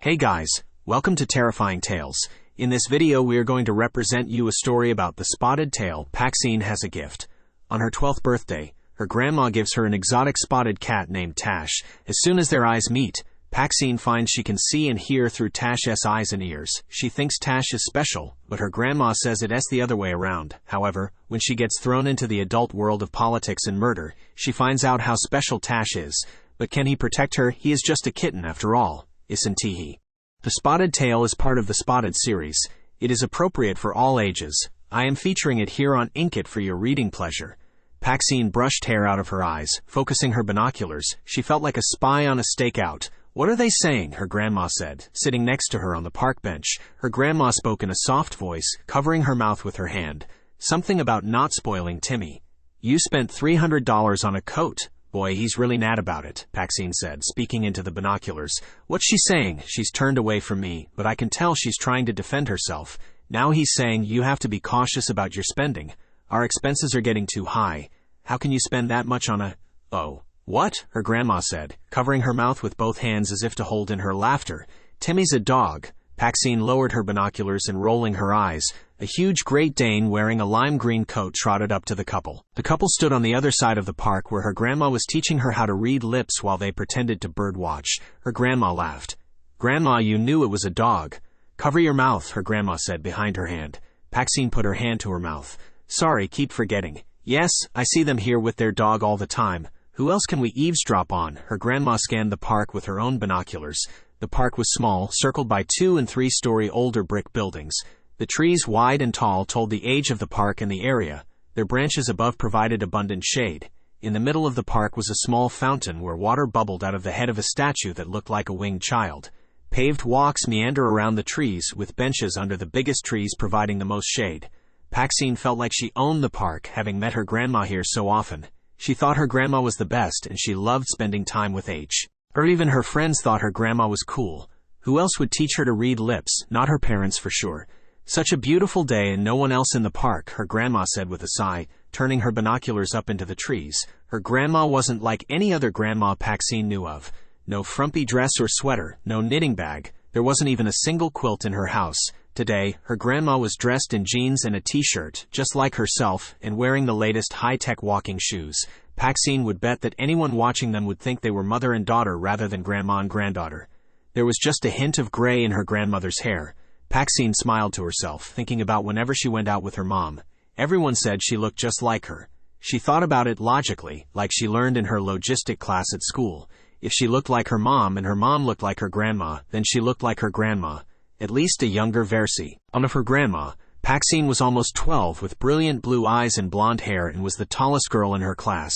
Hey guys, welcome to Terrifying Tales. In this video we are going to represent you a story about the spotted tail. PAXINE has a gift. On her 12th birthday, her grandma gives her an exotic spotted cat named Tache. As soon as their eyes meet, PAXINE finds she can see and hear through Tache's eyes and ears. She thinks Tache is special, but her grandma says it's the other way around. However, when she gets thrown into the adult world of politics and murder, she finds out how special Tache is. But can he protect her? He is just a kitten after all, isn't he? The Spotted Tail is part of the Spotted series. It is appropriate for all ages. I am featuring it here on Inkit for your reading pleasure. PAXINE brushed hair out of her eyes, focusing her binoculars. She felt like a spy on a stakeout. What are they saying? Her grandma said, sitting next to her on the park bench. Her grandma spoke in a soft voice, covering her mouth with her hand. Something about not spoiling Timmy. You spent $300 on a coat. Boy, he's really mad about it, PAXINE said, speaking into the binoculars. What's she saying? She's turned away from me, but I can tell she's trying to defend herself. Now he's saying you have to be cautious about your spending. Our expenses are getting too high. How can you spend that much on a... Oh. What? Her grandma said, covering her mouth with both hands as if to hold in her laughter. Timmy's a dog. PAXINE lowered her binoculars and rolling her eyes. A huge Great Dane wearing a lime green coat trotted up to the couple. The couple stood on the other side of the park where her grandma was teaching her how to read lips while they pretended to birdwatch. Her grandma laughed. Grandma, you knew it was a dog. Cover your mouth, her grandma said behind her hand. PAXINE put her hand to her mouth. Sorry, keep forgetting. Yes, I see them here with their dog all the time. Who else can we eavesdrop on? Her grandma scanned the park with her own binoculars. The park was small, circled by 2- and 3-story older brick buildings. The trees, wide and tall, told the age of the park and the area. Their branches above provided abundant shade. In the middle of the park was a small fountain where water bubbled out of the head of a statue that looked like a winged child. Paved walks meander around the trees, with benches under the biggest trees providing the most shade. PAXINE felt like she owned the park, having met her grandma here so often. She thought her grandma was the best, and she loved spending time with H. Or even her friends thought her grandma was cool. Who else would teach her to read lips? Not her parents for sure. Such a beautiful day and no one else in the park, her grandma said with a sigh, turning her binoculars up into the trees. Her grandma wasn't like any other grandma PAXINE knew of. No frumpy dress or sweater, no knitting bag. There wasn't even a single quilt in her house. Today, her grandma was dressed in jeans and a t-shirt, just like herself, and wearing the latest high-tech walking shoes. PAXINE would bet that anyone watching them would think they were mother and daughter rather than grandma and granddaughter. There was just a hint of gray in her grandmother's hair. PAXINE smiled to herself, thinking about whenever she went out with her mom. Everyone said she looked just like her. She thought about it logically, like she learned in her logistic class at school. If she looked like her mom and her mom looked like her grandma, then she looked like her grandma. At least a younger version of her grandma. PAXINE was almost 12 with brilliant blue eyes and blonde hair and was the tallest girl in her class.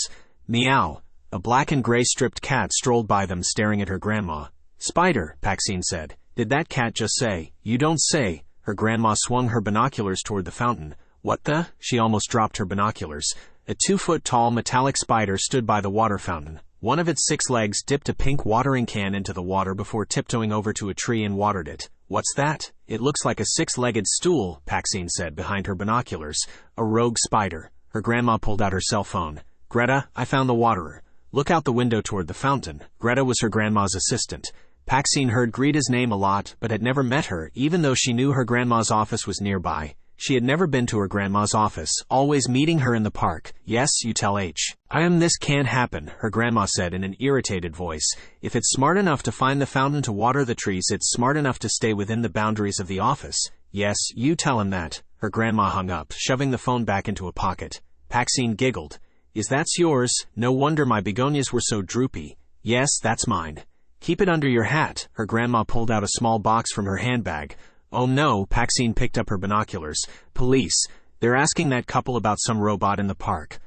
Meow. A black and gray striped cat strolled by them staring at her grandma. Spider, PAXINE said. Did that cat just say? You don't say. Her grandma swung her binoculars toward the fountain. What the? She almost dropped her binoculars. A 2-foot-tall metallic spider stood by the water fountain. One of its 6 legs dipped a pink watering can into the water before tiptoeing over to a tree and watered it. What's that? It looks like a 6-legged stool, PAXINE said behind her binoculars. A rogue spider. Her grandma pulled out her cell phone. Greta, I found the waterer. Look out the window toward the fountain. Greta was her grandma's assistant. PAXINE heard Greta's name a lot, but had never met her, even though she knew her grandma's office was nearby. She had never been to her grandma's office, always meeting her in the park. Yes, you tell H. This can't happen, her grandma said in an irritated voice. If it's smart enough to find the fountain to water the trees, it's smart enough to stay within the boundaries of the office. Yes, you tell him that. Her grandma hung up, shoving the phone back into a pocket. PAXINE giggled. Is that yours? No wonder my begonias were so droopy. Yes, that's mine. Keep it under your hat. Her grandma pulled out a small box from her handbag. Oh no, PAXINE picked up her binoculars. Police. They're asking that couple about some robot in the park.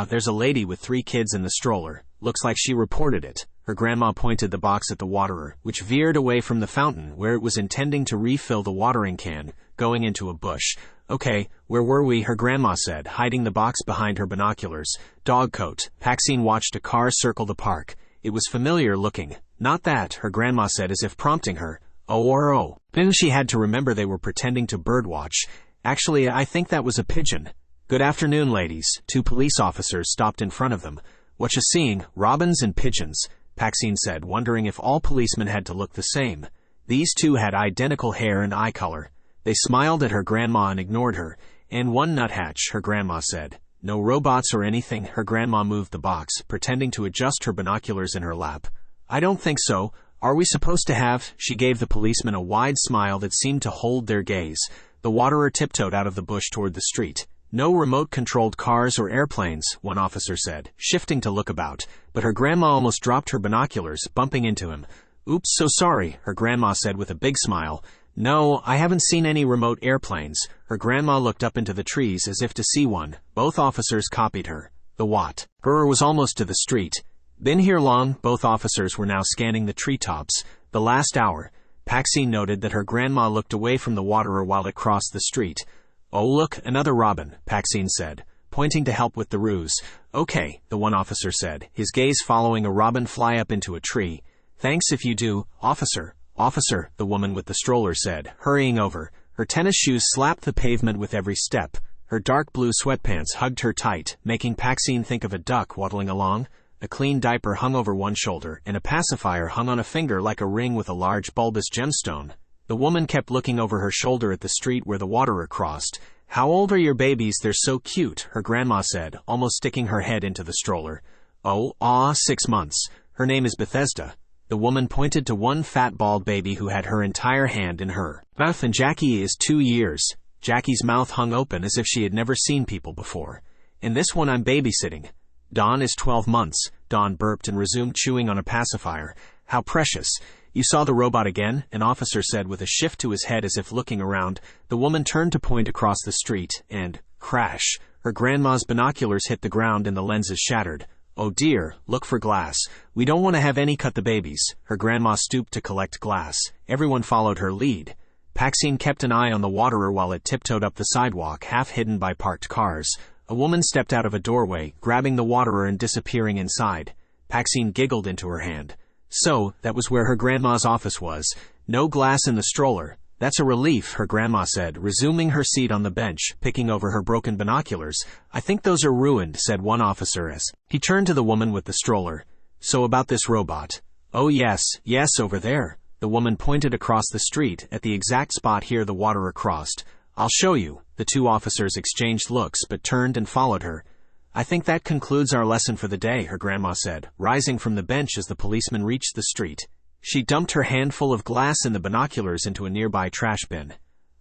There's a lady with 3 kids in the stroller. Looks like she reported it. Her grandma pointed the box at the waterer, which veered away from the fountain, where it was intending to refill the watering can, going into a bush. Okay, where were we? Her grandma said, hiding the box behind her binoculars. Dog coat. PAXINE watched a car circle the park. It was familiar looking. Not that, her grandma said as if prompting her. Oh. Then she had to remember they were pretending to birdwatch. Actually, I think that was a pigeon. Good afternoon, ladies. 2 police officers stopped in front of them. What you seeing? Robins and pigeons, PAXINE said, wondering if all policemen had to look the same. These two had identical hair and eye color. They smiled at her grandma and ignored her. "And one nuthatch," her grandma said. "No robots or anything?" Her grandma moved the box, pretending to adjust her binoculars in her lap. "I don't think so. Are we supposed to have?" She gave the policeman a wide smile that seemed to hold their gaze. The waterer tiptoed out of the bush toward the street. "No remote-controlled cars or airplanes," one officer said, shifting to look about. But her grandma almost dropped her binoculars, bumping into him. "Oops, so sorry," her grandma said with a big smile. "No, I haven't seen any remote airplanes." Her grandma looked up into the trees as if to see one. Both officers copied her. The waterer was almost to the street. "Been here long?" Both officers were now scanning the treetops. "The last hour." PAXINE noted that her grandma looked away from the waterer while it crossed the street. "Oh look, another robin," PAXINE said, pointing to help with the ruse. "Okay," the one officer said, his gaze following a robin fly up into a tree. "Thanks if you do, officer." "Officer," the woman with the stroller said, hurrying over. Her tennis shoes slapped the pavement with every step. Her dark blue sweatpants hugged her tight, making PAXINE think of a duck waddling along. A clean diaper hung over one shoulder, and a pacifier hung on a finger like a ring with a large bulbous gemstone. The woman kept looking over her shoulder at the street where the waterer crossed. "How old are your babies? They're so cute," her grandma said, almost sticking her head into the stroller. "Oh, 6 months. Her name is Bethesda." The woman pointed to one fat bald baby who had her entire hand in her mouth, and Jackie is 2 years. Jackie's mouth hung open as if she had never seen people before. "And this one I'm babysitting. Dawn is 12 months. Dawn burped and resumed chewing on a pacifier. "How precious." "You saw the robot again?" an officer said with a shift to his head as if looking around. The woman turned to point across the street, and crash. Her grandma's binoculars hit the ground and the lenses shattered. "Oh dear, look for glass. We don't want to have any cut the babies." Her grandma stooped to collect glass. Everyone followed her lead. PAXINE kept an eye on the waterer while it tiptoed up the sidewalk, half hidden by parked cars. A woman stepped out of a doorway, grabbing the waterer and disappearing inside. PAXINE giggled into her hand. So, that was where her grandma's office was. No glass in the stroller. "That's a relief," her grandma said, resuming her seat on the bench, picking over her broken binoculars. "I think those are ruined," said one officer as he turned to the woman with the stroller. "So about this robot?" "Oh yes, over there." The woman pointed across the street, at the exact spot here the waterer crossed. "I'll show you." The two officers exchanged looks, but turned and followed her. "I think that concludes our lesson for the day," her grandma said, rising from the bench as the policeman reached the street. She dumped her handful of glass and the binoculars into a nearby trash bin.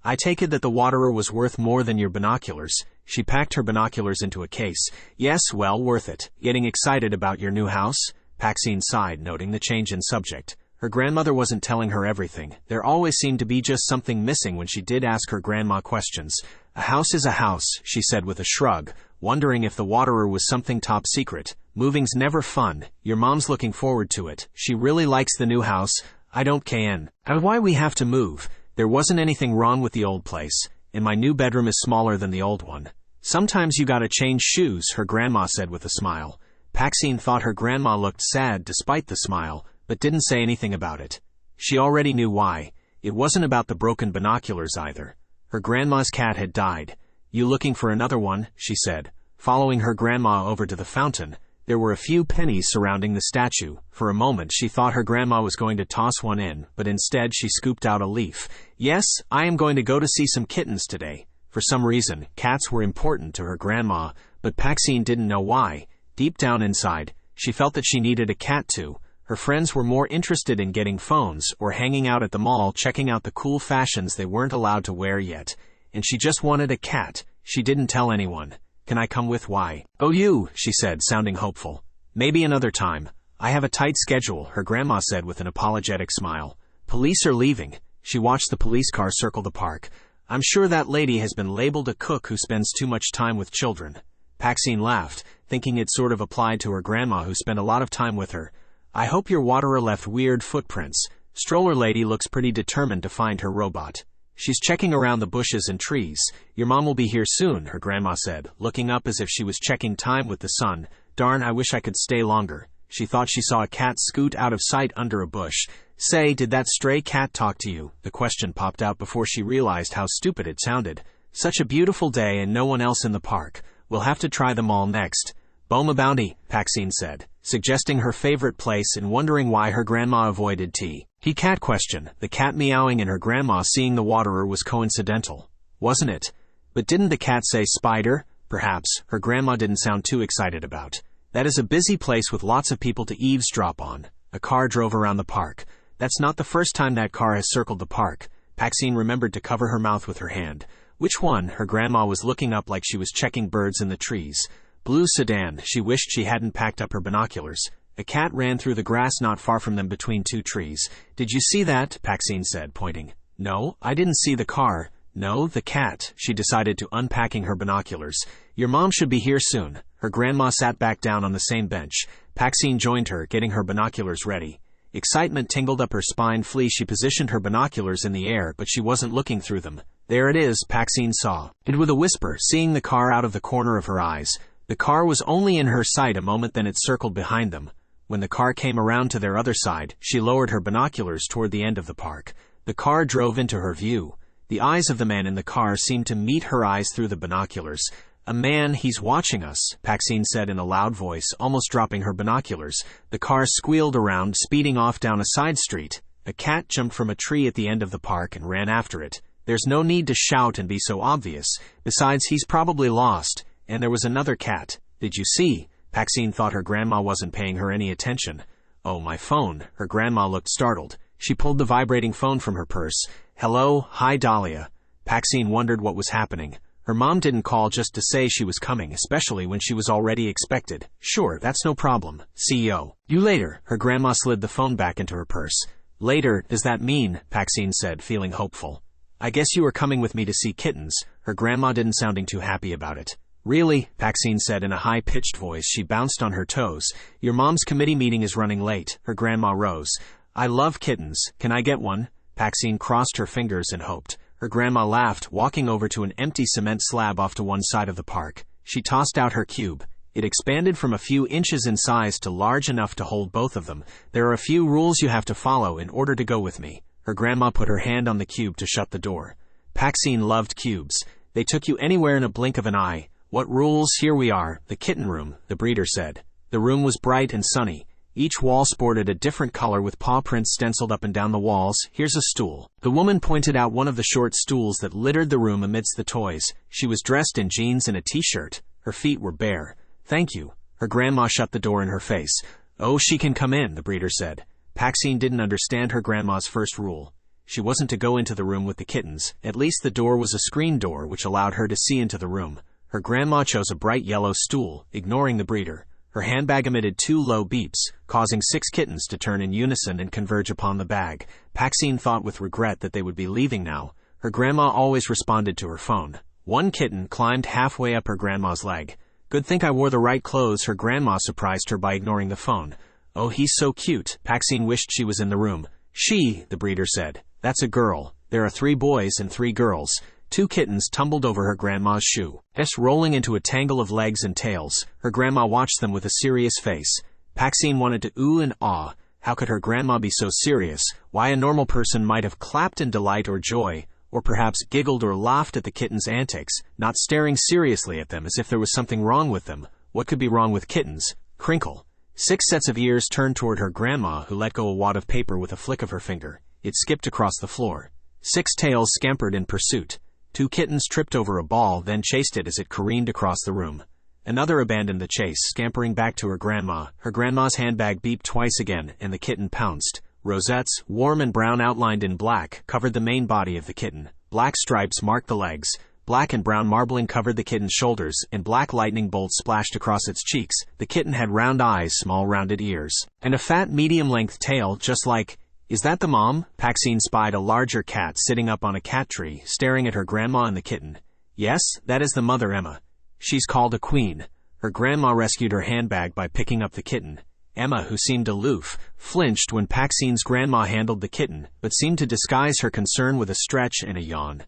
"I take it that the waterer was worth more than your binoculars." She packed her binoculars into a case. "Yes, well, worth it. Getting excited about your new house?" PAXINE sighed, noting the change in subject. Her grandmother wasn't telling her everything. There always seemed to be just something missing when she did ask her grandma questions. "A house is a house," she said with a shrug, wondering if the waterer was something top secret. "Moving's never fun. Your mom's looking forward to it. She really likes the new house. I don't can. Why we have to move. There wasn't anything wrong with the old place, and my new bedroom is smaller than the old one. Sometimes you gotta change shoes," her grandma said with a smile. PAXINE thought her grandma looked sad despite the smile, but didn't say anything about it. She already knew why. It wasn't about the broken binoculars either. Her grandma's cat had died. "You looking for another one?" she said, following her grandma over to the fountain. There were a few pennies surrounding the statue. For a moment she thought her grandma was going to toss one in, but instead she scooped out a leaf. "Yes, I am going to go to see some kittens today." For some reason, cats were important to her grandma, but PAXINE didn't know why. Deep down inside, she felt that she needed a cat too. Her friends were more interested in getting phones or hanging out at the mall checking out the cool fashions they weren't allowed to wear yet. And she just wanted a cat. She didn't tell anyone. "Can I come with?" "Why?" "Oh, you," she said, sounding hopeful. "Maybe another time. I have a tight schedule," her grandma said with an apologetic smile. "Police are leaving." She watched the police car circle the park. "I'm sure that lady has been labeled a cook who spends too much time with children." PAXINE laughed, thinking it sort of applied to her grandma who spent a lot of time with her. "I hope your waterer left weird footprints. Stroller lady looks pretty determined to find her robot. She's checking around the bushes and trees. Your mom will be here soon," her grandma said, looking up as if she was checking time with the sun. "Darn, I wish I could stay longer." She thought she saw a cat scoot out of sight under a bush. "Say, did that stray cat talk to you?" The question popped out before she realized how stupid it sounded. "Such a beautiful day and no one else in the park. We'll have to try them all next." "Boma Bounty," PAXINE said, suggesting her favorite place and wondering why her grandma avoided tea. He cat question, the cat meowing and her grandma seeing the waterer was coincidental, wasn't it? But didn't the cat say spider? Perhaps, her grandma didn't sound too excited about. That is a busy place with lots of people to eavesdrop on. A car drove around the park. That's not the first time that car has circled the park. PAXINE remembered to cover her mouth with her hand. Which one? Her grandma was looking up like she was checking birds in the trees. Blue sedan. She wished she hadn't packed up her binoculars. A cat ran through the grass not far from them between two trees. Did you see that? PAXINE said, pointing. No, I didn't see the car. No, the cat. She decided to unpacking her binoculars. Your mom should be here soon. Her grandma sat back down on the same bench. PAXINE joined her, getting her binoculars ready. Excitement tingled up her spine. She positioned her binoculars in the air, but she wasn't looking through them. There it is, PAXINE saw. And with a whisper, seeing the car out of the corner of her eyes. The car was only in her sight a moment, then it circled behind them. When the car came around to their other side, she lowered her binoculars toward the end of the park. The car drove into her view. The eyes of the man in the car seemed to meet her eyes through the binoculars. A man, he's watching us, PAXINE said in a loud voice, almost dropping her binoculars. The car squealed around, speeding off down a side street. A cat jumped from a tree at the end of the park and ran after it. There's no need to shout and be so obvious. Besides, he's probably lost. And there was another cat. Did you see? PAXINE thought her grandma wasn't paying her any attention. Oh, my phone. Her grandma looked startled. She pulled the vibrating phone from her purse. Hello, hi Dahlia. PAXINE wondered what was happening. Her mom didn't call just to say she was coming, especially when she was already expected. Sure, that's no problem. CEO. You later. Her grandma slid the phone back into her purse. Later, does that mean? PAXINE said, feeling hopeful. I guess you are coming with me to see kittens. Her grandma didn't sounding too happy about it. Really? PAXINE said in a high-pitched voice. She bounced on her toes. Your mom's committee meeting is running late. Her grandma rose. I love kittens. Can I get one? PAXINE crossed her fingers and hoped. Her grandma laughed, walking over to an empty cement slab off to one side of the park. She tossed out her cube. It expanded from a few inches in size to large enough to hold both of them. There are a few rules you have to follow in order to go with me. Her grandma put her hand on the cube to shut the door. PAXINE loved cubes. They took you anywhere in a blink of an eye. What rules? Here we are, the kitten room, the breeder said. The room was bright and sunny. Each wall sported a different color with paw prints stenciled up and down the walls. Here's a stool. The woman pointed out one of the short stools that littered the room amidst the toys. She was dressed in jeans and a t-shirt. Her feet were bare. Thank you. Her grandma shut the door in her face. Oh, she can come in, the breeder said. PAXINE didn't understand her grandma's first rule. She wasn't to go into the room with the kittens. At least the door was a screen door which allowed her to see into the room. Her grandma chose a bright yellow stool, ignoring the breeder. Her handbag emitted 2 low beeps, causing 6 kittens to turn in unison and converge upon the bag. PAXINE thought with regret that they would be leaving now. Her grandma always responded to her phone. One kitten climbed halfway up her grandma's leg. Good think I wore the right clothes. Her grandma surprised her by ignoring the phone. Oh, he's so cute. PAXINE wished she was in the room. She, the breeder said. That's a girl. There are 3 boys and 3 girls. 2 kittens tumbled over her grandma's shoe, rolling into a tangle of legs and tails. Her grandma watched them with a serious face. PAXINE wanted to ooh and ah. How could her grandma be so serious? Why, a normal person might have clapped in delight or joy, or perhaps giggled or laughed at the kittens' antics, not staring seriously at them as if there was something wrong with them. What could be wrong with kittens? Crinkle. 6 sets of ears turned toward her grandma, who let go a wad of paper with a flick of her finger. It skipped across the floor. 6 tails scampered in pursuit. 2 kittens tripped over a ball, then chased it as it careened across the room. Another abandoned the chase, scampering back to her grandma. Her grandma's handbag beeped twice again, and the kitten pounced. Rosettes, warm and brown outlined in black, covered the main body of the kitten. Black stripes marked the legs. Black and brown marbling covered the kitten's shoulders, and black lightning bolts splashed across its cheeks. The kitten had round eyes, small rounded ears, and a fat medium-length tail, just like... Is that the mom? PAXINE spied a larger cat sitting up on a cat tree, staring at her grandma and the kitten. Yes, that is the mother, Emma. She's called a queen. Her grandma rescued her handbag by picking up the kitten. Emma, who seemed aloof, flinched when PAXINE's grandma handled the kitten, but seemed to disguise her concern with a stretch and a yawn.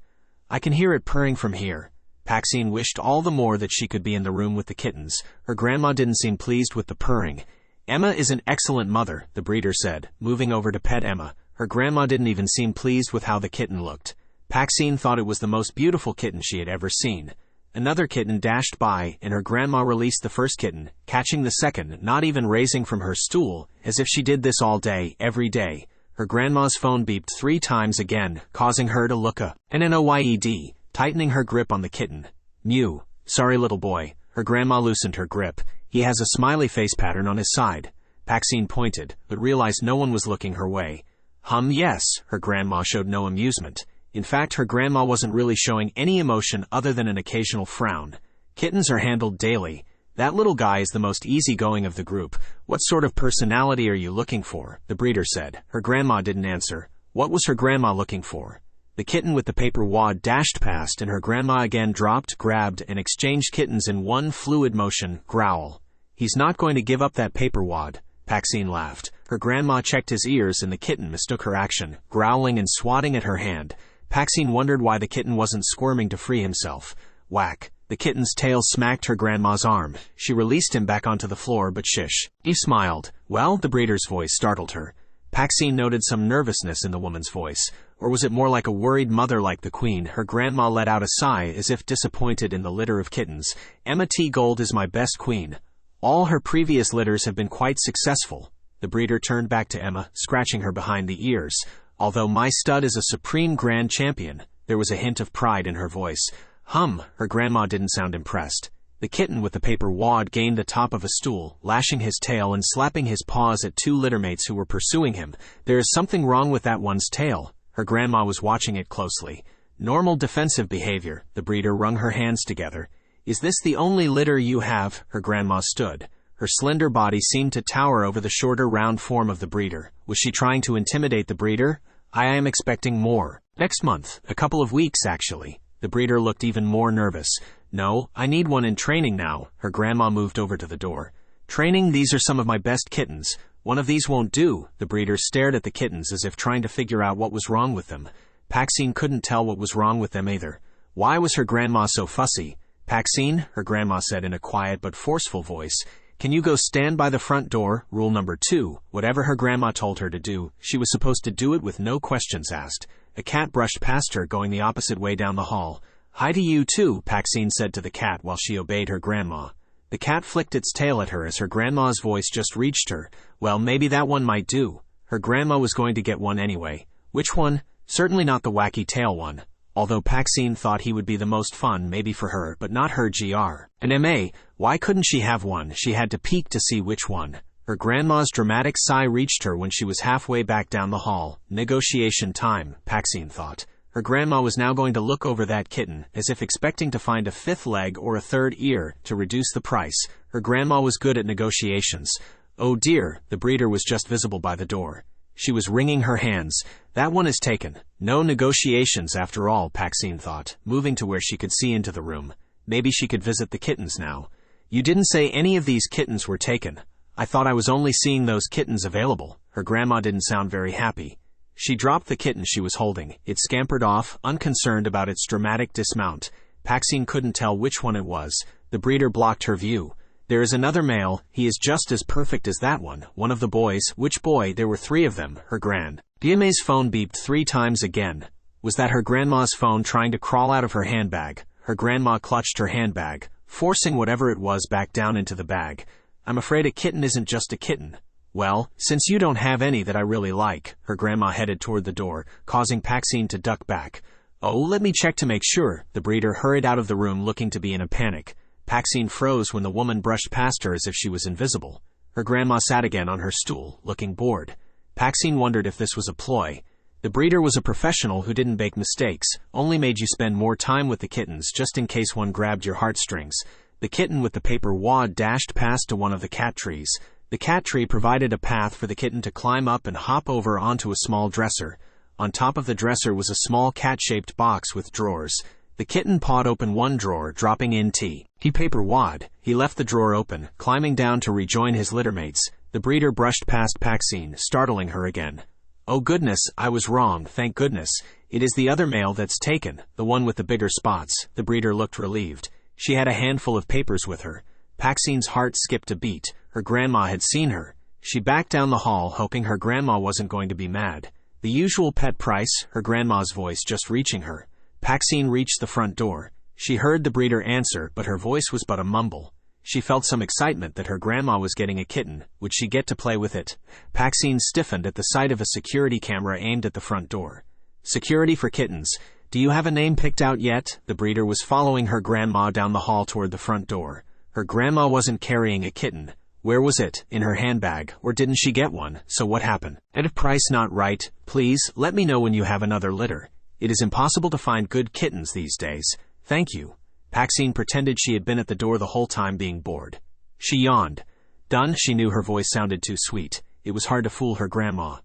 I can hear it purring from here. PAXINE wished all the more that she could be in the room with the kittens. Her grandma didn't seem pleased with the purring. Emma is an excellent mother, the breeder said, moving over to pet Emma. Her grandma didn't even seem pleased with how the kitten looked. PAXINE thought it was the most beautiful kitten she had ever seen. Another kitten dashed by, and her grandma released the first kitten, catching the second, not even raising from her stool, as if she did this all day, every day. Her grandma's phone beeped 3 times again, causing her to look up. Annoyed, tightening her grip on the kitten. Mew. Sorry little boy. Her grandma loosened her grip. He has a smiley face pattern on his side. PAXINE pointed, but realized no one was looking her way. Yes. Her grandma showed no amusement. In fact, her grandma wasn't really showing any emotion other than an occasional frown. Kittens are handled daily. That little guy is the most easygoing of the group. What sort of personality are you looking for? The breeder said. Her grandma didn't answer. What was her grandma looking for? The kitten with the paper wad dashed past, and her grandma again dropped, grabbed, and exchanged kittens in one fluid motion. Growl. He's not going to give up that paper wad. PAXINE laughed. Her grandma checked his ears, and the kitten mistook her action, growling and swatting at her hand. PAXINE wondered why the kitten wasn't squirming to free himself. Whack. The kitten's tail smacked her grandma's arm. She released him back onto the floor, but shish. He smiled. Well, the breeder's voice startled her. PAXINE noted some nervousness in the woman's voice. Or was it more like a worried mother like the queen? Her grandma let out a sigh as if disappointed in the litter of kittens. Emma T. Gold is my best queen. All her previous litters have been quite successful. The breeder turned back to Emma, scratching her behind the ears. Although my stud is a supreme grand champion. There was a hint of pride in her voice. Her grandma didn't sound impressed. The kitten with the paper wad gained the top of a stool, lashing his tail and slapping his paws at 2 littermates who were pursuing him. There is something wrong with that one's tail. Her grandma was watching it closely. Normal defensive behavior. The breeder wrung her hands together. Is this the only litter you have? Her grandma stood. Her slender body seemed to tower over the shorter, round form of the breeder. Was she trying to intimidate the breeder? I am expecting more. Next month. A couple of weeks, actually. The breeder looked even more nervous. No, I need one in training now. Her grandma moved over to the door. Training? These are some of my best kittens. One of these won't do. The breeder stared at the kittens as if trying to figure out what was wrong with them. PAXINE couldn't tell what was wrong with them either. Why was her grandma so fussy? PAXINE, her grandma said in a quiet but forceful voice. Can you go stand by the front door? Rule number 2. Whatever her grandma told her to do, she was supposed to do it with no questions asked. A cat brushed past her, going the opposite way down the hall. Hi to you too, PAXINE said to the cat while she obeyed her grandma. The cat flicked its tail at her as her grandma's voice just reached her. Well, maybe that one might do. Her grandma was going to get one anyway. Which one? Certainly not the wacky tail one. Although PAXINE thought he would be the most fun, maybe for her, but not her GR. And MA, why couldn't she have one? She had to peek to see which one. Her grandma's dramatic sigh reached her when she was halfway back down the hall. Negotiation time, PAXINE thought. Her grandma was now going to look over that kitten, as if expecting to find a 5th leg or a 3rd ear, to reduce the price. Her grandma was good at negotiations. Oh dear, the breeder was just visible by the door. She was wringing her hands. That one is taken. No negotiations after all, PAXINE thought, moving to where she could see into the room. Maybe she could visit the kittens now. You didn't say any of these kittens were taken. I thought I was only seeing those kittens available. Her grandma didn't sound very happy. She dropped the kitten she was holding. It scampered off, unconcerned about its dramatic dismount. PAXINE couldn't tell which one it was. The breeder blocked her view. There is another male. He is just as perfect as that one. One of the boys. Which boy? There were 3 of them. Her grandma's phone beeped 3 times again. Was that her grandma's phone trying to crawl out of her handbag? Her grandma clutched her handbag, forcing whatever it was back down into the bag. I'm afraid a kitten isn't just a kitten. Well, since you don't have any that I really like. Her grandma headed toward the door, causing PAXINE to duck back. Oh, let me check to make sure. The breeder hurried out of the room looking to be in a panic. PAXINE froze when the woman brushed past her as if she was invisible. Her grandma sat again on her stool, looking bored. PAXINE wondered if this was a ploy. The breeder was a professional who didn't make mistakes, only made you spend more time with the kittens just in case one grabbed your heartstrings. The kitten with the paper wad dashed past to one of the cat trees. The cat tree provided a path for the kitten to climb up and hop over onto a small dresser. On top of the dresser was a small cat-shaped box with drawers. The kitten pawed open one drawer, dropping in tea. Paper wad. He left the drawer open, climbing down to rejoin his littermates. The breeder brushed past PAXINE, startling her again. Oh goodness, I was wrong, thank goodness. It is the other male that's taken, the one with the bigger spots. The breeder looked relieved. She had a handful of papers with her. PAXINE's heart skipped a beat. Her grandma had seen her. She backed down the hall, hoping her grandma wasn't going to be mad. The usual pet price, her grandma's voice just reaching her. PAXINE reached the front door. She heard the breeder answer, but her voice was but a mumble. She felt some excitement that her grandma was getting a kitten. Would she get to play with it? PAXINE stiffened at the sight of a security camera aimed at the front door. Security for kittens. Do you have a name picked out yet? The breeder was following her grandma down the hall toward the front door. Her grandma wasn't carrying a kitten. Where was it? In her handbag. Or didn't she get one? So what happened? At a price not right. Please, let me know when you have another litter. It is impossible to find good kittens these days. Thank you. PAXINE pretended she had been at the door the whole time being bored. She yawned. Done? She knew her voice sounded too sweet. It was hard to fool her grandma.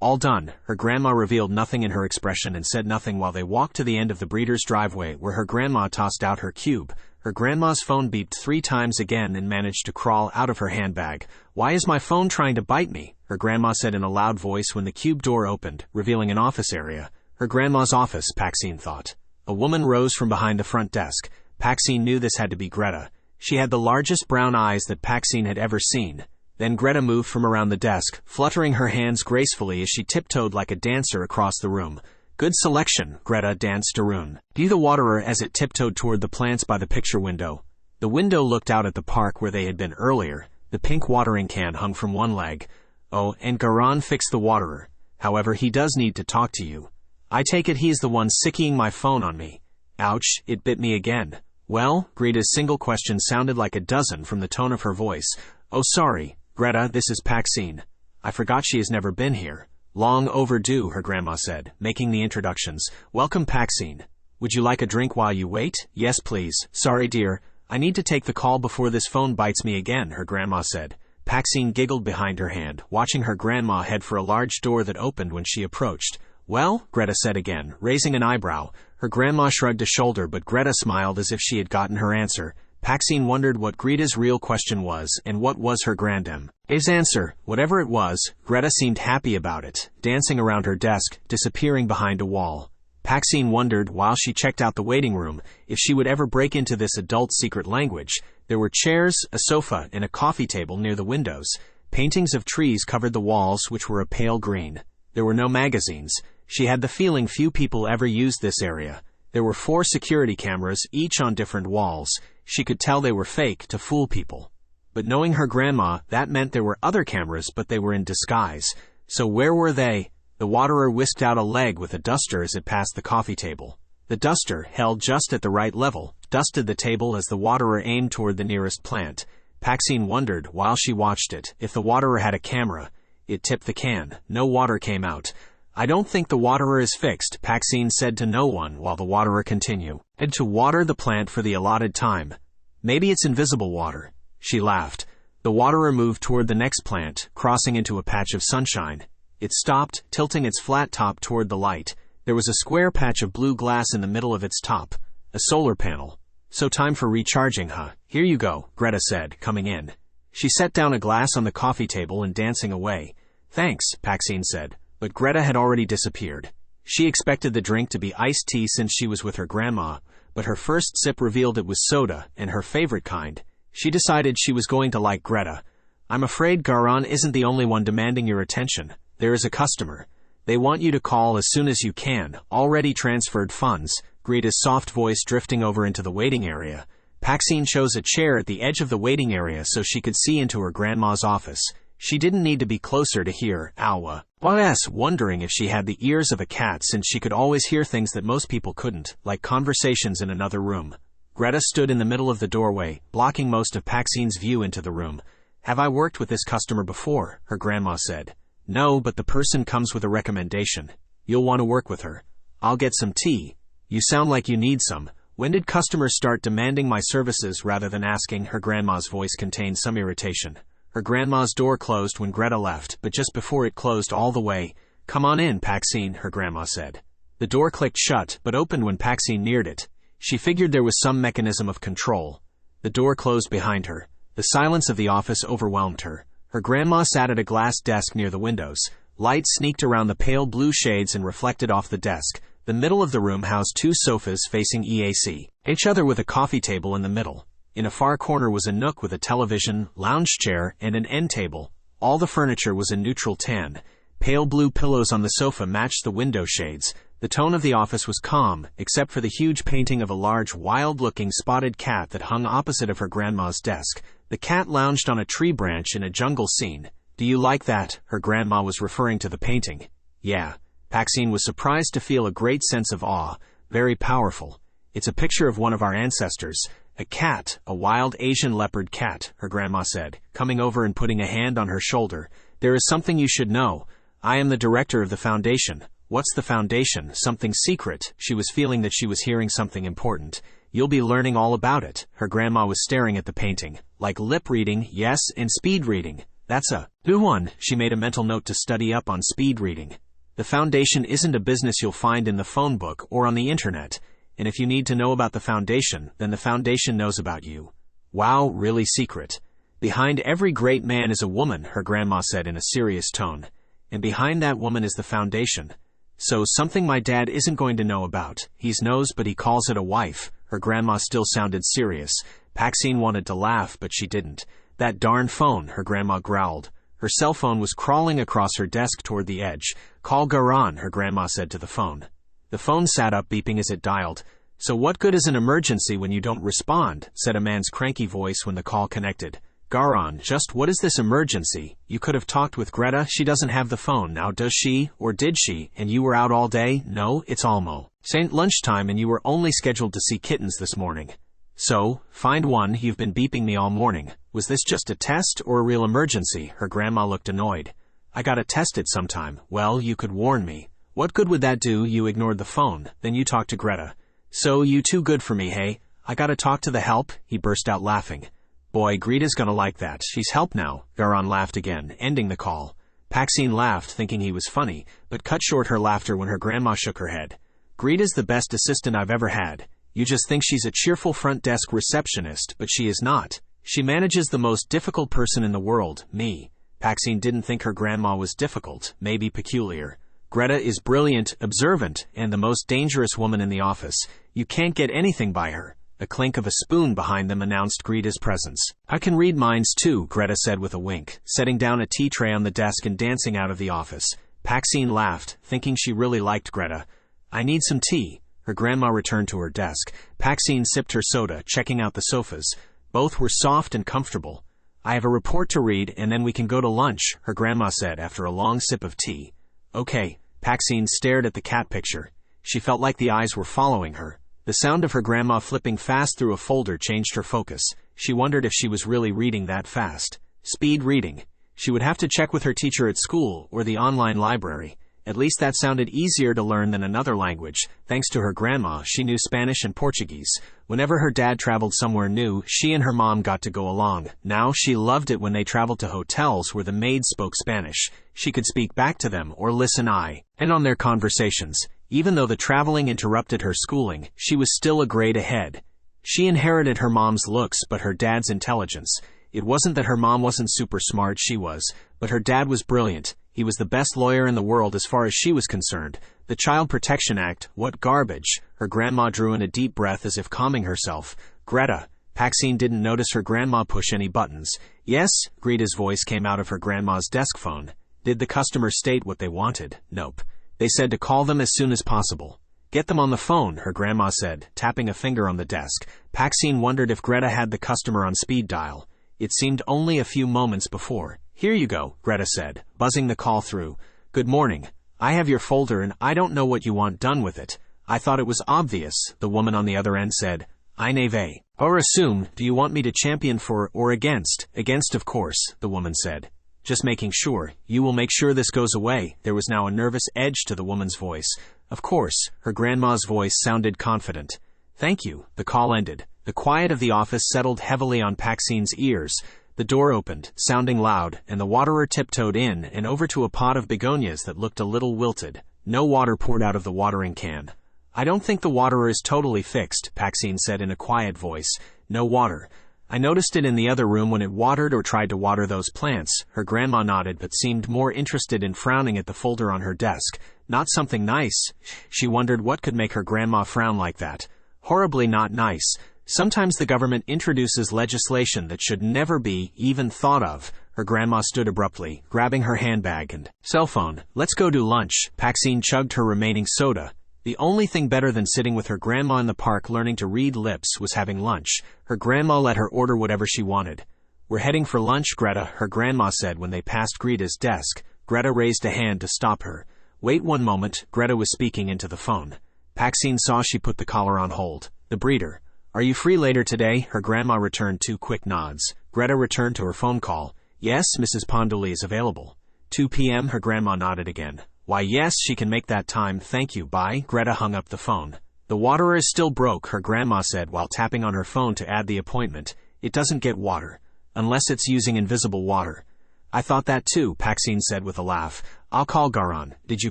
All done. Her grandma revealed nothing in her expression and said nothing while they walked to the end of the breeder's driveway where her grandma tossed out her cube. Her grandma's phone beeped 3 times again and managed to crawl out of her handbag. Why is my phone trying to bite me? Her grandma said in a loud voice when the cube door opened, revealing an office area. Her grandma's office, PAXINE thought. A woman rose from behind the front desk. PAXINE knew this had to be Greta. She had the largest brown eyes that PAXINE had ever seen. Then Greta moved from around the desk, fluttering her hands gracefully as she tiptoed like a dancer across the room. Good selection, Greta danced Arun. The waterer as it tiptoed toward the plants by the picture window. The window looked out at the park where they had been earlier. The pink watering can hung from one leg. Oh, and Garan fixed the waterer. However, he does need to talk to you. I take it he's the one sickying my phone on me. Ouch, it bit me again. Well, Greta's single question sounded like a dozen from the tone of her voice. Oh, sorry, Greta, this is PAXINE. I forgot she has never been here. Long overdue, her grandma said, making the introductions. Welcome, PAXINE. Would you like a drink while you wait? Yes, please. Sorry, dear. I need to take the call before this phone bites me again, her grandma said. PAXINE giggled behind her hand, watching her grandma head for a large door that opened when she approached. Well, Greta said again, raising an eyebrow. Her grandma shrugged a shoulder, but Greta smiled as if she had gotten her answer. PAXINE wondered what Greta's real question was, and what was her grandma's answer. Whatever it was, Greta seemed happy about it, dancing around her desk, disappearing behind a wall. PAXINE wondered, while she checked out the waiting room, if she would ever break into this adult secret language. There were chairs, a sofa, and a coffee table near the windows. Paintings of trees covered the walls, which were a pale green. There were no magazines. She had the feeling few people ever used this area. There were 4 security cameras, each on different walls. She could tell they were fake to fool people. But knowing her grandma, that meant there were other cameras, but they were in disguise. So where were they? The waterer whisked out a leg with a duster as it passed the coffee table. The duster, held just at the right level, dusted the table as the waterer aimed toward the nearest plant. PAXINE wondered, while she watched it, if the waterer had a camera. It tipped the can. No water came out. I don't think the waterer is fixed, PAXINE said to no one while the waterer continued. And to water the plant for the allotted time. Maybe it's invisible water. She laughed. The waterer moved toward the next plant, crossing into a patch of sunshine. It stopped, tilting its flat top toward the light. There was a square patch of blue glass in the middle of its top. A solar panel. So time for recharging, huh? Here you go, Greta said, coming in. She set down a glass on the coffee table and dancing away. Thanks, PAXINE said. But Greta had already disappeared. She expected the drink to be iced tea since she was with her grandma, but her first sip revealed it was soda, and her favorite kind. She decided she was going to like Greta. I'm afraid Garan isn't the only one demanding your attention. There is a customer. They want you to call as soon as you can. Already transferred funds. Greta's soft voice drifting over into the waiting area. PAXINE chose a chair at the edge of the waiting area so she could see into her grandma's office. She didn't need to be closer to hear Alwa. Wondering if she had the ears of a cat since she could always hear things that most people couldn't, like conversations in another room. Greta stood in the middle of the doorway, blocking most of PAXINE's view into the room. Have I worked with this customer before? Her grandma said. No, but the person comes with a recommendation. You'll want to work with her. I'll get some tea. You sound like you need some. When did customers start demanding my services rather than asking? Her grandma's voice contained some irritation. Her grandma's door closed when Greta left, but just before it closed all the way. Come on in, PAXINE, her grandma said. The door clicked shut, but opened when PAXINE neared it. She figured there was some mechanism of control. The door closed behind her. The silence of the office overwhelmed her. Her grandma sat at a glass desk near the windows. Light sneaked around the pale blue shades and reflected off the desk. The middle of the room housed 2 sofas facing each other with a coffee table in the middle. In a far corner was a nook with a television, lounge chair, and an end table. All the furniture was in neutral tan. Pale blue pillows on the sofa matched the window shades. The tone of the office was calm, except for the huge painting of a large, wild-looking spotted cat that hung opposite of her grandma's desk. The cat lounged on a tree branch in a jungle scene. "Do you like that?" Her grandma was referring to the painting. "Yeah." PAXINE was surprised to feel a great sense of awe. "Very powerful. It's a picture of one of our ancestors. A cat, a wild Asian leopard cat," her grandma said, coming over and putting a hand on her shoulder. "There is something you should know. I am the director of the foundation." "What's the foundation? Something secret?" She was feeling that she was hearing something important. "You'll be learning all about it." Her grandma was staring at the painting. "Like lip reading, yes, and speed reading. That's a new one." She made a mental note to study up on speed reading. "The foundation isn't a business you'll find in the phone book or on the internet. And if you need to know about the foundation, then the foundation knows about you." "Wow, really secret." "Behind every great man is a woman," her grandma said in a serious tone. "And behind that woman is the foundation. So something my dad isn't going to know about. He knows, but he calls it a wife." Her grandma still sounded serious. PAXINE wanted to laugh, but she didn't. "That darn phone," her grandma growled. Her cell phone was crawling across her desk toward the edge. "Call Garan," her grandma said to the phone. The phone sat up, beeping as it dialed. "So what good is an emergency when you don't respond?" said a man's cranky voice when the call connected. "Garan, just what is this emergency? You could have talked with Greta. She doesn't have the phone now, does she? Or did she? And you were out all day? No, it's almost lunchtime and you were only scheduled to see kittens this morning. So, find one. You've been beeping me all morning. Was this just a test or a real emergency?" Her grandma looked annoyed. "I gotta test it sometime." "Well, you could warn me." "What good would that do? You ignored the phone. Then you talked to Greta. So you too good for me, hey? I gotta talk to the help?" He burst out laughing. "Boy, Greta's gonna like that. She's help now." Garan laughed again, ending the call. PAXINE laughed, thinking he was funny, but cut short her laughter when her grandma shook her head. "Greta's the best assistant I've ever had. You just think she's a cheerful front desk receptionist, but she is not. She manages the most difficult person in the world, me." PAXINE didn't think her grandma was difficult, maybe peculiar. "Greta is brilliant, observant, and the most dangerous woman in the office. You can't get anything by her." A clink of a spoon behind them announced Greta's presence. "I can read minds too," Greta said with a wink, setting down a tea tray on the desk and dancing out of the office. PAXINE laughed, thinking she really liked Greta. "I need some tea." Her grandma returned to her desk. PAXINE sipped her soda, checking out the sofas. Both were soft and comfortable. "I have a report to read, and then we can go to lunch," her grandma said after a long sip of tea. "Okay." PAXINE stared at the cat picture. She felt like the eyes were following her. The sound of her grandma flipping fast through a folder changed her focus. She wondered if she was really reading that fast. Speed reading. She would have to check with her teacher at school or the online library. At least that sounded easier to learn than another language. Thanks to her grandma, she knew Spanish and Portuguese. Whenever her dad traveled somewhere new, she and her mom got to go along. Now she loved it when they traveled to hotels where the maids spoke Spanish. She could speak back to them or listen and on their conversations. Even though the traveling interrupted her schooling, she was still a grade ahead. She inherited her mom's looks, but her dad's intelligence. It wasn't that her mom wasn't super smart, she was, but her dad was brilliant. He was the best lawyer in the world as far as she was concerned. The Child Protection Act, what garbage. Her grandma drew in a deep breath as if calming herself. "Greta." PAXINE didn't notice her grandma push any buttons. "Yes?" Greta's voice came out of her grandma's desk phone. "Did the customer state what they wanted?" "Nope. They said to call them as soon as possible." "Get them on the phone," her grandma said, tapping a finger on the desk. PAXINE wondered if Greta had the customer on speed dial. It seemed only a few moments before. "Here you go," Greta said, buzzing the call through. "Good morning. I have your folder and I don't know what you want done with it." "I thought it was obvious," the woman on the other end said. "I nave. Or assume, do you want me to champion for or against?" "Against, of course," the woman said. "Just making sure. You will make sure this goes away." There was now a nervous edge to the woman's voice. "Of course." Her grandma's voice sounded confident. "Thank you." The call ended. The quiet of the office settled heavily on PAXINE's ears. The door opened, sounding loud, and the waterer tiptoed in and over to a pot of begonias that looked a little wilted. No water poured out of the watering can. "I don't think the waterer is totally fixed," PAXINE said in a quiet voice. "No water. I noticed it in the other room when it watered or tried to water those plants." Her grandma nodded but seemed more interested in frowning at the folder on her desk. Not something nice. She wondered what could make her grandma frown like that. Horribly not nice. Sometimes the government introduces legislation that should never be even thought of. Her grandma stood abruptly, grabbing her handbag and cell phone. "Let's go do lunch." PAXINE chugged her remaining soda. The only thing better than sitting with her grandma in the park learning to read lips was having lunch. Her grandma let her order whatever she wanted. "We're heading for lunch, Greta," her grandma said when they passed Greta's desk. Greta raised a hand to stop her. "Wait one moment," Greta was speaking into the phone. PAXINE saw she put the caller on hold. "The breeder. Are you free later today?" Her grandma returned 2 quick nods. Greta returned to her phone call. "Yes, Mrs. Pondoli is available." 2 p.m. Her grandma nodded again. "Why yes, she can make that time, thank you, bye." Greta hung up the phone. "The water is still broke," her grandma said while tapping on her phone to add the appointment. "It doesn't get water. Unless it's using invisible water." "I thought that too," PAXINE said with a laugh. "I'll call Garan." "Did you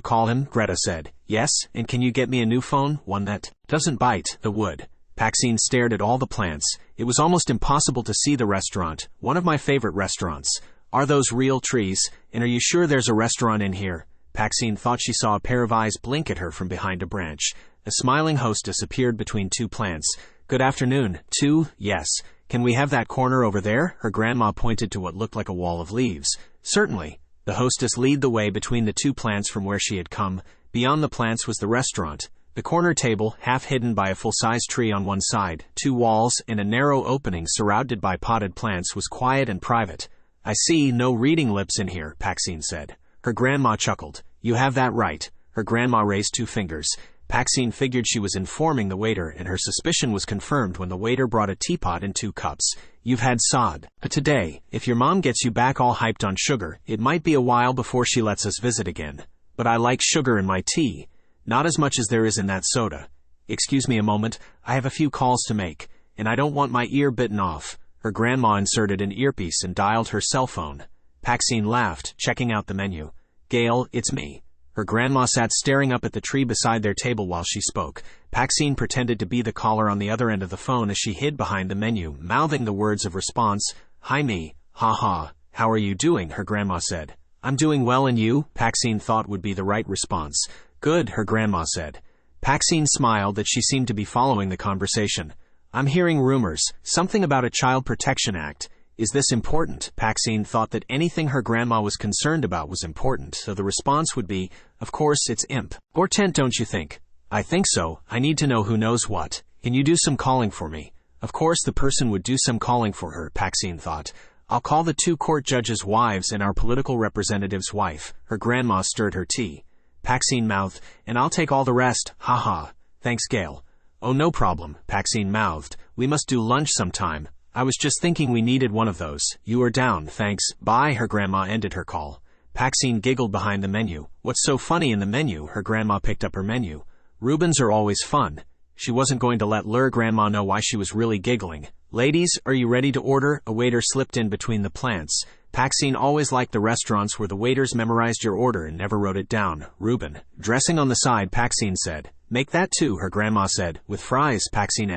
call him?" Greta said. "Yes, and can you get me a new phone, one that doesn't bite the wood?" PAXINE stared at all the plants. It was almost impossible to see the restaurant, one of my favorite restaurants. "Are those real trees? And are you sure there's a restaurant in here?" PAXINE thought she saw a pair of eyes blink at her from behind a branch. A smiling hostess appeared between 2 plants. "Good afternoon." "2, yes. Can we have that corner over there?" Her grandma pointed to what looked like a wall of leaves. "Certainly." The hostess led the way between the 2 plants from where she had come. Beyond the plants was the restaurant. The corner table, half hidden by a full-size tree on one side, 2 walls, and a narrow opening surrounded by potted plants, was quiet and private. "I see no reading lips in here," PAXINE said. Her grandma chuckled. "You have that right." Her grandma raised 2 fingers. PAXINE figured she was informing the waiter, and her suspicion was confirmed when the waiter brought a teapot and 2 cups. "You've had sod. But today, if your mom gets you back all hyped on sugar, it might be a while before she lets us visit again. But I like sugar in my tea. Not as much as there is in that soda. Excuse me a moment, I have a few calls to make, and I don't want my ear bitten off." Her grandma inserted an earpiece and dialed her cell phone. PAXINE laughed, checking out the menu. "Gail, it's me." Her grandma sat staring up at the tree beside their table while she spoke. PAXINE pretended to be the caller on the other end of the phone as she hid behind the menu, mouthing the words of response. "Hi me, ha ha, how are you doing?" her grandma said. "I'm doing well, and you?" PAXINE thought would be the right response. "Good," her grandma said. PAXINE smiled that she seemed to be following the conversation. "I'm hearing rumors, something about a Child Protection Act. Is this important?" PAXINE thought that anything her grandma was concerned about was important, so the response would be, "Of course, it's important, don't you think?" "I think so. I need to know who knows what. Can you do some calling for me?" Of course the person would do some calling for her, PAXINE thought. "I'll call the 2 court judges' wives and our political representative's wife." Her grandma stirred her tea. PAXINE mouthed, "And I'll take all the rest, ha ha. Thanks, Gail." "Oh, no problem," PAXINE mouthed. "We must do lunch sometime. I was just thinking we needed one of those. You are down, thanks. Bye." Her grandma ended her call. PAXINE giggled behind the menu. "What's so funny in the menu?" Her grandma picked up her menu. "Reubens are always fun." She wasn't going to let grandma know why she was really giggling. "Ladies, are you ready to order?" A waiter slipped in between the plants. PAXINE always liked the restaurants where the waiters memorized your order and never wrote it down. "Reuben." Dressing on the side, PAXINE said. "Make that too," her grandma said. "With fries," PAXINE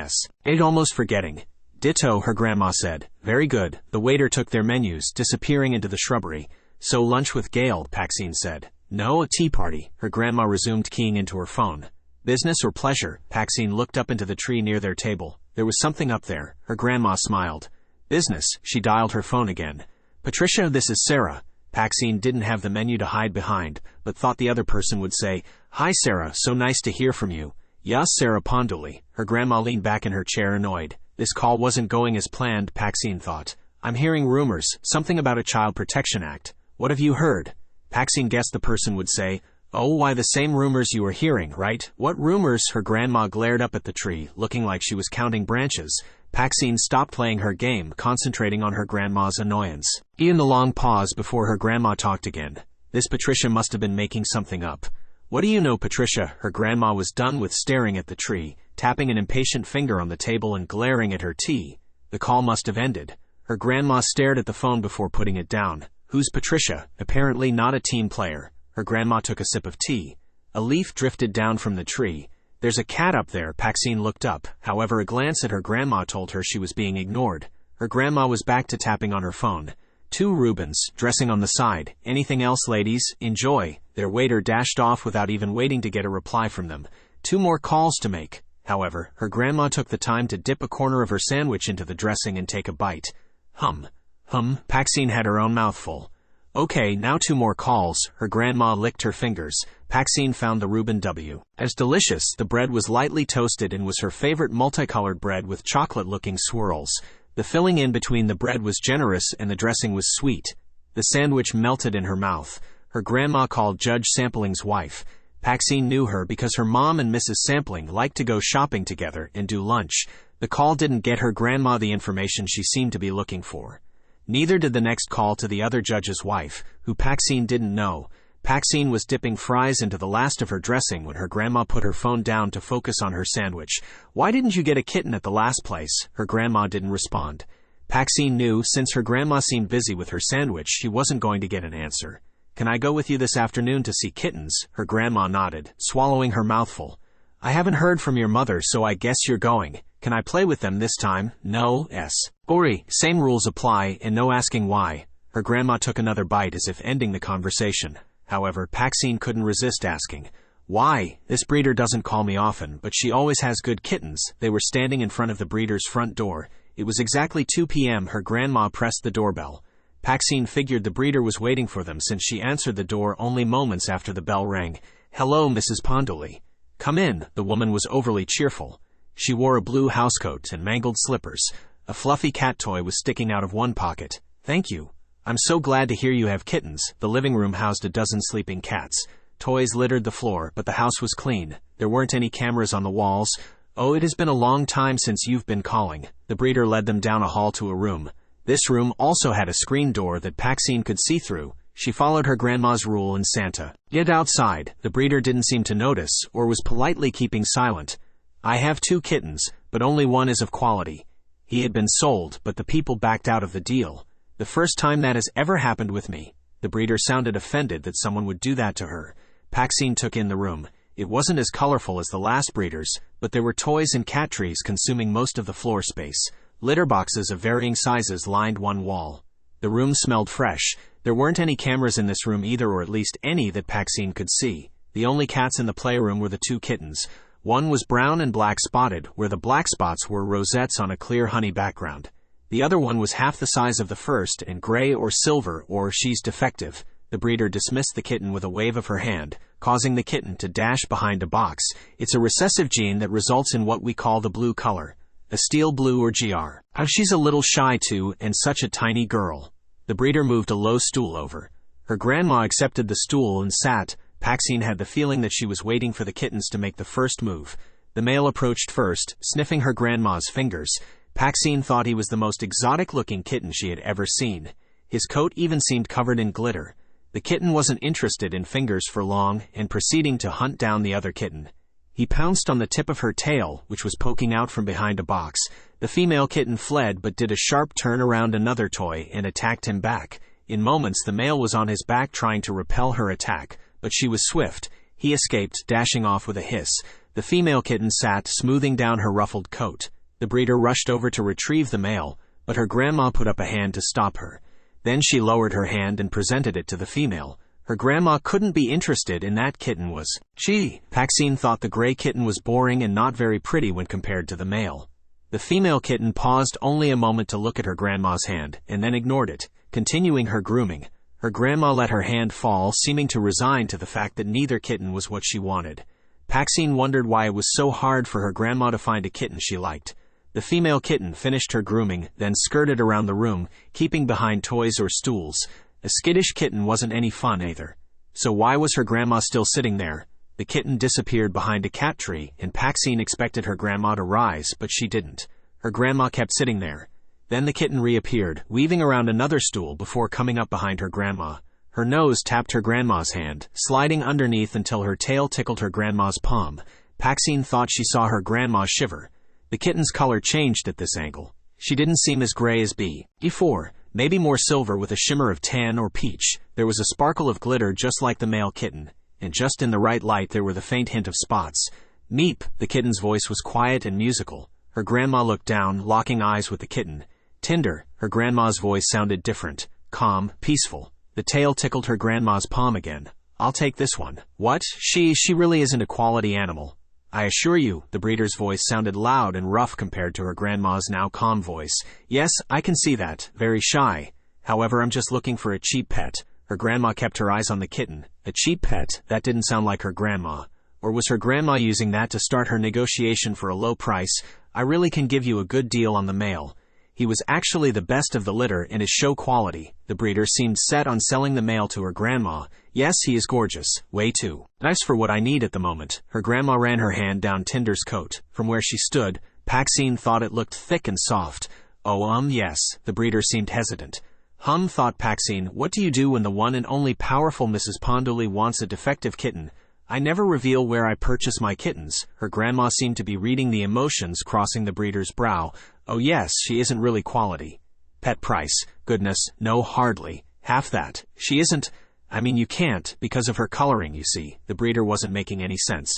ate almost forgetting. "Ditto," her grandma said. "Very good." The waiter took their menus, disappearing into the shrubbery. "So lunch with Gail," PAXINE said. "No, a tea party." Her grandma resumed keying into her phone. "Business or pleasure?" PAXINE looked up into the tree near their table. There was something up there. Her grandma smiled. "Business." She dialed her phone again. "Patricia, this is Sarah." PAXINE didn't have the menu to hide behind, but thought the other person would say, "Hi Sarah, so nice to hear from you." "Yes, Sarah Pondoli." Her grandma leaned back in her chair annoyed. This call wasn't going as planned, PAXINE thought. "I'm hearing rumors, something about a Child Protection Act. What have you heard?" PAXINE guessed the person would say, "Oh, why the same rumors you were hearing, right?" "What rumors?" Her grandma glared up at the tree, looking like she was counting branches. PAXINE stopped playing her game, concentrating on her grandma's annoyance. In the long pause before her grandma talked again. This Patricia must have been making something up. "What do you know, Patricia?" Her grandma was done with staring at the tree, tapping an impatient finger on the table and glaring at her tea. The call must have ended. Her grandma stared at the phone before putting it down. "Who's Patricia?" Apparently not a team player. Her grandma took a sip of tea. A leaf drifted down from the tree. "There's a cat up there." PAXINE looked up. However, a glance at her grandma told her she was being ignored. Her grandma was back to tapping on her phone. "2 Reubens, dressing on the side. Anything else, ladies? Enjoy." Their waiter dashed off without even waiting to get a reply from them. 2 more calls to make. However, her grandma took the time to dip a corner of her sandwich into the dressing and take a bite. "Hum. Hum." PAXINE had her own mouthful. Okay, now 2 more calls. Her grandma licked her fingers. PAXINE found the Reuben W. As delicious. The bread was lightly toasted and was her favorite multicolored bread with chocolate-looking swirls. The filling in between the bread was generous and the dressing was sweet. The sandwich melted in her mouth. Her grandma called Judge Sampling's wife. PAXINE knew her because her mom and Mrs. Sampling liked to go shopping together and do lunch. The call didn't get her grandma the information she seemed to be looking for. Neither did the next call to the other judge's wife, who PAXINE didn't know. PAXINE was dipping fries into the last of her dressing when her grandma put her phone down to focus on her sandwich. Why didn't you get a kitten at the last place? Her grandma didn't respond. PAXINE knew since her grandma seemed busy with her sandwich, she wasn't going to get an answer. Can I go with you this afternoon to see kittens? Her grandma nodded, swallowing her mouthful. I haven't heard from your mother, so I guess you're going. Can I play with them this time? No, S. Ori, same rules apply, and no asking why. Her grandma took another bite as if ending the conversation. However, PAXINE couldn't resist asking. Why? This breeder doesn't call me often, but she always has good kittens. They were standing in front of the breeder's front door. It was exactly 2 p.m. Her grandma pressed the doorbell. PAXINE figured the breeder was waiting for them since she answered the door only moments after the bell rang. Hello, Mrs. Pondoli. Come in. The woman was overly cheerful. She wore a blue housecoat and mangled slippers. A fluffy cat toy was sticking out of one pocket. Thank you. I'm so glad to hear you have kittens. The living room housed a dozen sleeping cats. Toys littered the floor, but the house was clean. There weren't any cameras on the walls. Oh, it has been a long time since you've been calling. The breeder led them down a hall to a room. This room also had a screen door that PAXINE could see through. She followed her grandma's rule in Santa. Get outside. The breeder didn't seem to notice, or was politely keeping silent. I have 2 kittens, but only one is of quality. He had been sold, but the people backed out of the deal. The first time that has ever happened with me. The breeder sounded offended that someone would do that to her. PAXINE took in the room. It wasn't as colorful as the last breeder's, but there were toys and cat trees consuming most of the floor space. Litter boxes of varying sizes lined one wall. The room smelled fresh. There weren't any cameras in this room either, or at least any that PAXINE could see. The only cats in the playroom were the 2 kittens. One was brown and black spotted, where the black spots were rosettes on a clear honey background. The other one was half the size of the first and gray or silver, or she's defective. The breeder dismissed the kitten with a wave of her hand, causing the kitten to dash behind a box. It's a recessive gene that results in what we call the blue color. A steel blue or GR. How she's a little shy too, and such a tiny girl. The breeder moved a low stool over. Her grandma accepted the stool and sat. PAXINE had the feeling that she was waiting for the kittens to make the first move. The male approached first, sniffing her grandma's fingers. PAXINE thought he was the most exotic-looking kitten she had ever seen. His coat even seemed covered in glitter. The kitten wasn't interested in fingers for long, and proceeding to hunt down the other kitten. He pounced on the tip of her tail, which was poking out from behind a box. The female kitten fled but did a sharp turn around another toy and attacked him back. In moments, the male was on his back trying to repel her attack, but she was swift. He escaped, dashing off with a hiss. The female kitten sat, smoothing down her ruffled coat. The breeder rushed over to retrieve the male, but her grandma put up a hand to stop her. Then she lowered her hand and presented it to the female. Her grandma couldn't be interested in that kitten was. PAXINE thought the gray kitten was boring and not very pretty when compared to the male. The female kitten paused only a moment to look at her grandma's hand, and then ignored it, continuing her grooming. Her grandma let her hand fall, seeming to resign to the fact that neither kitten was what she wanted. PAXINE wondered why it was so hard for her grandma to find a kitten she liked. The female kitten finished her grooming, then skirted around the room, keeping behind toys or stools. A skittish kitten wasn't any fun either. So why was her grandma still sitting there? The kitten disappeared behind a cat tree, and PAXINE expected her grandma to rise, but she didn't. Her grandma kept sitting there. Then the kitten reappeared, weaving around another stool before coming up behind her grandma. Her nose tapped her grandma's hand, sliding underneath until her tail tickled her grandma's palm. PAXINE thought she saw her grandma shiver. The kitten's color changed at this angle. She didn't seem as gray as before. Maybe more silver with a shimmer of tan or peach. There was a sparkle of glitter just like the male kitten, and just in the right light there were the faint hint of spots. Meep, the kitten's voice was quiet and musical. Her grandma looked down, locking eyes with the kitten. Tinder, her grandma's voice sounded different, calm, peaceful. The tail tickled her grandma's palm again. I'll take this one. What? She really isn't a quality animal. I assure you, the breeder's voice sounded loud and rough compared to her grandma's now calm voice. Yes, I can see that. Very shy. However, I'm just looking for a cheap pet. Her grandma kept her eyes on the kitten. A cheap pet? That didn't sound like her grandma. Or was her grandma using that to start her negotiation for a low price? I really can give you a good deal on the male. He was actually the best of the litter and is show quality. The breeder seemed set on selling the male to her grandma. Yes, he is gorgeous. Way too nice for what I need at the moment. Her grandma ran her hand down Tinder's coat. From where she stood, PAXINE thought it looked thick and soft. Oh, yes. The breeder seemed hesitant. Thought PAXINE, what do you do when the one and only powerful Mrs. Ponduli wants a defective kitten? I never reveal where I purchase my kittens. Her grandma seemed to be reading the emotions crossing the breeder's brow. Oh yes, she isn't really quality. Pet price? Goodness, no, hardly. Half that. She isn't. I mean, you can't, because of her coloring, you see. The breeder wasn't making any sense.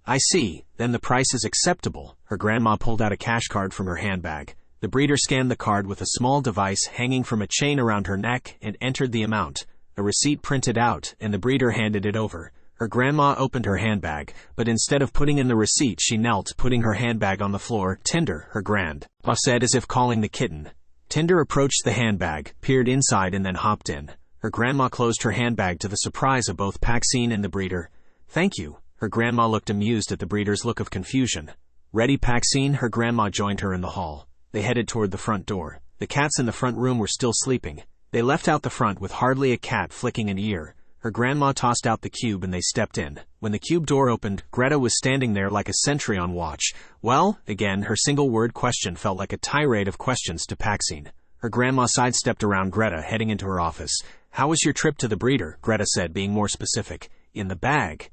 I see. Then the price is acceptable. Her grandma pulled out a cash card from her handbag. The breeder scanned the card with a small device hanging from a chain around her neck and entered the amount. A receipt printed out, and the breeder handed it over. Her grandma opened her handbag, but instead of putting in the receipt, she knelt, putting her handbag on the floor. Tinder, her grandpa said as if calling the kitten. Tinder approached the handbag, peered inside, and then hopped in. Her grandma closed her handbag to the surprise of both PAXINE and the breeder. Thank you. Her grandma looked amused at the breeder's look of confusion. Ready, PAXINE? Her grandma joined her in the hall. They headed toward the front door. The cats in the front room were still sleeping. They left out the front with hardly a cat flicking an ear. Her grandma tossed out the cube and they stepped in. When the cube door opened, Greta was standing there like a sentry on watch. Well, again, her single-word question felt like a tirade of questions to PAXINE. Her grandma sidestepped around Greta, heading into her office. How was your trip to the breeder? Greta said, being more specific. In the bag.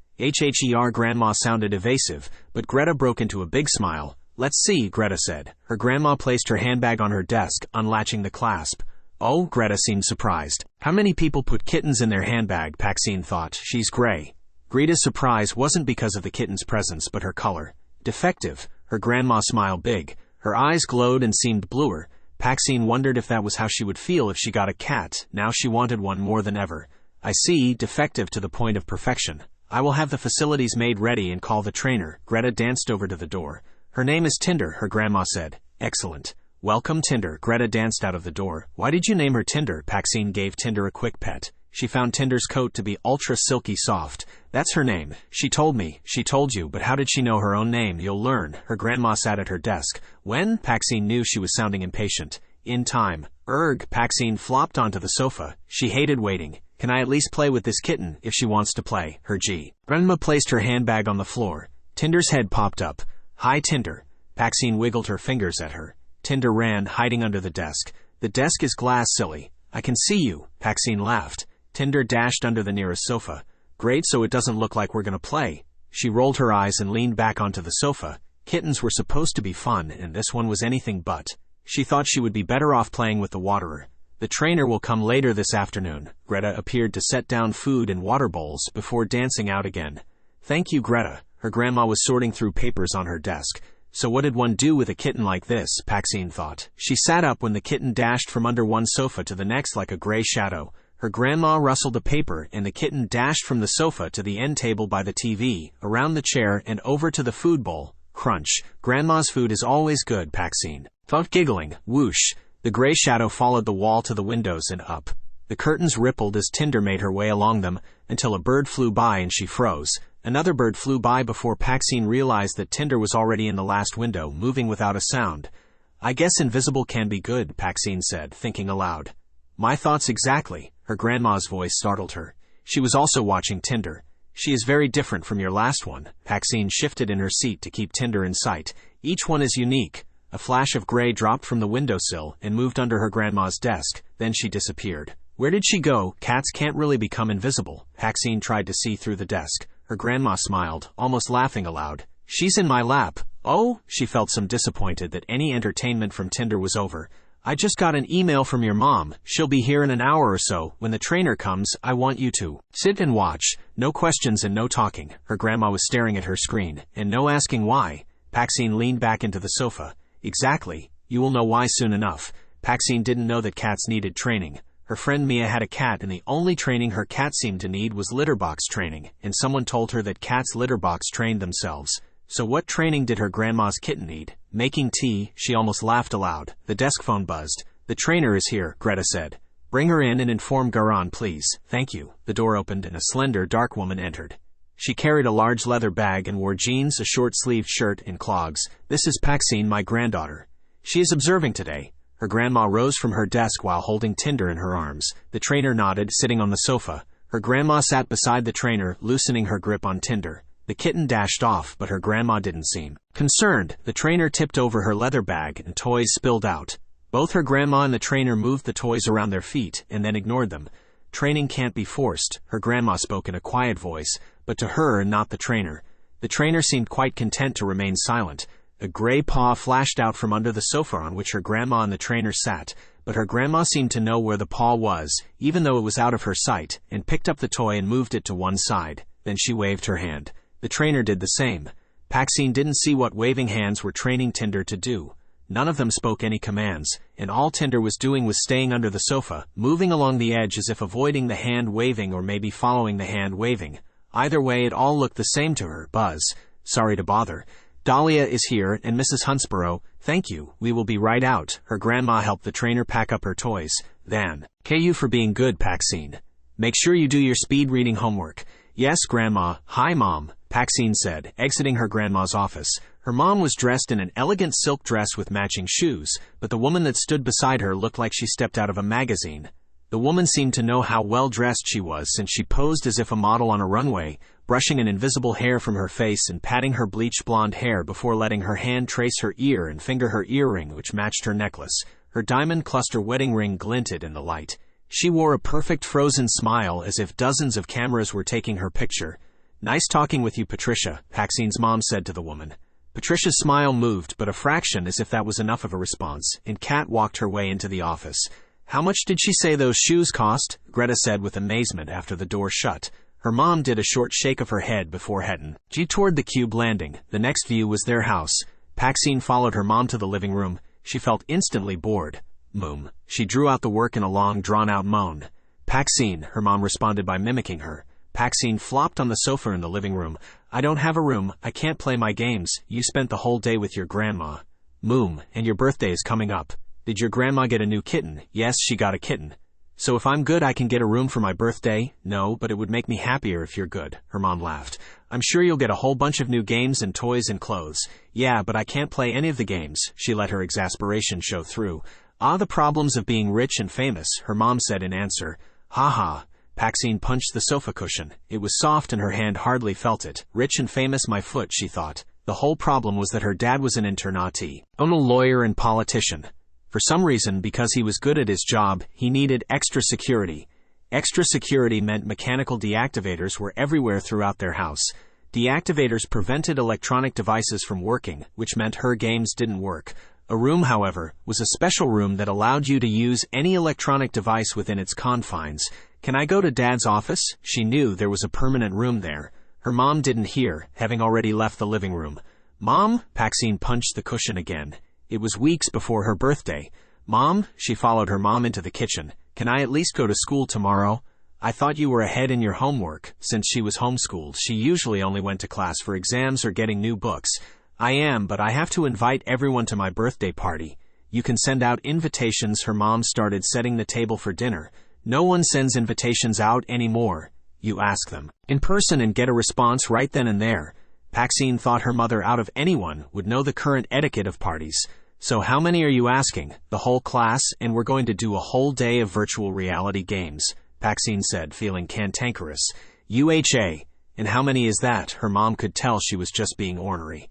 Grandma sounded evasive, but Greta broke into a big smile. Let's see, Greta said. Her grandma placed her handbag on her desk, unlatching the clasp. Oh, Greta seemed surprised. How many people put kittens in their handbag? PAXINE thought. She's gray. Greta's surprise wasn't because of the kitten's presence, but her color. Defective. Her grandma smiled big. Her eyes glowed and seemed bluer. PAXINE wondered if that was how she would feel if she got a cat. Now she wanted one more than ever. I see, defective to the point of perfection. I will have the facilities made ready and call the trainer. Greta danced over to the door. Her name is Tinder, her grandma said. Excellent. Welcome, Tinder. Greta danced out of the door. Why did you name her Tinder? PAXINE gave Tinder a quick pet. She found Tinder's coat to be ultra silky soft. That's her name. She told me. She told you, but how did she know her own name? You'll learn. Her grandma sat at her desk. When? PAXINE knew she was sounding impatient. In time. PAXINE flopped onto the sofa. She hated waiting. Can I at least play with this kitten, if she wants to play? Her grandma placed her handbag on the floor. Tinder's head popped up. Hi, Tinder. PAXINE wiggled her fingers at her. Tinder ran, hiding under the desk. The desk is glass, silly. I can see you. PAXINE laughed. Tinder dashed under the nearest sofa. Great, so it doesn't look like we're gonna play. She rolled her eyes and leaned back onto the sofa. Kittens were supposed to be fun, and this one was anything but. She thought she would be better off playing with the waterer. The trainer will come later this afternoon. Greta appeared to set down food and water bowls before dancing out again. Thank you, Greta. Her grandma was sorting through papers on her desk. So what did one do with a kitten like this? PAXINE thought. She sat up when the kitten dashed from under one sofa to the next like a gray shadow. Her grandma rustled a paper, and the kitten dashed from the sofa to the end table by the TV, around the chair, and over to the food bowl. Crunch. Grandma's food is always good, PAXINE thought, giggling. Whoosh. The gray shadow followed the wall to the windows and up. The curtains rippled as Tinder made her way along them, until a bird flew by and she froze. Another bird flew by before PAXINE realized that Tinder was already in the last window, moving without a sound. I guess invisible can be good, PAXINE said, thinking aloud. My thoughts exactly. Her grandma's voice startled her. She was also watching Tinder. She is very different from your last one. PAXINE shifted in her seat to keep Tinder in sight. Each one is unique. A flash of gray dropped from the windowsill and moved under her grandma's desk. Then she disappeared. Where did she go? Cats can't really become invisible. PAXINE tried to see through the desk. Her grandma smiled, almost laughing aloud. She's in my lap. Oh, she felt some disappointed that any entertainment from Tinder was over. I just got an email from your mom. She'll be here in an hour or so. When the trainer comes, I want you to sit and watch. No questions and no talking. Her grandma was staring at her screen, and no asking why. PAXINE leaned back into the sofa. Exactly. You will know why soon enough. PAXINE didn't know that cats needed training. Her friend Mia had a cat, and the only training her cat seemed to need was litter box training, and someone told her that cats litter box trained themselves. So what training did her grandma's kitten need? Making tea. She almost laughed aloud. The desk phone buzzed. The trainer is here, Greta said. Bring her in and inform Garan, please. Thank you. The door opened and a slender, dark woman entered. She carried a large leather bag and wore jeans, a short-sleeved shirt, and clogs. This is Paxine, my granddaughter. She is observing today. Her grandma rose from her desk while holding Tinder in her arms. The trainer nodded, sitting on the sofa. Her grandma sat beside the trainer, loosening her grip on Tinder. The kitten dashed off, but her grandma didn't seem concerned. The trainer tipped over her leather bag and toys spilled out. Both her grandma and the trainer moved the toys around their feet and then ignored them. Training can't be forced, her grandma spoke in a quiet voice, but to her and not the trainer. The trainer seemed quite content to remain silent. A gray paw flashed out from under the sofa on which her grandma and the trainer sat, but her grandma seemed to know where the paw was, even though it was out of her sight, and picked up the toy and moved it to one side. Then she waved her hand. The trainer did the same. Paxine didn't see what waving hands were training Tinder to do. None of them spoke any commands, and all Tinder was doing was staying under the sofa, moving along the edge as if avoiding the hand waving or maybe following the hand waving. Either way, it all looked the same to her. Buzz. Sorry to bother. Dahlia is here, and Mrs. Huntsborough. Thank you. We will be right out. Her grandma helped the trainer pack up her toys. Then, KU for being good, Paxine. Make sure you do your speed reading homework. Yes, Grandma. Hi, Mom, Paxine said, exiting her grandma's office. Her mom was dressed in an elegant silk dress with matching shoes, but the woman that stood beside her looked like she stepped out of a magazine. The woman seemed to know how well-dressed she was since she posed as if a model on a runway, brushing an invisible hair from her face and patting her bleached blonde hair before letting her hand trace her ear and finger her earring which matched her necklace. Her diamond cluster wedding ring glinted in the light. She wore a perfect frozen smile as if dozens of cameras were taking her picture. Nice talking with you, Patricia, Paxine's mom said to the woman. Patricia's smile moved, but a fraction as if that was enough of a response, and Kat walked her way into the office. How much did she say those shoes cost? Greta said with amazement after the door shut. Her mom did a short shake of her head before heading toward the cube landing. The next view was their house. Paxine followed her mom to the living room. She felt instantly bored. Moom. She drew out the work in a long, drawn-out moan. Paxine, her mom responded by mimicking her. Paxine flopped on the sofa in the living room. I don't have a room. I can't play my games. You spent the whole day with your grandma. Moom, and your birthday is coming up. Did your grandma get a new kitten? Yes, she got a kitten. So if I'm good I can get a room for my birthday? No, but it would make me happier if you're good, her mom laughed. I'm sure you'll get a whole bunch of new games and toys and clothes. Yeah, but I can't play any of the games. She let her exasperation show through. Ah, the problems of being rich and famous, her mom said in answer. Ha ha. Paxine punched the sofa cushion. It was soft and her hand hardly felt it. Rich and famous, my foot, she thought. The whole problem was that her dad was an internati, a lawyer and politician. For some reason, because he was good at his job, he needed extra security. Extra security meant mechanical deactivators were everywhere throughout their house. Deactivators prevented electronic devices from working, which meant her games didn't work. A room, however, was a special room that allowed you to use any electronic device within its confines. Can I go to Dad's office? She knew there was a permanent room there. Her mom didn't hear, having already left the living room. Mom? Paxine punched the cushion again. It was weeks before her birthday. Mom? She followed her mom into the kitchen. Can I at least go to school tomorrow? I thought you were ahead in your homework. Since she was homeschooled, she usually only went to class for exams or getting new books. I am, but I have to invite everyone to my birthday party. You can send out invitations. Her mom started setting the table for dinner. No one sends invitations out anymore. You ask them in person and get a response right then and there. Paxine thought her mother, out of anyone, would know the current etiquette of parties. So how many are you asking? The whole class, and we're going to do a whole day of virtual reality games, Paxine said, feeling cantankerous. UHA. And how many is that? Her mom could tell she was just being ornery.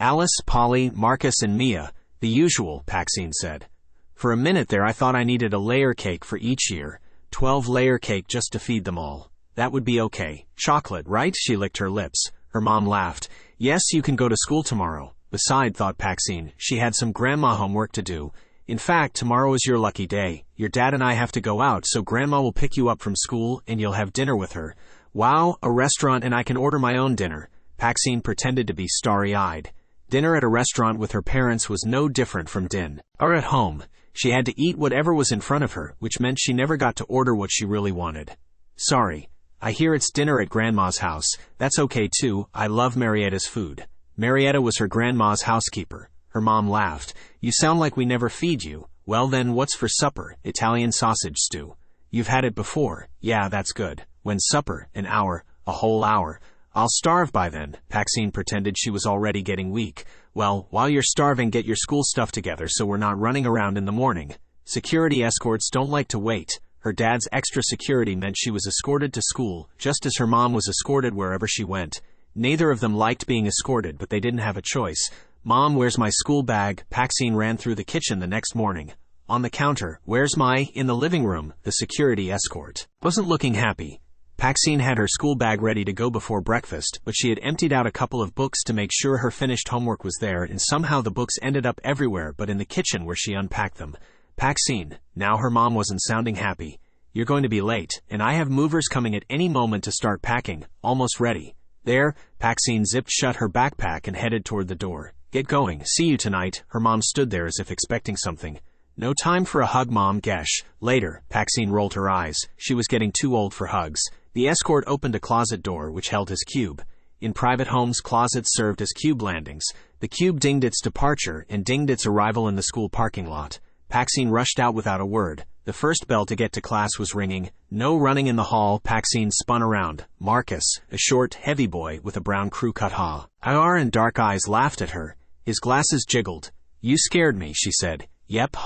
Alice, Polly, Marcus, and Mia. The usual, Paxine said. For a minute there I thought I needed a layer cake for each year. 12-layer cake just to feed them all. That would be okay. Chocolate, right? She licked her lips. Her mom laughed. Yes, you can go to school tomorrow. Besides, thought Paxine, she had some grandma homework to do. In fact, tomorrow is your lucky day. Your dad and I have to go out, so Grandma will pick you up from school and you'll have dinner with her. Wow, a restaurant, and I can order my own dinner. Paxine pretended to be starry-eyed. Dinner at a restaurant with her parents was no different from dinner at home. She had to eat whatever was in front of her, which meant she never got to order what she really wanted. Sorry. I hear it's dinner at Grandma's house. That's okay too. I love Marietta's food. Marietta was her grandma's housekeeper. Her mom laughed. You sound like we never feed you. Well then, what's for supper? Italian sausage stew. You've had it before. Yeah, that's good. When's supper? An hour. A whole hour. I'll starve by then. PAXINE pretended she was already getting weak. Well, while you're starving, get your school stuff together so we're not running around in the morning. Security escorts don't like to wait. Her dad's extra security meant she was escorted to school, just as her mom was escorted wherever she went. Neither of them liked being escorted, but they didn't have a choice. Mom, where's my school bag? PAXINE ran through the kitchen the next morning. On the counter. Where's my? In the living room. The security escort wasn't looking happy. PAXINE had her school bag ready to go before breakfast, but she had emptied out a couple of books to make sure her finished homework was there, and somehow the books ended up everywhere but in the kitchen where she unpacked them. PAXINE. Now her mom wasn't sounding happy. You're going to be late, and I have movers coming at any moment to start packing. Almost ready. There, PAXINE zipped shut her backpack and headed toward the door. Get going. See you tonight. Her mom stood there as if expecting something. No time for a hug, Mom. Gesh. Later. PAXINE rolled her eyes. She was getting too old for hugs. The escort opened a closet door which held his cube. In private homes, closets served as cube landings. The cube dinged its departure and dinged its arrival in the school parking lot. PAXINE rushed out without a word. The first bell to get to class was ringing. No running in the hall. PAXINE spun around. Marcus, a short, heavy boy with a brown crew-cut hair and dark eyes, laughed at her. His glasses jiggled. You scared me, she said. Yep,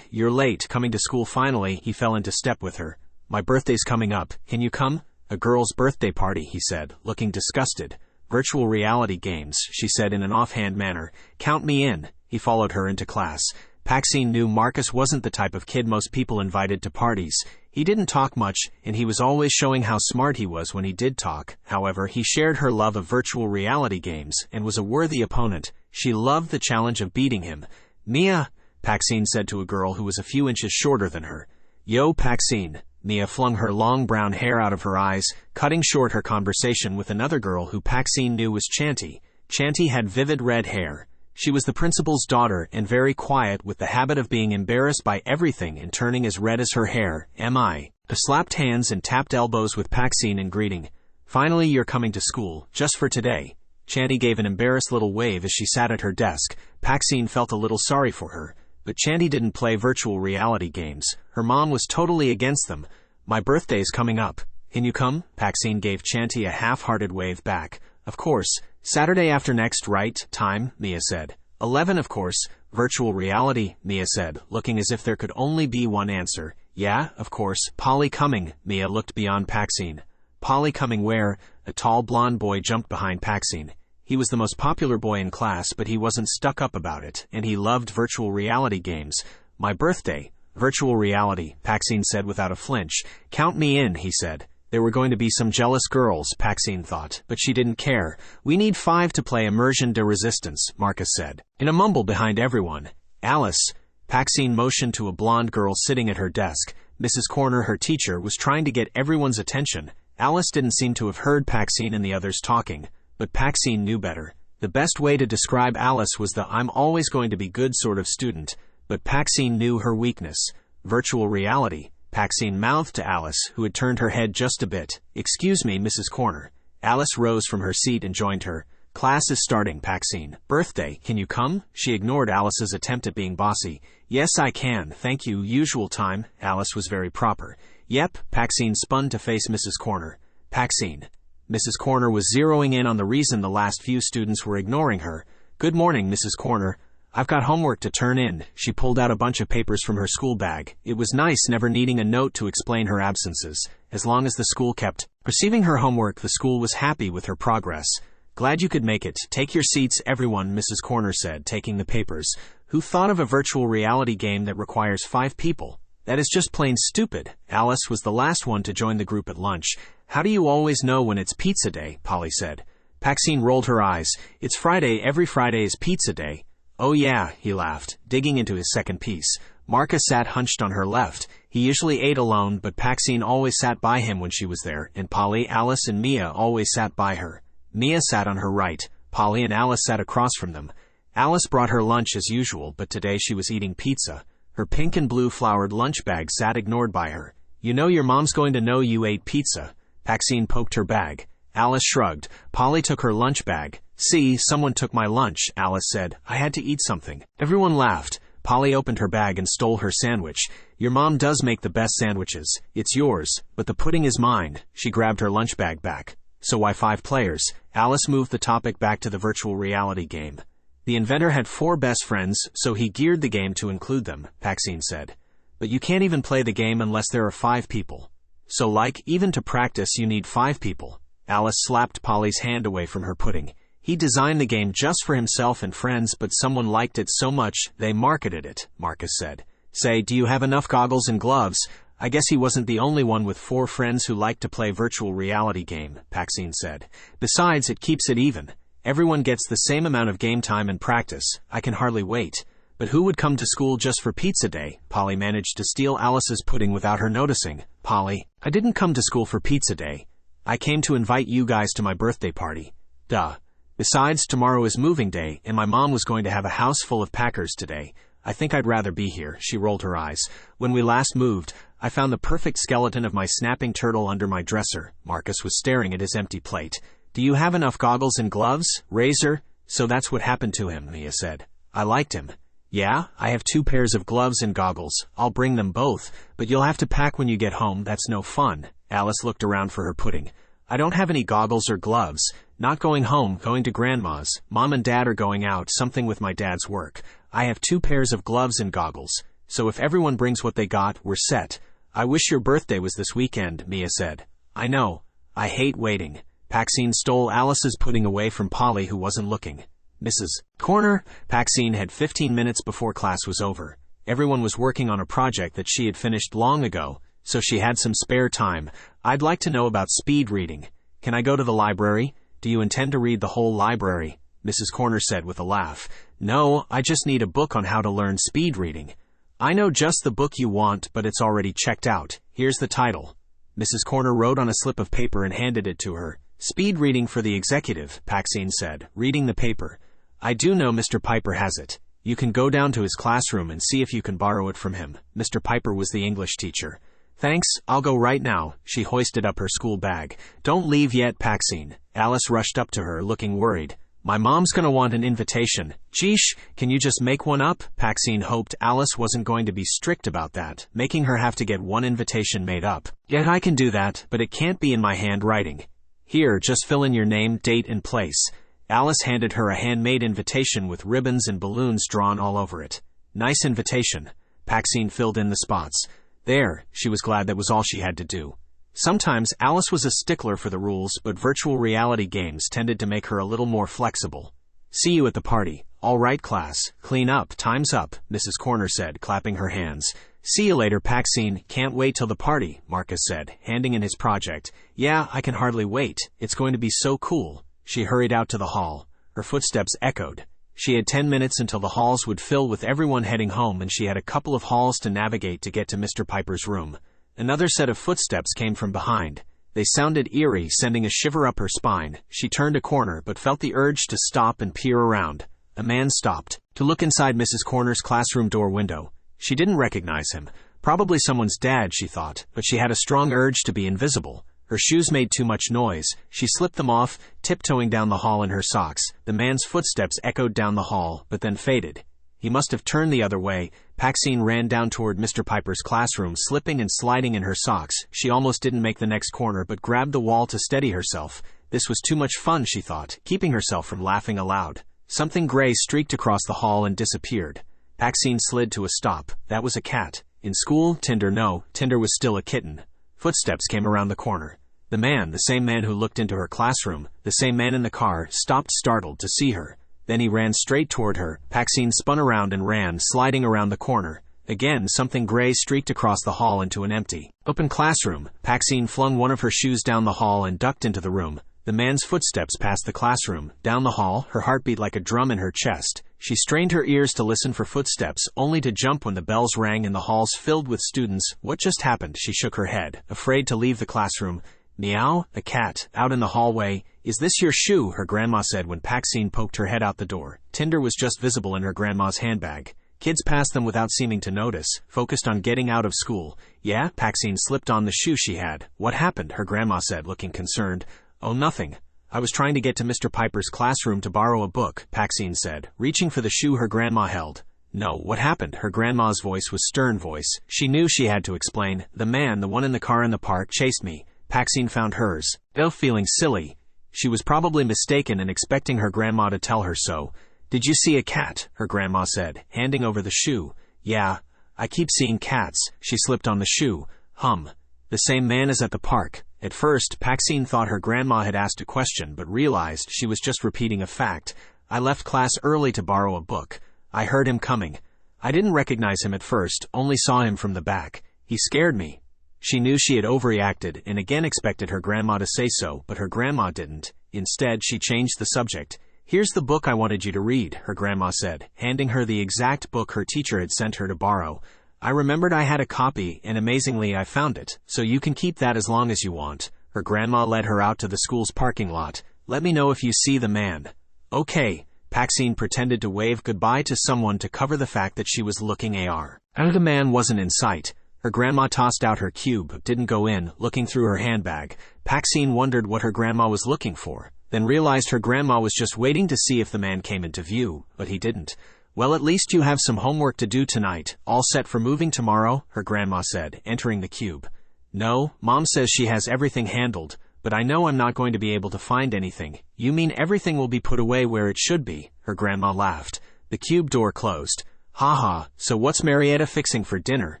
you're late. Coming to school finally. He fell into step with her. My birthday's coming up. Can you come? A girl's birthday party, he said, looking disgusted. Virtual reality games, she said in an offhand manner. Count me in. He followed her into class. PAXINE knew Marcus wasn't the type of kid most people invited to parties. He didn't talk much, and he was always showing how smart he was when he did talk. However, he shared her love of virtual reality games and was a worthy opponent. She loved the challenge of beating him. Mia, PAXINE said to a girl who was a few inches shorter than her. Yo, PAXINE. Mia flung her long brown hair out of her eyes, cutting short her conversation with another girl who PAXINE knew was Chanty. Chanty had vivid red hair. She was the principal's daughter and very quiet, with the habit of being embarrassed by everything and turning as red as her hair. M.I. slapped hands and tapped elbows with PAXINE in greeting. Finally, you're coming to school, just for today. Chanty gave an embarrassed little wave as she sat at her desk. PAXINE felt a little sorry for her. But Chanty didn't play virtual reality games. Her mom was totally against them. My birthday's coming up. Can you come? PAXINE gave Chanty a half-hearted wave back. Of course. Saturday after next, right? Time? Mia said. 11, of course. Virtual reality, Mia said, looking as if there could only be one answer. Yeah, of course. Polly coming. Mia looked beyond PAXINE. Polly coming where? A tall blonde boy jumped behind PAXINE. He was the most popular boy in class, but he wasn't stuck up about it, and he loved virtual reality games. My birthday. Virtual reality, PAXINE said without a flinch. Count me in, he said. There were going to be some jealous girls, PAXINE thought, but she didn't care. We need 5 to play immersion de resistance, Marcus said, in a mumble behind everyone. Alice. PAXINE motioned to a blonde girl sitting at her desk. Mrs. Corner, her teacher, was trying to get everyone's attention. Alice didn't seem to have heard PAXINE and the others talking, but PAXINE knew better. The best way to describe Alice was the I'm always going to be good sort of student, but PAXINE knew her weakness. Virtual reality. PAXINE mouthed to Alice, who had turned her head just a bit. Excuse me, Mrs. Corner. Alice rose from her seat and joined her. Class is starting, PAXINE. Birthday, can you come? She ignored Alice's attempt at being bossy. Yes, I can, thank you, usual time. Alice was very proper. Yep, PAXINE spun to face Mrs. Corner. PAXINE. Mrs. Corner was zeroing in on the reason the last few students were ignoring her. Good morning, Mrs. Corner. I've got homework to turn in. She pulled out a bunch of papers from her school bag. It was nice never needing a note to explain her absences. As long as the school kept receiving her homework, the school was happy with her progress. Glad you could make it. Take your seats, everyone, Mrs. Corner said, taking the papers. Who thought of a virtual reality game that requires 5 people? That is just plain stupid. Alice was the last one to join the group at lunch. How do you always know when it's pizza day? Polly said. PAXINE rolled her eyes. It's Friday. Every Friday is pizza day. Oh yeah, he laughed, digging into his second piece. Marcus sat hunched on her left. He usually ate alone, but PAXINE always sat by him when she was there, and Polly, Alice, and Mia always sat by her. Mia sat on her right. Polly and Alice sat across from them. Alice brought her lunch as usual, but today she was eating pizza. Her pink and blue flowered lunch bag sat ignored by her. You know your mom's going to know you ate pizza. PAXINE poked her bag. Alice shrugged. Polly took her lunch bag. See, someone took my lunch, Alice said. I had to eat something. Everyone laughed. Polly opened her bag and stole her sandwich. Your mom does make the best sandwiches. It's yours, but the pudding is mine. She grabbed her lunch bag back. So why 5 players? Alice moved the topic back to the virtual reality game. The inventor had 4 best friends, so he geared the game to include them, PAXINE said. But you can't even play the game unless there are 5 people. So even to practice you need 5 people. Alice slapped Polly's hand away from her pudding. He designed the game just for himself and friends, but someone liked it so much, they marketed it, Marcus said. Say, do you have enough goggles and gloves? I guess he wasn't the only one with 4 friends who liked to play virtual reality game, PAXINE said. Besides, it keeps it even. Everyone gets the same amount of game time and practice. I can hardly wait. But who would come to school just for pizza day? Polly managed to steal Alice's pudding without her noticing. Polly, I didn't come to school for pizza day. I came to invite you guys to my birthday party. Duh. Besides, tomorrow is moving day, and my mom was going to have a house full of Packers today. I think I'd rather be here. She rolled her eyes. When we last moved, I found the perfect skeleton of my snapping turtle under my dresser. Marcus was staring at his empty plate. Do you have enough goggles and gloves? Razor? So that's what happened to him, Mia said. I liked him. Yeah, I have 2 pairs of gloves and goggles. I'll bring them both, but you'll have to pack when you get home. That's no fun. Alice looked around for her pudding. I don't have any goggles or gloves. Not going home, going to Grandma's. Mom and Dad are going out, something with my dad's work. I have 2 pairs of gloves and goggles. So if everyone brings what they got, we're set. I wish your birthday was this weekend, Mia said. I know. I hate waiting. PAXINE stole Alice's pudding away from Polly, who wasn't looking. Mrs. Corner. PAXINE had 15 minutes before class was over. Everyone was working on a project that she had finished long ago, so she had some spare time. I'd like to know about speed reading. Can I go to the library? Do you intend to read the whole library? Mrs. Corner said with a laugh. No, I just need a book on how to learn speed reading. I know just the book you want, but it's already checked out. Here's the title. Mrs. Corner wrote on a slip of paper and handed it to her. Speed reading for the executive, PAXINE said, reading the paper. I do know Mr. Piper has it. You can go down to his classroom and see if you can borrow it from him. Mr. Piper was the English teacher. Thanks, I'll go right now. She hoisted up her school bag. Don't leave yet, PAXINE. Alice rushed up to her, looking worried. My mom's gonna want an invitation. Sheesh, can you just make one up? PAXINE hoped Alice wasn't going to be strict about that, making her have to get one invitation made up. Yet I can do that, but it can't be in my handwriting. Here, just fill in your name, date, and place. Alice handed her a handmade invitation with ribbons and balloons drawn all over it. Nice invitation. PAXINE filled in the spots. There, she was glad that was all she had to do. Sometimes Alice was a stickler for the rules, but virtual reality games tended to make her a little more flexible. See you at the party. All right, class. Clean up. Time's up, Mrs. Corner said, clapping her hands. See you later, PAXINE. Can't wait till the party, Marcus said, handing in his project. Yeah, I can hardly wait. It's going to be so cool. She hurried out to the hall. Her footsteps echoed. She had 10 minutes until the halls would fill with everyone heading home, and she had a couple of halls to navigate to get to Mr. Piper's room. Another set of footsteps came from behind. They sounded eerie, sending a shiver up her spine. She turned a corner, but felt the urge to stop and peer around. A man stopped to look inside Mrs. Corner's classroom door window. She didn't recognize him. Probably someone's dad, she thought, but she had a strong urge to be invisible. Her shoes made too much noise. She slipped them off, tiptoeing down the hall in her socks. The man's footsteps echoed down the hall, but then faded. He must have turned the other way. PAXINE ran down toward Mr. Piper's classroom, slipping and sliding in her socks. She almost didn't make the next corner, but grabbed the wall to steady herself. This was too much fun, she thought, keeping herself from laughing aloud. Something gray streaked across the hall and disappeared. PAXINE slid to a stop. That was a cat. In school, Tinder no. Tinder was still a kitten. Footsteps came around the corner. The man, the same man who looked into her classroom, the same man in the car, stopped startled to see her. Then he ran straight toward her. PAXINE spun around and ran, sliding around the corner. Again, something gray streaked across the hall into an empty, open classroom. PAXINE flung one of her shoes down the hall and ducked into the room. The man's footsteps passed the classroom. Down the hall, her heart beat like a drum in her chest. She strained her ears to listen for footsteps, only to jump when the bells rang and the halls filled with students. What just happened? She shook her head, afraid to leave the classroom. Meow, a cat, out in the hallway. Is this your shoe? Her grandma said when PAXINE poked her head out the door. Tinder was just visible in her grandma's handbag. Kids passed them without seeming to notice, focused on getting out of school. Yeah, PAXINE slipped on the shoe she had. What happened? Her grandma said, looking concerned. Oh, nothing. I was trying to get to Mr. Piper's classroom to borrow a book, PAXINE said, reaching for the shoe her grandma held. No, what happened? Her grandma's voice was stern voice. She knew she had to explain. The one in the car in the park, chased me. PAXINE found hers. Though feeling silly, she was probably mistaken and expecting her grandma to tell her so. Did you see a cat? Her grandma said, handing over the shoe. Yeah, I keep seeing cats. She slipped on the shoe. The same man as at the park. At first, PAXINE thought her grandma had asked a question, but realized she was just repeating a fact. I left class early to borrow a book. I heard him coming. I didn't recognize him at first, only saw him from the back. He scared me. She knew she had overreacted and again expected her grandma to say so, but her grandma didn't. Instead, she changed the subject. Here's the book I wanted you to read, her grandma said, handing her the exact book her teacher had sent her to borrow. I remembered I had a copy, and amazingly I found it, so you can keep that as long as you want. Her grandma led her out to the school's parking lot. Let me know if you see the man. Okay. PAXINE pretended to wave goodbye to someone to cover the fact that she was looking AR. The man wasn't in sight. Her grandma tossed out her cube but didn't go in, looking through her handbag. PAXINE wondered what her grandma was looking for, then realized her grandma was just waiting to see if the man came into view, but he didn't. Well, at least you have some homework to do tonight. All set for moving tomorrow? Her grandma said, entering the cube. No, Mom says she has everything handled. But I know I'm not going to be able to find anything. You mean everything will be put away where it should be? Her grandma laughed. The cube door closed. Ha, so what's Marietta fixing for dinner?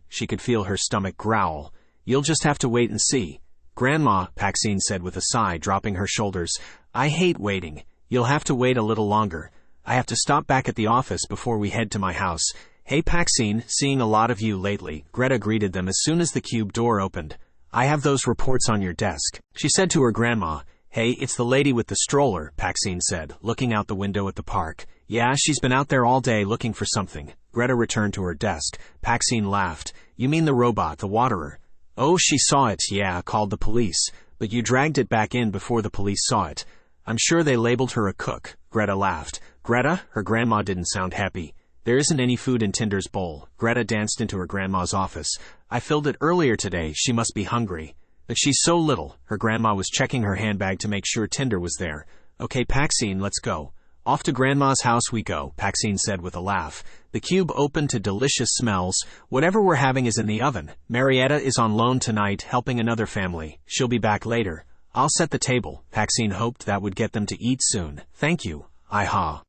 She could feel her stomach growl. You'll just have to wait and see. Grandma, PAXINE said with a sigh, dropping her shoulders. I hate waiting. You'll have to wait a little longer. I have to stop back at the office before we head to my house. Hey PAXINE, seeing a lot of you lately. Greta greeted them as soon as the cube door opened. I have those reports on your desk, she said to her grandma. Hey, it's the lady with the stroller, PAXINE said, looking out the window at the park. Yeah, she's been out there all day looking for something. Greta returned to her desk. PAXINE laughed. You mean the robot, the waterer? Oh, she saw it, yeah, called the police. But you dragged it back in before the police saw it. I'm sure they labeled her a cook. Greta laughed. Greta? Her grandma didn't sound happy. There isn't any food in Tinder's bowl. Greta danced into her grandma's office. I filled it earlier today. She must be hungry. But she's so little. Her grandma was checking her handbag to make sure Tinder was there. Okay, PAXINE, let's go. Off to Grandma's house we go, PAXINE said with a laugh. The cube opened to delicious smells. Whatever we're having is in the oven. Marietta is on loan tonight, helping another family. She'll be back later. I'll set the table. PAXINE hoped that would get them to eat soon. Thank you.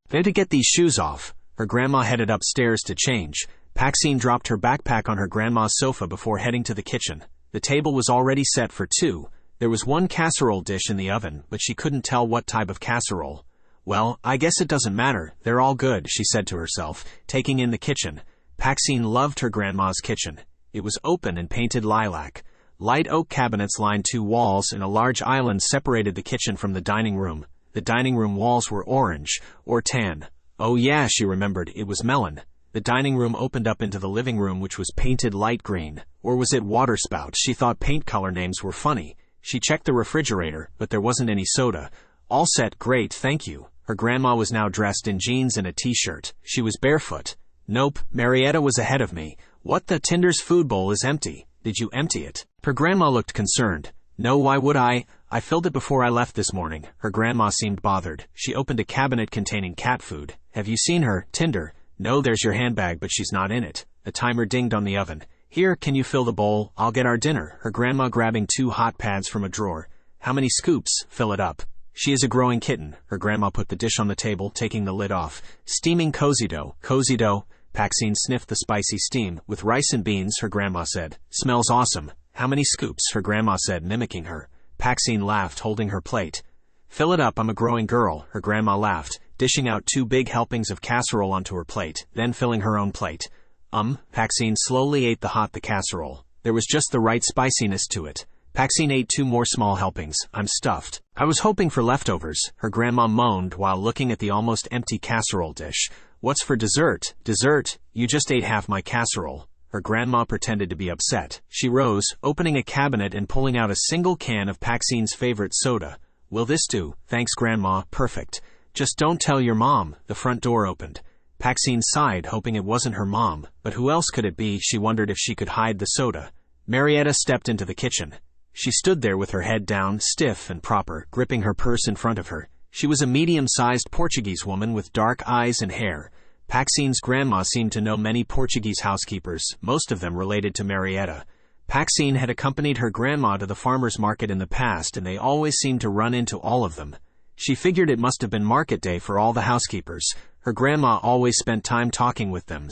They had to get these shoes off. Her grandma headed upstairs to change. PAXINE dropped her backpack on her grandma's sofa before heading to the kitchen. The table was already set for two. There was one casserole dish in the oven, but she couldn't tell what type of casserole. Well, I guess it doesn't matter. They're all good, she said to herself, taking in the kitchen. PAXINE loved her grandma's kitchen. It was open and painted lilac. Light oak cabinets lined two walls, and a large island separated the kitchen from the dining room. The dining room walls were orange, or tan. Oh yeah, she remembered, it was melon. The dining room opened up into the living room, which was painted light green. Or was it waterspout? She thought paint color names were funny. She checked the refrigerator, but there wasn't any soda. All set, great, thank you. Her grandma was now dressed in jeans and a t-shirt. She was barefoot. Nope, Marietta was ahead of me. What the Tinder's food bowl is empty. Did you empty it? Her grandma looked concerned. No, why would I? I filled it before I left this morning. Her grandma seemed bothered. She opened a cabinet containing cat food. Have you seen her, Tinder? No, there's your handbag, but she's not in it. A timer dinged on the oven. Here, can you fill the bowl? I'll get our dinner. Her grandma grabbing two hot pads from a drawer. How many scoops? Fill it up. She is a growing kitten. Her grandma put the dish on the table, taking the lid off. Steaming cozy dough. Cozy dough. PAXINE sniffed the spicy steam. With rice and beans, her grandma said. Smells awesome. How many scoops? Her grandma said, mimicking her. PAXINE laughed, holding her plate. Fill it up, I'm a growing girl. Her grandma laughed, dishing out two big helpings of casserole onto her plate, then filling her own plate. PAXINE slowly ate the casserole. There was just the right spiciness to it. PAXINE ate two more small helpings. I'm stuffed. I was hoping for leftovers, her grandma moaned while looking at the almost empty casserole dish. What's for dessert? Dessert? You just ate half my casserole. Her grandma pretended to be upset. She rose, opening a cabinet and pulling out a single can of PAXINE's favorite soda. Will this do? Thanks, Grandma. Perfect. Just don't tell your mom. The front door opened. PAXINE sighed, hoping it wasn't her mom. But who else could it be? She wondered if she could hide the soda. Marietta stepped into the kitchen. She stood there with her head down, stiff and proper, gripping her purse in front of her. She was a medium-sized Portuguese woman with dark eyes and hair. PAXINE's grandma seemed to know many Portuguese housekeepers, most of them related to Marietta. PAXINE had accompanied her grandma to the farmer's market in the past, and they always seemed to run into all of them. She figured it must have been market day for all the housekeepers. Her grandma always spent time talking with them,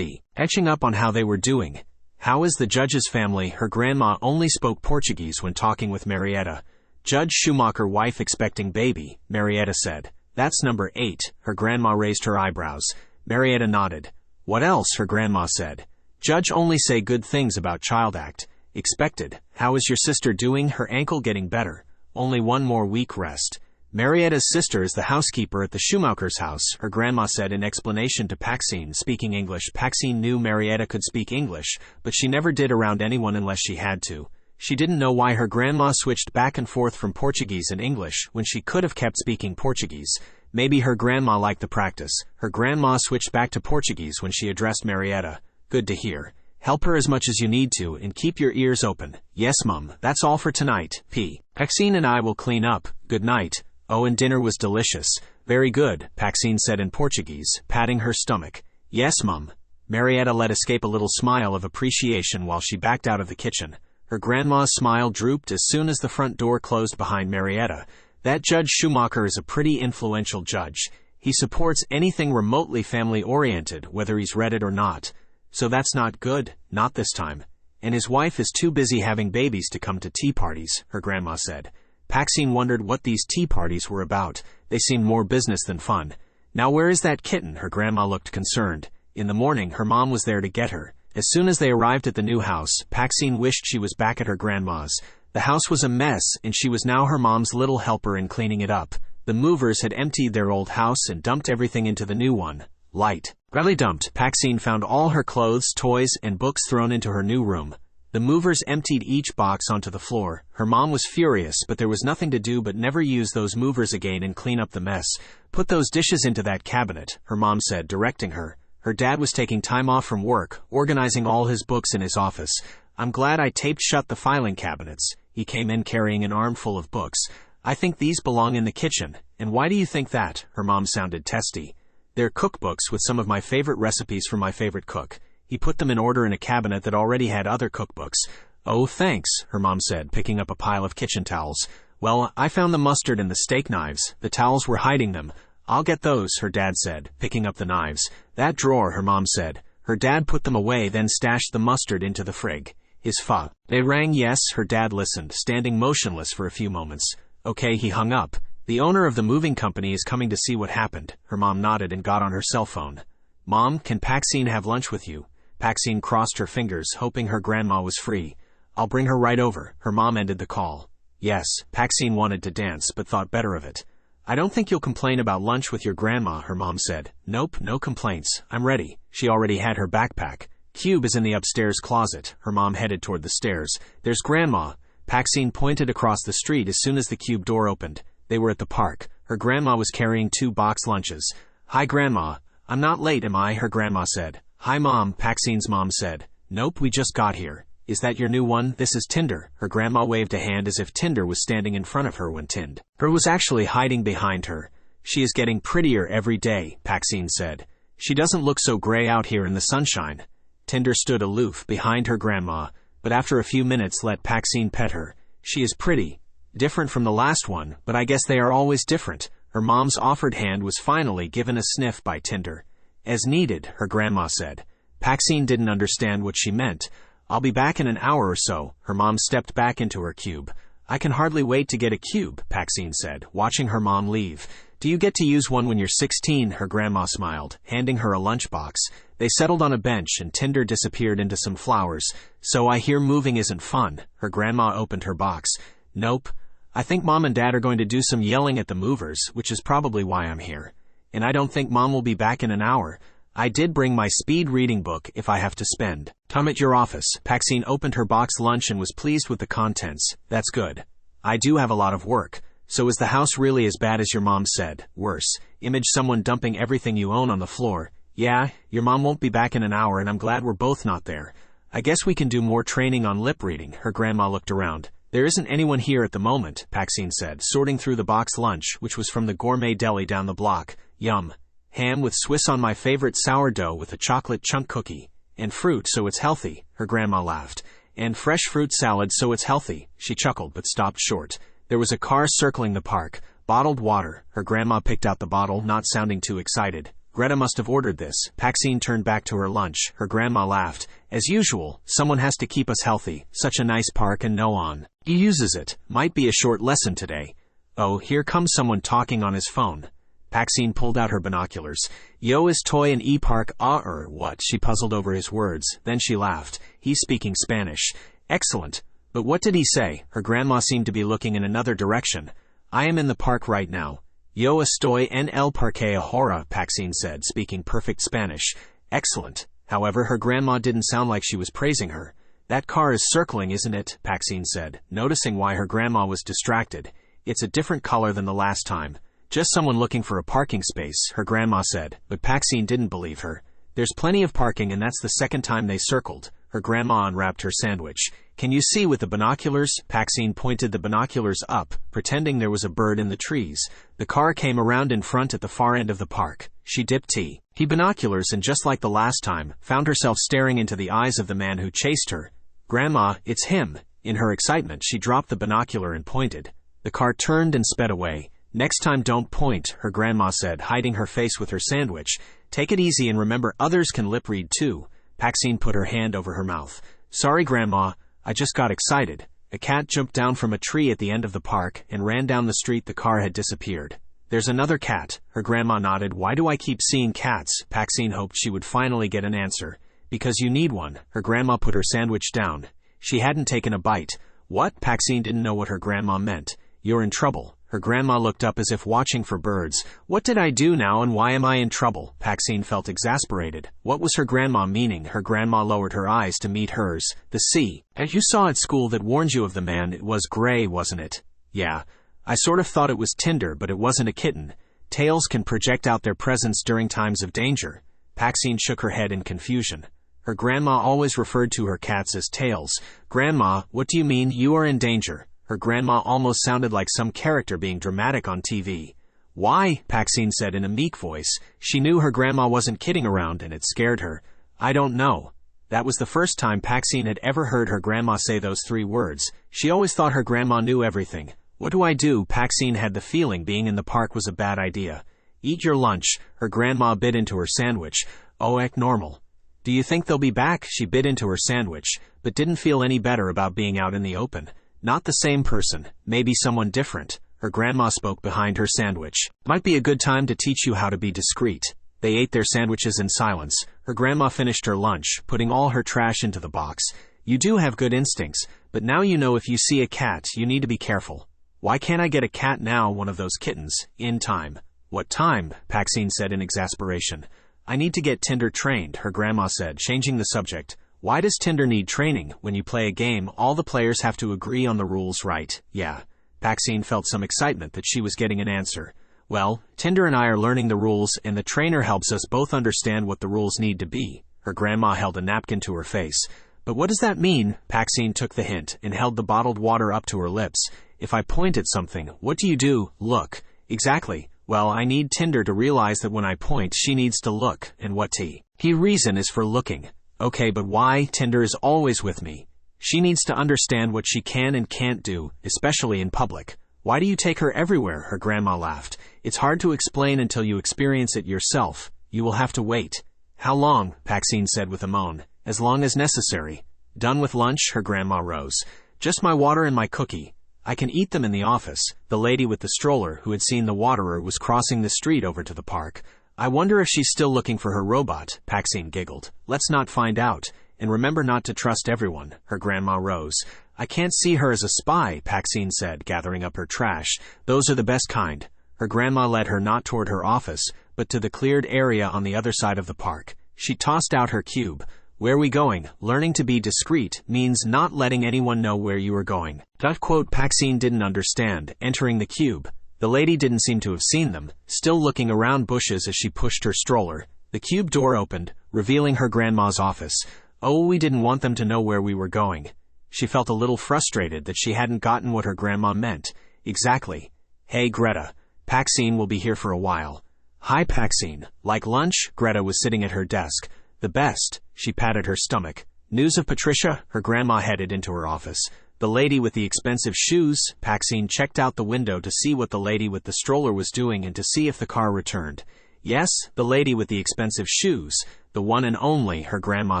catching up on how they were doing. How is the Judge's family? Her grandma only spoke Portuguese when talking with Marietta. Judge Schumacher wife expecting baby, Marietta said. That's number 8. Her grandma raised her eyebrows. Marietta nodded. What else? Her grandma said. Judge only say good things about child act. Expected. How is your sister doing? Her ankle getting better. Only one more week rest. Marietta's sister is the housekeeper at the Schumacher's house, her grandma said in explanation to PAXINE, speaking English. PAXINE knew Marietta could speak English, but she never did around anyone unless she had to. She didn't know why her grandma switched back and forth from Portuguese and English when she could have kept speaking Portuguese. Maybe her grandma liked the practice. Her grandma switched back to Portuguese when she addressed Marietta. Good to hear. Help her as much as you need to and keep your ears open. Yes, Mum, that's all for tonight. PAXINE and I will clean up. Good night. Oh, and dinner was delicious. Very good, PAXINE said in Portuguese, patting her stomach. Yes, Mum. Marietta let escape a little smile of appreciation while she backed out of the kitchen. Her grandma's smile drooped as soon as the front door closed behind Marietta. That Judge Schumacher is a pretty influential judge. He supports anything remotely family-oriented, whether he's read it or not. So that's not good, not this time. And his wife is too busy having babies to come to tea parties, her grandma said. PAXINE wondered what these tea parties were about. They seemed more business than fun. Now where is that kitten? Her grandma looked concerned. In the morning, her mom was there to get her. As soon as they arrived at the new house, PAXINE wished she was back at her grandma's. The house was a mess, and she was now her mom's little helper in cleaning it up. The movers had emptied their old house and dumped everything into the new one. Gladly dumped. PAXINE found all her clothes, toys, and books thrown into her new room. The movers emptied each box onto the floor. Her mom was furious, but there was nothing to do but never use those movers again and clean up the mess. Put those dishes into that cabinet, her mom said, directing her. Her dad was taking time off from work, organizing all his books in his office. I'm glad I taped shut the filing cabinets. He came in carrying an armful of books. I think these belong in the kitchen. And why do you think that? Her mom sounded testy. They're cookbooks with some of my favorite recipes from my favorite cook. He put them in order in a cabinet that already had other cookbooks. Oh, thanks, her mom said, picking up a pile of kitchen towels. Well, I found the mustard and the steak knives. The towels were hiding them. I'll get those, her dad said, picking up the knives. That drawer, her mom said. Her dad put them away, then stashed the mustard into the frig. His fa. They rang. Yes, her dad listened, standing motionless for a few moments. Okay, he hung up. The owner of the moving company is coming to see what happened. Her mom nodded and got on her cell phone. Mom, can PAXINE have lunch with you? PAXINE crossed her fingers, hoping her grandma was free. I'll bring her right over. Her mom ended the call. Yes, PAXINE wanted to dance, but thought better of it. I don't think you'll complain about lunch with your grandma, her mom said. Nope, no complaints. I'm ready. She already had her backpack. Cube is in the upstairs closet. Her mom headed toward the stairs. There's Grandma. PAXINE pointed across the street as soon as the cube door opened. They were at the park. Her grandma was carrying 2 box lunches. Hi, Grandma. I'm not late, am I? Her grandma said. Hi, Mom, PAXINE's mom said. Nope, we just got here. Is that your new one? This is Tinder. Her grandma waved a hand as if Tinder was standing in front of her when Tinder was actually hiding behind her. She is getting prettier every day, PAXINE said. She doesn't look so gray out here in the sunshine. Tinder stood aloof behind her grandma, but after a few minutes let PAXINE pet her. She is pretty. Different from the last one, but I guess they are always different. Her mom's offered hand was finally given a sniff by Tinder. As needed, her grandma said. PAXINE didn't understand what she meant. I'll be back in an hour or so. Her mom stepped back into her cube. I can hardly wait to get a cube, PAXINE said, watching her mom leave. Do you get to use one when you're 16? Her grandma smiled, handing her a lunchbox. They settled on a bench and Tinder disappeared into some flowers. So I hear moving isn't fun. Her grandma opened her box. Nope. I think Mom and Dad are going to do some yelling at the movers, which is probably why I'm here. And I don't think Mom will be back in an hour. I did bring my speed reading book if I have to spend time at your office. PAXINE opened her box lunch and was pleased with the contents. That's good. I do have a lot of work. So is the house really as bad as your mom said? Worse. Image someone dumping everything you own on the floor. Yeah, your mom won't be back in an hour and I'm glad we're both not there. I guess we can do more training on lip reading. Her grandma looked around. There isn't anyone here at the moment, PAXINE said, sorting through the box lunch, which was from the gourmet deli down the block. Yum. ham with Swiss on my favorite sourdough with a chocolate chunk cookie. And fruit so it's healthy, her grandma laughed. And fresh fruit salad so it's healthy, she chuckled but stopped short. There was a car circling the park. Bottled water, her grandma picked out the bottle, not sounding too excited. Greta must have ordered this. PAXINE turned back to her lunch. Her grandma laughed. As usual, someone has to keep us healthy. Such a nice park and no one. He uses it. Might be a short lesson today. Oh, here comes someone talking on his phone. PAXINE pulled out her binoculars. Yo is toy and e-park what? She puzzled over his words. Then she laughed. He's speaking Spanish. Excellent. But what did he say? Her grandma seemed to be looking in another direction. I am in the park right now. Yo estoy en el parque ahora, PAXINE said, speaking perfect Spanish. Excellent. However, her grandma didn't sound like she was praising her. That car is circling, isn't it? PAXINE said, noticing why her grandma was distracted. It's a different color than the last time. Just someone looking for a parking space, her grandma said, but PAXINE didn't believe her. There's plenty of parking and that's the second time they circled. Her grandma unwrapped her sandwich. Can you see with the binoculars? PAXINE pointed the binoculars up, pretending there was a bird in the trees. The car came around in front at the far end of the park. She dipped he binoculars and just like the last time, found herself staring into the eyes of the man who chased her. Grandma, it's him. In her excitement, she dropped the binocular and pointed. The car turned and sped away. Next time don't point, her grandma said, hiding her face with her sandwich. Take it easy and remember others can lip read too. PAXINE put her hand over her mouth. Sorry, Grandma. I just got excited. A cat jumped down from a tree at the end of the park and ran down the street. The car had disappeared. There's another cat. Her grandma nodded. Why do I keep seeing cats? PAXINE hoped she would finally get an answer. Because you need one. Her grandma put her sandwich down. She hadn't taken a bite. What? PAXINE didn't know what her grandma meant. You're in trouble. Her grandma looked up as if watching for birds. What did I do now and why am I in trouble? PAXINE felt exasperated. What was her grandma meaning? Her grandma lowered her eyes to meet hers. The sea. As you saw at school that warned you of the man, it was gray, wasn't it? Yeah. I sort of thought it was Tinder, but it wasn't a kitten. Tails can project out their presence during times of danger. PAXINE shook her head in confusion. Her grandma always referred to her cats as tails. Grandma, what do you mean you are in danger? Her grandma almost sounded like some character being dramatic on TV. Why? PAXINE said in a meek voice. She knew her grandma wasn't kidding around and it scared her. I don't know. That was the first time PAXINE had ever heard her grandma say those 3 words. She always thought her grandma knew everything. What do I do? PAXINE had the feeling being in the park was a bad idea. Eat your lunch. Her grandma bit into her sandwich. Oh, normal. Do you think they'll be back? She bit into her sandwich, but didn't feel any better about being out in the open. Not the same person, maybe someone different. Her grandma spoke behind her sandwich. Might be a good time to teach you how to be discreet. They ate their sandwiches in silence. Her grandma finished her lunch, putting all her trash into the box. You do have good instincts, but now you know if you see a cat, you need to be careful. Why can't I get a cat now, one of those kittens, in time? What time? PAXINE said in exasperation. I need to get Tinder trained, her grandma said, changing the subject. Why does Tinder need training? When you play a game, all the players have to agree on the rules, right? Yeah. PAXINE felt some excitement that she was getting an answer. Well, Tinder and I are learning the rules, and the trainer helps us both understand what the rules need to be. Her grandma held a napkin to her face. But what does that mean? PAXINE took the hint and held the bottled water up to her lips. If I point at something, what do you do? Look. Exactly. Well, I need Tinder to realize that when I point, she needs to look, and what he reason is for looking. Okay, but why? Tinder is always with me. She needs to understand what she can and can't do, especially in public. Why do you take her everywhere? Her grandma laughed. It's hard to explain until you experience it yourself. You will have to wait. How long? PAXINE said with a moan. As long as necessary. Done with lunch? Her grandma rose. Just my water and my cookie. I can eat them in the office. The lady with the stroller, who had seen the waterer, was crossing the street over to the park. I wonder if she's still looking for her robot, PAXINE giggled. Let's not find out. And remember not to trust everyone. Her grandma rose. I can't see her as a spy, PAXINE said, gathering up her trash. Those are the best kind. Her grandma led her not toward her office, but to the cleared area on the other side of the park. She tossed out her cube. Where are we going? Learning to be discreet means not letting anyone know where you are going. PAXINE didn't understand, entering the cube. The lady didn't seem to have seen them, still looking around bushes as she pushed her stroller. The cube door opened, revealing her grandma's office. Oh, we didn't want them to know where we were going. She felt a little frustrated that she hadn't gotten what her grandma meant. Exactly. Hey, Greta. PAXINE will be here for a while. Hi PAXINE. Like lunch? Greta was sitting at her desk. The best. She patted her stomach. News of Patricia? Her grandma headed into her office. The lady with the expensive shoes? PAXINE checked out the window to see what the lady with the stroller was doing and to see if the car returned. Yes, the lady with the expensive shoes. The one and only, her grandma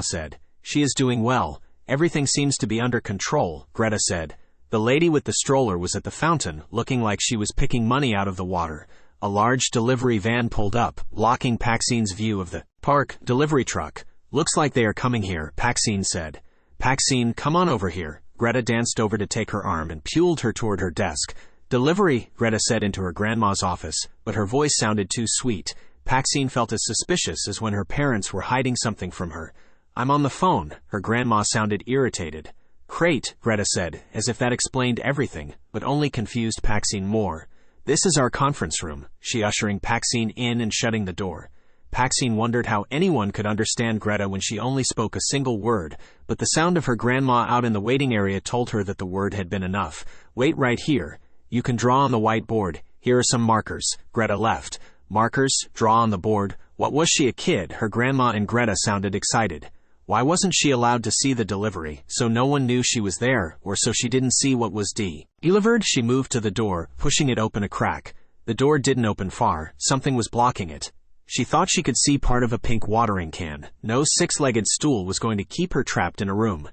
said. She is doing well. Everything seems to be under control, Greta said. The lady with the stroller was at the fountain, looking like she was picking money out of the water. A large delivery van pulled up, blocking PAXINE's view of the park delivery truck. Looks like they are coming here, PAXINE said. PAXINE, come on over here. Greta danced over to take her arm and pulled her toward her desk. Delivery, Greta said into her grandma's office, but her voice sounded too sweet. PAXINE felt as suspicious as when her parents were hiding something from her. I'm on the phone. Her grandma sounded irritated. Crate, Greta said, as if that explained everything, but only confused PAXINE more. This is our conference room, she ushering PAXINE in and shutting the door. PAXINE wondered how anyone could understand Greta when she only spoke a single word, but the sound of her grandma out in the waiting area told her that the word had been enough. Wait right here. You can draw on the whiteboard. Here are some markers. Greta left. Markers? Draw on the board? What was she, a kid? Her grandma and Greta sounded excited. Why wasn't she allowed to see the delivery, so no one knew she was there, or so she didn't see what was delivered? She moved to the door, pushing it open a crack. The door didn't open far. Something was blocking it. She thought she could see part of a pink watering can. No six-legged stool was going to keep her trapped in a room.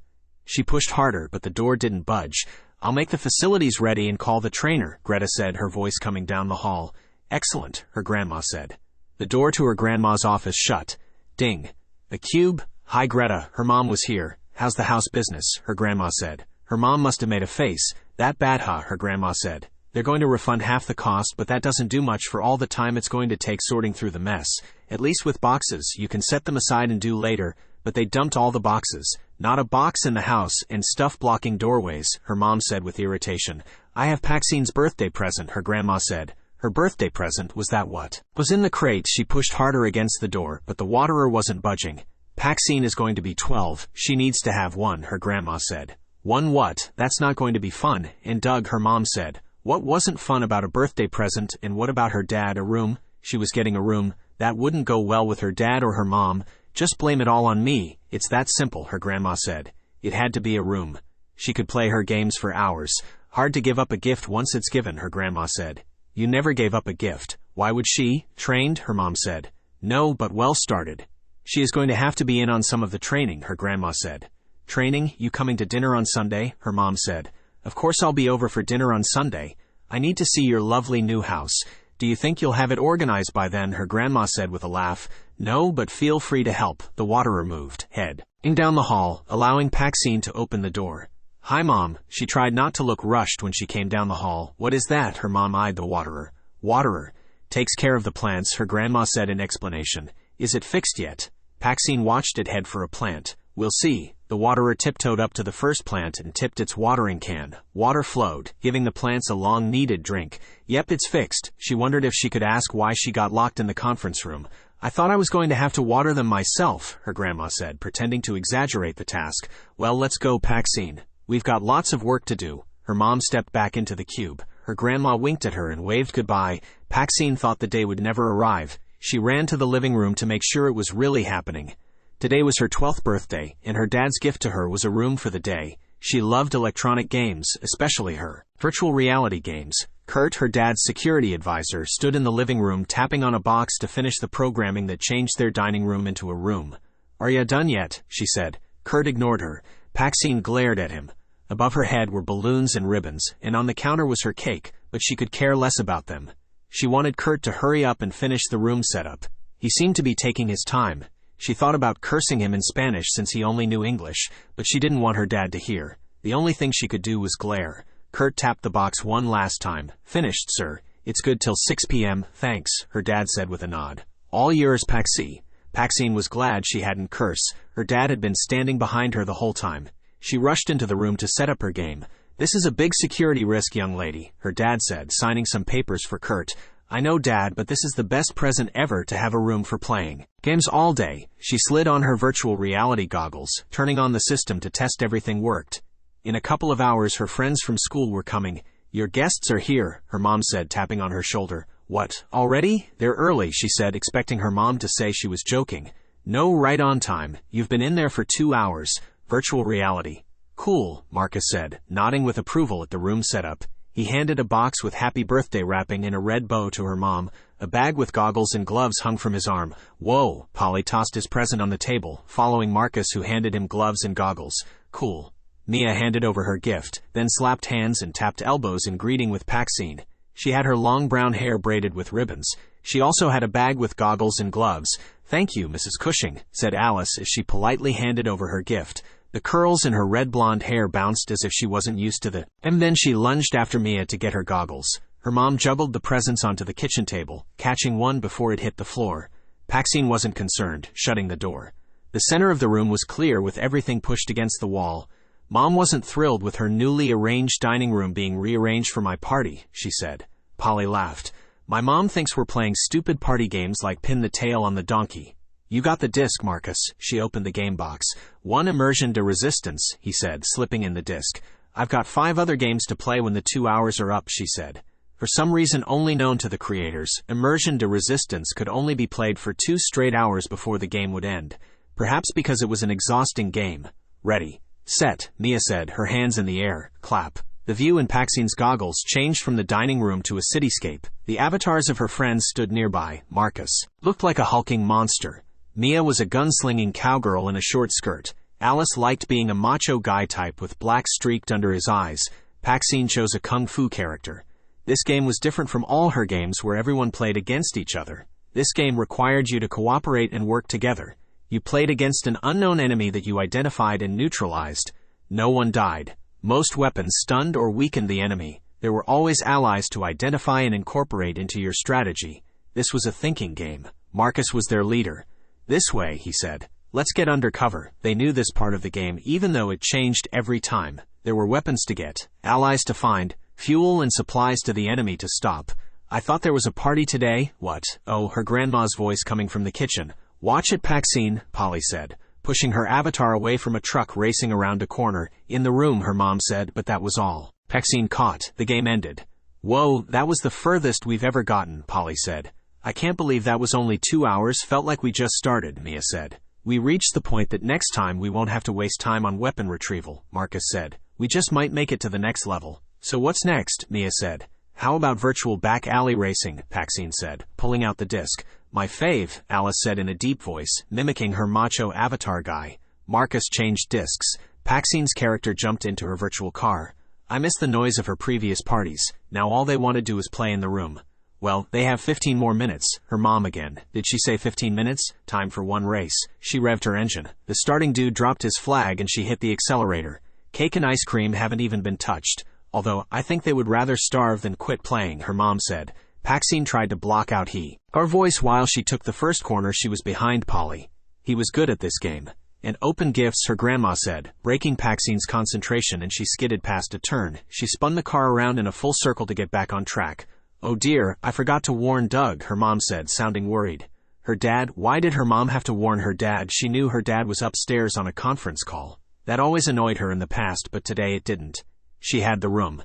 She pushed harder, but the door didn't budge. I'll make the facilities ready and call the trainer, Greta said, her voice coming down the hall. Excellent, her grandma said. The door to her grandma's office shut. Ding. A cube? Hi Greta, her mom was here. How's the house business? Her grandma said. Her mom must have made a face. That bad, huh? Her grandma said. They're going to refund half the cost, but that doesn't do much for all the time it's going to take sorting through the mess. At least with boxes, you can set them aside and do later, but they dumped all the boxes. Not a box in the house, and stuff blocking doorways, her mom said with irritation. I have PAXINE's birthday present, her grandma said. Her birthday present, was that what was in the crate? She pushed harder against the door, but the waterer wasn't budging. PAXINE is going to be 12. She needs to have one, her grandma said. One what? That's not going to be fun. And Doug, her mom said. What wasn't fun about a birthday present, and what about her dad? A room? She was getting a room. That wouldn't go well with her dad or her mom. Just blame it all on me. It's that simple, her grandma said. It had to be a room. She could play her games for hours. Hard to give up a gift once it's given, her grandma said. You never gave up a gift. Why would she? Trained, her mom said. No, but well started. She is going to have to be in on some of the training, her grandma said. Training? You coming to dinner on Sunday? Her mom said. Of course I'll be over for dinner on Sunday. I need to see your lovely new house. Do you think you'll have it organized by then? Her grandma said with a laugh. No, but feel free to help. The waterer moved, heading down the hall, allowing PAXINE to open the door. Hi, Mom. She tried not to look rushed when she came down the hall. What is that? Her mom eyed the waterer. Waterer. Takes care of the plants, her grandma said in explanation. Is it fixed yet? PAXINE watched it head for a plant. We'll see. The waterer tiptoed up to the first plant and tipped its watering can. Water flowed, giving the plants a long-needed drink. Yep, it's fixed. She wondered if she could ask why she got locked in the conference room. I thought I was going to have to water them myself, her grandma said, pretending to exaggerate the task. Well, let's go, PAXINE. We've got lots of work to do. Her mom stepped back into the cube. Her grandma winked at her and waved goodbye. PAXINE thought the day would never arrive. She ran to the living room to make sure it was really happening. Today was her 12th birthday, and her dad's gift to her was a room for the day. She loved electronic games, especially her virtual reality games. Kurt, her dad's security advisor, stood in the living room tapping on a box to finish the programming that changed their dining room into a room. Are ya done yet? She said. Kurt ignored her. PAXINE glared at him. Above her head were balloons and ribbons, and on the counter was her cake, but she could care less about them. She wanted Kurt to hurry up and finish the room setup. He seemed to be taking his time. She thought about cursing him in Spanish since he only knew English, but she didn't want her dad to hear. The only thing she could do was glare. Kurt tapped the box one last time. Finished, sir. It's good till 6 p.m. Thanks, her dad said with a nod. All yours, PAXINE. PAXINE was glad she hadn't cursed. Her dad had been standing behind her the whole time. She rushed into the room to set up her game. This is a big security risk, young lady, her dad said, signing some papers for Kurt. I know, Dad, but this is the best present ever to have a room for playing games all day. She slid on her virtual reality goggles, turning on the system to test everything worked. In a couple of hours, her friends from school were coming. Your guests are here, her mom said, tapping on her shoulder. What, already? They're early, she said, expecting her mom to say she was joking. No, right on time. You've been in there for 2 hours. Virtual reality. Cool, Marcus said, nodding with approval at the room setup. He handed a box with happy birthday wrapping in a red bow to her mom. A bag with goggles and gloves hung from his arm. Whoa, Polly tossed his present on the table, following Marcus, who handed him gloves and goggles. Cool. Mia handed over her gift, then slapped hands and tapped elbows in greeting with PAXINE. She had her long brown hair braided with ribbons. She also had a bag with goggles and gloves. Thank you, Mrs. Cushing, said Alice as she politely handed over her gift. The curls in her red blonde hair bounced as if she wasn't used to the... And then she lunged after Mia to get her goggles. Her mom juggled the presents onto the kitchen table, catching one before it hit the floor. PAXINE wasn't concerned, shutting the door. The center of the room was clear with everything pushed against the wall. Mom wasn't thrilled with her newly arranged dining room being rearranged for my party, she said. Polly laughed. My mom thinks we're playing stupid party games like pin the tail on the donkey. You got the disc, Marcus. She opened the game box. One immersion de resistance, he said, slipping in the disc. I've got 5 other games to play when the 2 hours are up, she said. For some reason only known to the creators, immersion de resistance could only be played for 2 straight hours before the game would end. Perhaps because it was an exhausting game. Ready. Set, Mia said, her hands in the air. Clap. The view in PAXINE's goggles changed from the dining room to a cityscape. The avatars of her friends stood nearby. Marcus looked like a hulking monster. Mia was a gunslinging cowgirl in a short skirt. Alice liked being a macho guy type with black streaked under his eyes. PAXINE chose a kung fu character. This game was different from all her games where everyone played against each other. This game required you to cooperate and work together. You played against an unknown enemy that you identified and neutralized. No one died. Most weapons stunned or weakened the enemy. There were always allies to identify and incorporate into your strategy. This was a thinking game. Marcus was their leader. This way, he said. Let's get undercover. They knew this part of the game, even though it changed every time. There were weapons to get, allies to find, fuel and supplies to the enemy to stop. I thought there was a party today. What? Oh, her grandma's voice coming from the kitchen. Watch it, PAXINE, Polly said, pushing her avatar away from a truck racing around a corner. In the room, her mom said, but that was all. PAXINE caught. The game ended. Whoa, that was the furthest we've ever gotten, Polly said. I can't believe that was only 2 hours. Felt like we just started, Mia said. We reached the point that next time we won't have to waste time on weapon retrieval, Marcus said. We just might make it to the next level. So what's next? Mia said. How about virtual back alley racing? PAXINE said, pulling out the disc. My fave, Alice said in a deep voice, mimicking her macho avatar guy. Marcus changed discs. PAXINE's character jumped into her virtual car. I missed the noise of her previous parties. Now all they want to do is play in the room. Well, they have 15 more minutes. Her mom again. Did she say 15 minutes? Time for one race. She revved her engine. The starting dude dropped his flag and she hit the accelerator. Cake and ice cream haven't even been touched. Although, I think they would rather starve than quit playing, her mom said. PAXINE tried to block out her voice while she took the first corner. She was behind Polly. He was good at this game. And open gifts, her grandma said, breaking PAXINE's concentration, and she skidded past a turn. She spun the car around in a full circle to get back on track. Oh dear, I forgot to warn Doug, her mom said, sounding worried. Her dad? Why did her mom have to warn her dad? She knew her dad was upstairs on a conference call. That always annoyed her in the past, but today it didn't. She had the room.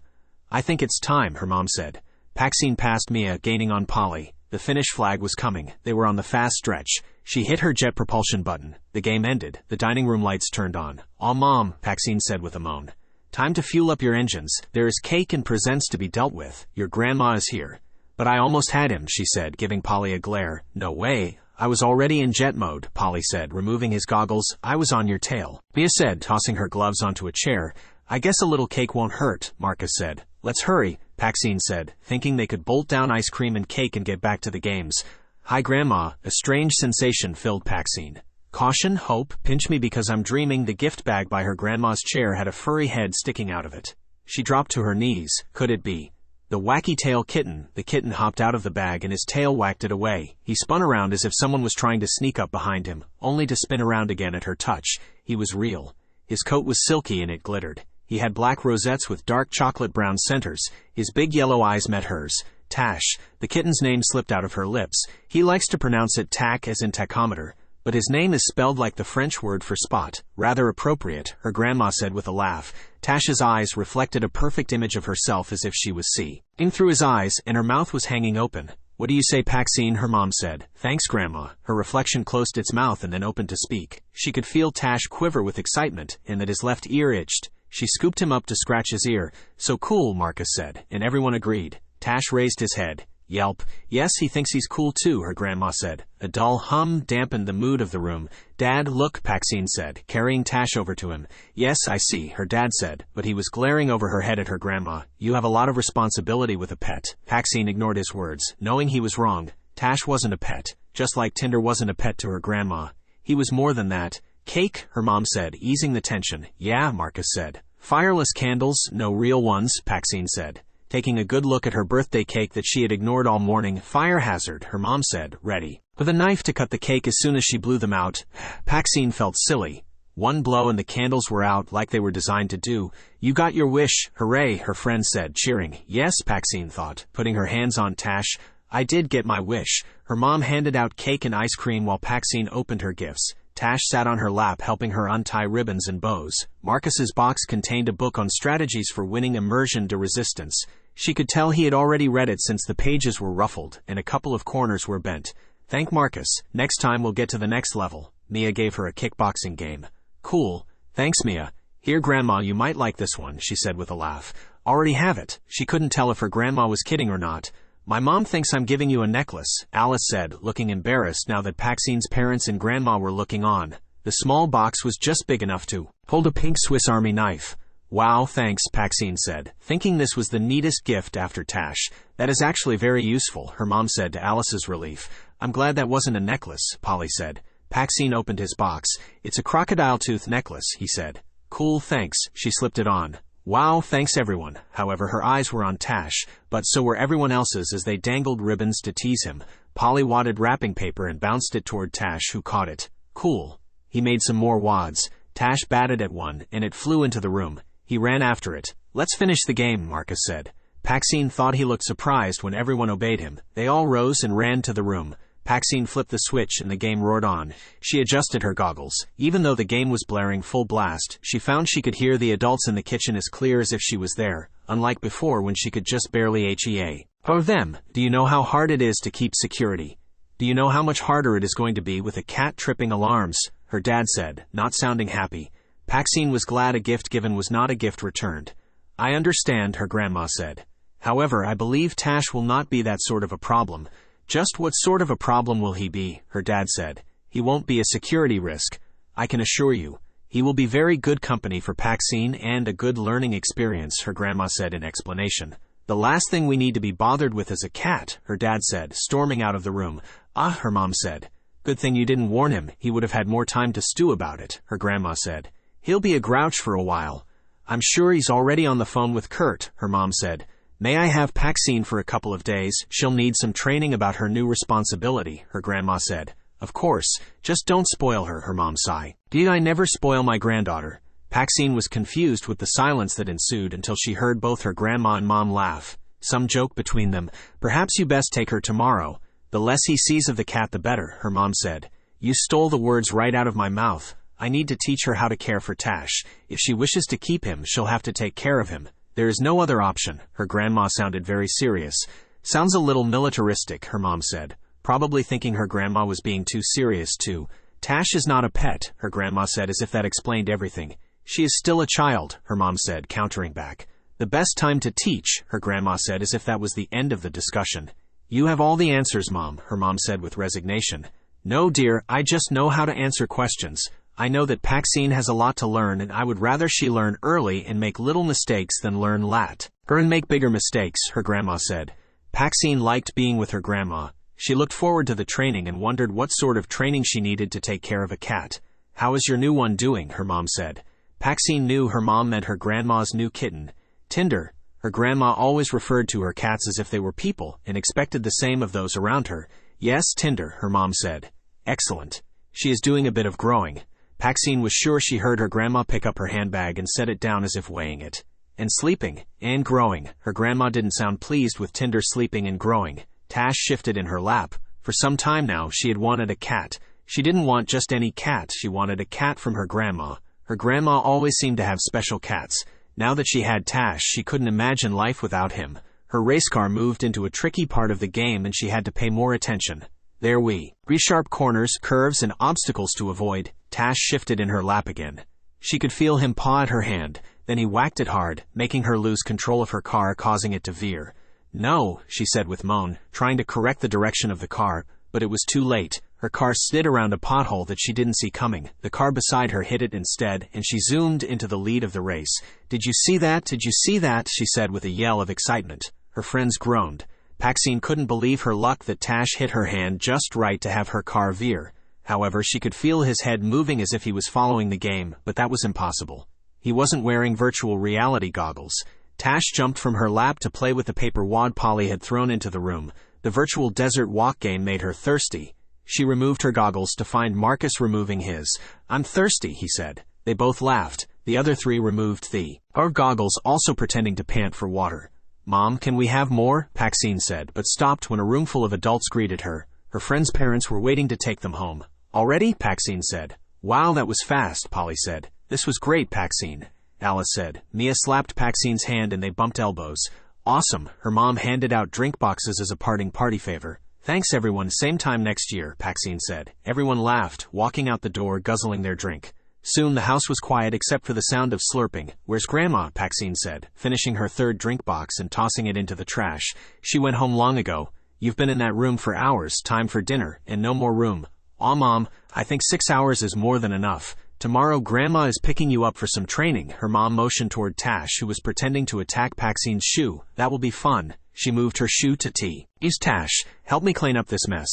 I think it's time, her mom said. PAXINE passed Mia, gaining on Polly. The finish flag was coming. They were on the fast stretch. She hit her jet propulsion button. The game ended. The dining room lights turned on. Aw, Mom, PAXINE said with a moan. Time to fuel up your engines. There is cake and presents to be dealt with. Your grandma is here. But I almost had him, she said, giving Polly a glare. No way. I was already in jet mode, Polly said, removing his goggles. I was on your tail. Mia said, tossing her gloves onto a chair. I guess a little cake won't hurt, Marcus said. Let's hurry, PAXINE said, thinking they could bolt down ice cream and cake and get back to the games. Hi, Grandma. A strange sensation filled PAXINE. Caution, hope, pinch me because I'm dreaming. The gift bag by her grandma's chair had a furry head sticking out of it. She dropped to her knees. Could it be the wacky tail kitten? The kitten hopped out of the bag and his tail whacked it away. He spun around as if someone was trying to sneak up behind him, only to spin around again at her touch. He was real. His coat was silky and it glittered. He had black rosettes with dark chocolate brown centers. His big yellow eyes met hers. Tache. The kitten's name slipped out of her lips. He likes to pronounce it tac as in tachometer, but his name is spelled like the French word for spot. Rather appropriate, her grandma said with a laugh. Tache's eyes reflected a perfect image of herself as if she was seeing through his eyes, and her mouth was hanging open. What do you say, PAXINE? Her mom said. Thanks, Grandma. Her reflection closed its mouth and then opened to speak. She could feel Tache quiver with excitement, and that his left ear itched. She scooped him up to scratch his ear. So cool, Marcus said, and everyone agreed. Tache raised his head. Yelp. Yes, he thinks he's cool too, her grandma said. A dull hum dampened the mood of the room. Dad, look, PAXINE said, carrying Tache over to him. Yes, I see, her dad said, but he was glaring over her head at her grandma. You have a lot of responsibility with a pet. PAXINE ignored his words, knowing he was wrong. Tache wasn't a pet, just like Tinder wasn't a pet to her grandma. He was more than that. Cake, her mom said, easing the tension. Yeah, Marcus said. Fireless candles, no real ones, PAXINE said. Taking a good look at her birthday cake that she had ignored all morning. Fire hazard, her mom said, ready. With a knife to cut the cake as soon as she blew them out. PAXINE felt silly. One blow and the candles were out like they were designed to do. You got your wish, hooray, her friend said, cheering. Yes, PAXINE thought, putting her hands on Tache. I did get my wish. Her mom handed out cake and ice cream while PAXINE opened her gifts. Tache sat on her lap helping her untie ribbons and bows. Marcus's box contained a book on strategies for winning immersion to resistance. She could tell he had already read it since the pages were ruffled and a couple of corners were bent. Thank Marcus. Next time we'll get to the next level. Mia gave her a kickboxing game. Cool. Thanks, Mia. Here, Grandma, you might like this one, she said with a laugh. Already have it. She couldn't tell if her grandma was kidding or not. My mom thinks I'm giving you a necklace, Alice said, looking embarrassed now that PAXINE's parents and grandma were looking on. The small box was just big enough to hold a pink Swiss Army knife. Wow, thanks, PAXINE said, thinking this was the neatest gift after Tache. That is actually very useful, her mom said to Alice's relief. I'm glad that wasn't a necklace, Polly said. PAXINE opened his box. It's a crocodile tooth necklace, he said. Cool, thanks, she slipped it on. Wow, thanks everyone. However, her eyes were on Tache, but so were everyone else's as they dangled ribbons to tease him. Polly wadded wrapping paper and bounced it toward Tache, who caught it. Cool. He made some more wads. Tache batted at one, and it flew into the room. He ran after it. Let's finish the game, Marcus said. PAXINE thought he looked surprised when everyone obeyed him. They all rose and ran to the room. PAXINE flipped the switch and the game roared on. She adjusted her goggles. Even though the game was blaring full blast, she found she could hear the adults in the kitchen as clear as if she was there, unlike before when she could just barely HEA. Oh, them. Do you know how hard it is to keep security? Do you know how much harder it is going to be with a cat tripping alarms? Her dad said, not sounding happy. PAXINE was glad a gift given was not a gift returned. I understand, her grandma said. However, I believe Tache will not be that sort of a problem. Just what sort of a problem will he be? Her dad said. He won't be a security risk. I can assure you. He will be very good company for PAXINE and a good learning experience, her grandma said in explanation. The last thing we need to be bothered with is a cat, her dad said, storming out of the room. Ah, her mom said. Good thing you didn't warn him. He would have had more time to stew about it, her grandma said. He'll be a grouch for a while. I'm sure he's already on the phone with Kurt, her mom said. May I have PAXINE for a couple of days? She'll need some training about her new responsibility, her grandma said. Of course, just don't spoil her, her mom sighed. Did I never spoil my granddaughter? PAXINE was confused with the silence that ensued until she heard both her grandma and mom laugh. Some joke between them. Perhaps you best take her tomorrow. The less he sees of the cat the better, her mom said. You stole the words right out of my mouth. I need to teach her how to care for Tache. If she wishes to keep him, she'll have to take care of him. There is no other option. Her grandma sounded very serious. Sounds a little militaristic, her mom said, probably thinking her grandma was being too serious too. Tache is not a pet, her grandma said as if that explained everything. She is still a child, her mom said, countering back. The best time to teach, her grandma said as if that was the end of the discussion. You have all the answers, Mom, her mom said with resignation. No, dear, I just know how to answer questions. I know that PAXINE has a lot to learn and I would rather she learn early and make little mistakes than learn late. And make bigger mistakes, her grandma said. PAXINE liked being with her grandma. She looked forward to the training and wondered what sort of training she needed to take care of a cat. How is your new one doing, her mom said. PAXINE knew her mom meant her grandma's new kitten, Tinder. Her grandma always referred to her cats as if they were people and expected the same of those around her. Yes, Tinder, her mom said. Excellent. She is doing a bit of growing. PAXINE was sure she heard her grandma pick up her handbag and set it down as if weighing it. And sleeping, and growing. Her grandma didn't sound pleased with Tinder sleeping and growing. Tache shifted in her lap. For some time now, she had wanted a cat. She didn't want just any cat, she wanted a cat from her grandma. Her grandma always seemed to have special cats. Now that she had Tache, she couldn't imagine life without him. Her race car moved into a tricky part of the game and she had to pay more attention. There were sharp corners, curves, and obstacles to avoid. Tache shifted in her lap again. She could feel him paw at her hand, then he whacked it hard, making her lose control of her car, causing it to veer. "No," she said with moan, trying to correct the direction of the car, but it was too late. Her car slid around a pothole that she didn't see coming. The car beside her hit it instead, and she zoomed into the lead of the race. "Did you see that? Did you see that?" she said with a yell of excitement. Her friends groaned. PAXINE couldn't believe her luck that Tache hit her hand just right to have her car veer. However, she could feel his head moving as if he was following the game, but that was impossible. He wasn't wearing virtual reality goggles. Tache jumped from her lap to play with the paper wad Polly had thrown into the room. The virtual desert walk game made her thirsty. She removed her goggles to find Marcus removing his. "I'm thirsty," he said. They both laughed. The other three removed their goggles, also pretending to pant for water. "Mom, can we have more?" PAXINE said, but stopped when a roomful of adults greeted her. Her friends' parents were waiting to take them home. "Already?" PAXINE said. "Wow, that was fast," Polly said. "This was great, PAXINE," Alice said. Mia slapped PAXINE's hand and they bumped elbows. "Awesome." Her mom handed out drink boxes as a parting party favor. "Thanks everyone, same time next year," PAXINE said. Everyone laughed, walking out the door, guzzling their drink. Soon the house was quiet except for the sound of slurping. "Where's Grandma?" PAXINE said, finishing her third drink box and tossing it into the trash. "She went home long ago. You've been in that room for hours, time for dinner, and no more room." "Aw, Mom, I think 6 hours is more than enough. Tomorrow Grandma is picking you up for some training." Her mom motioned toward Tache, who was pretending to attack PAXINE's shoe. "That will be fun." She moved her shoe to Tache. "Help me clean up this mess.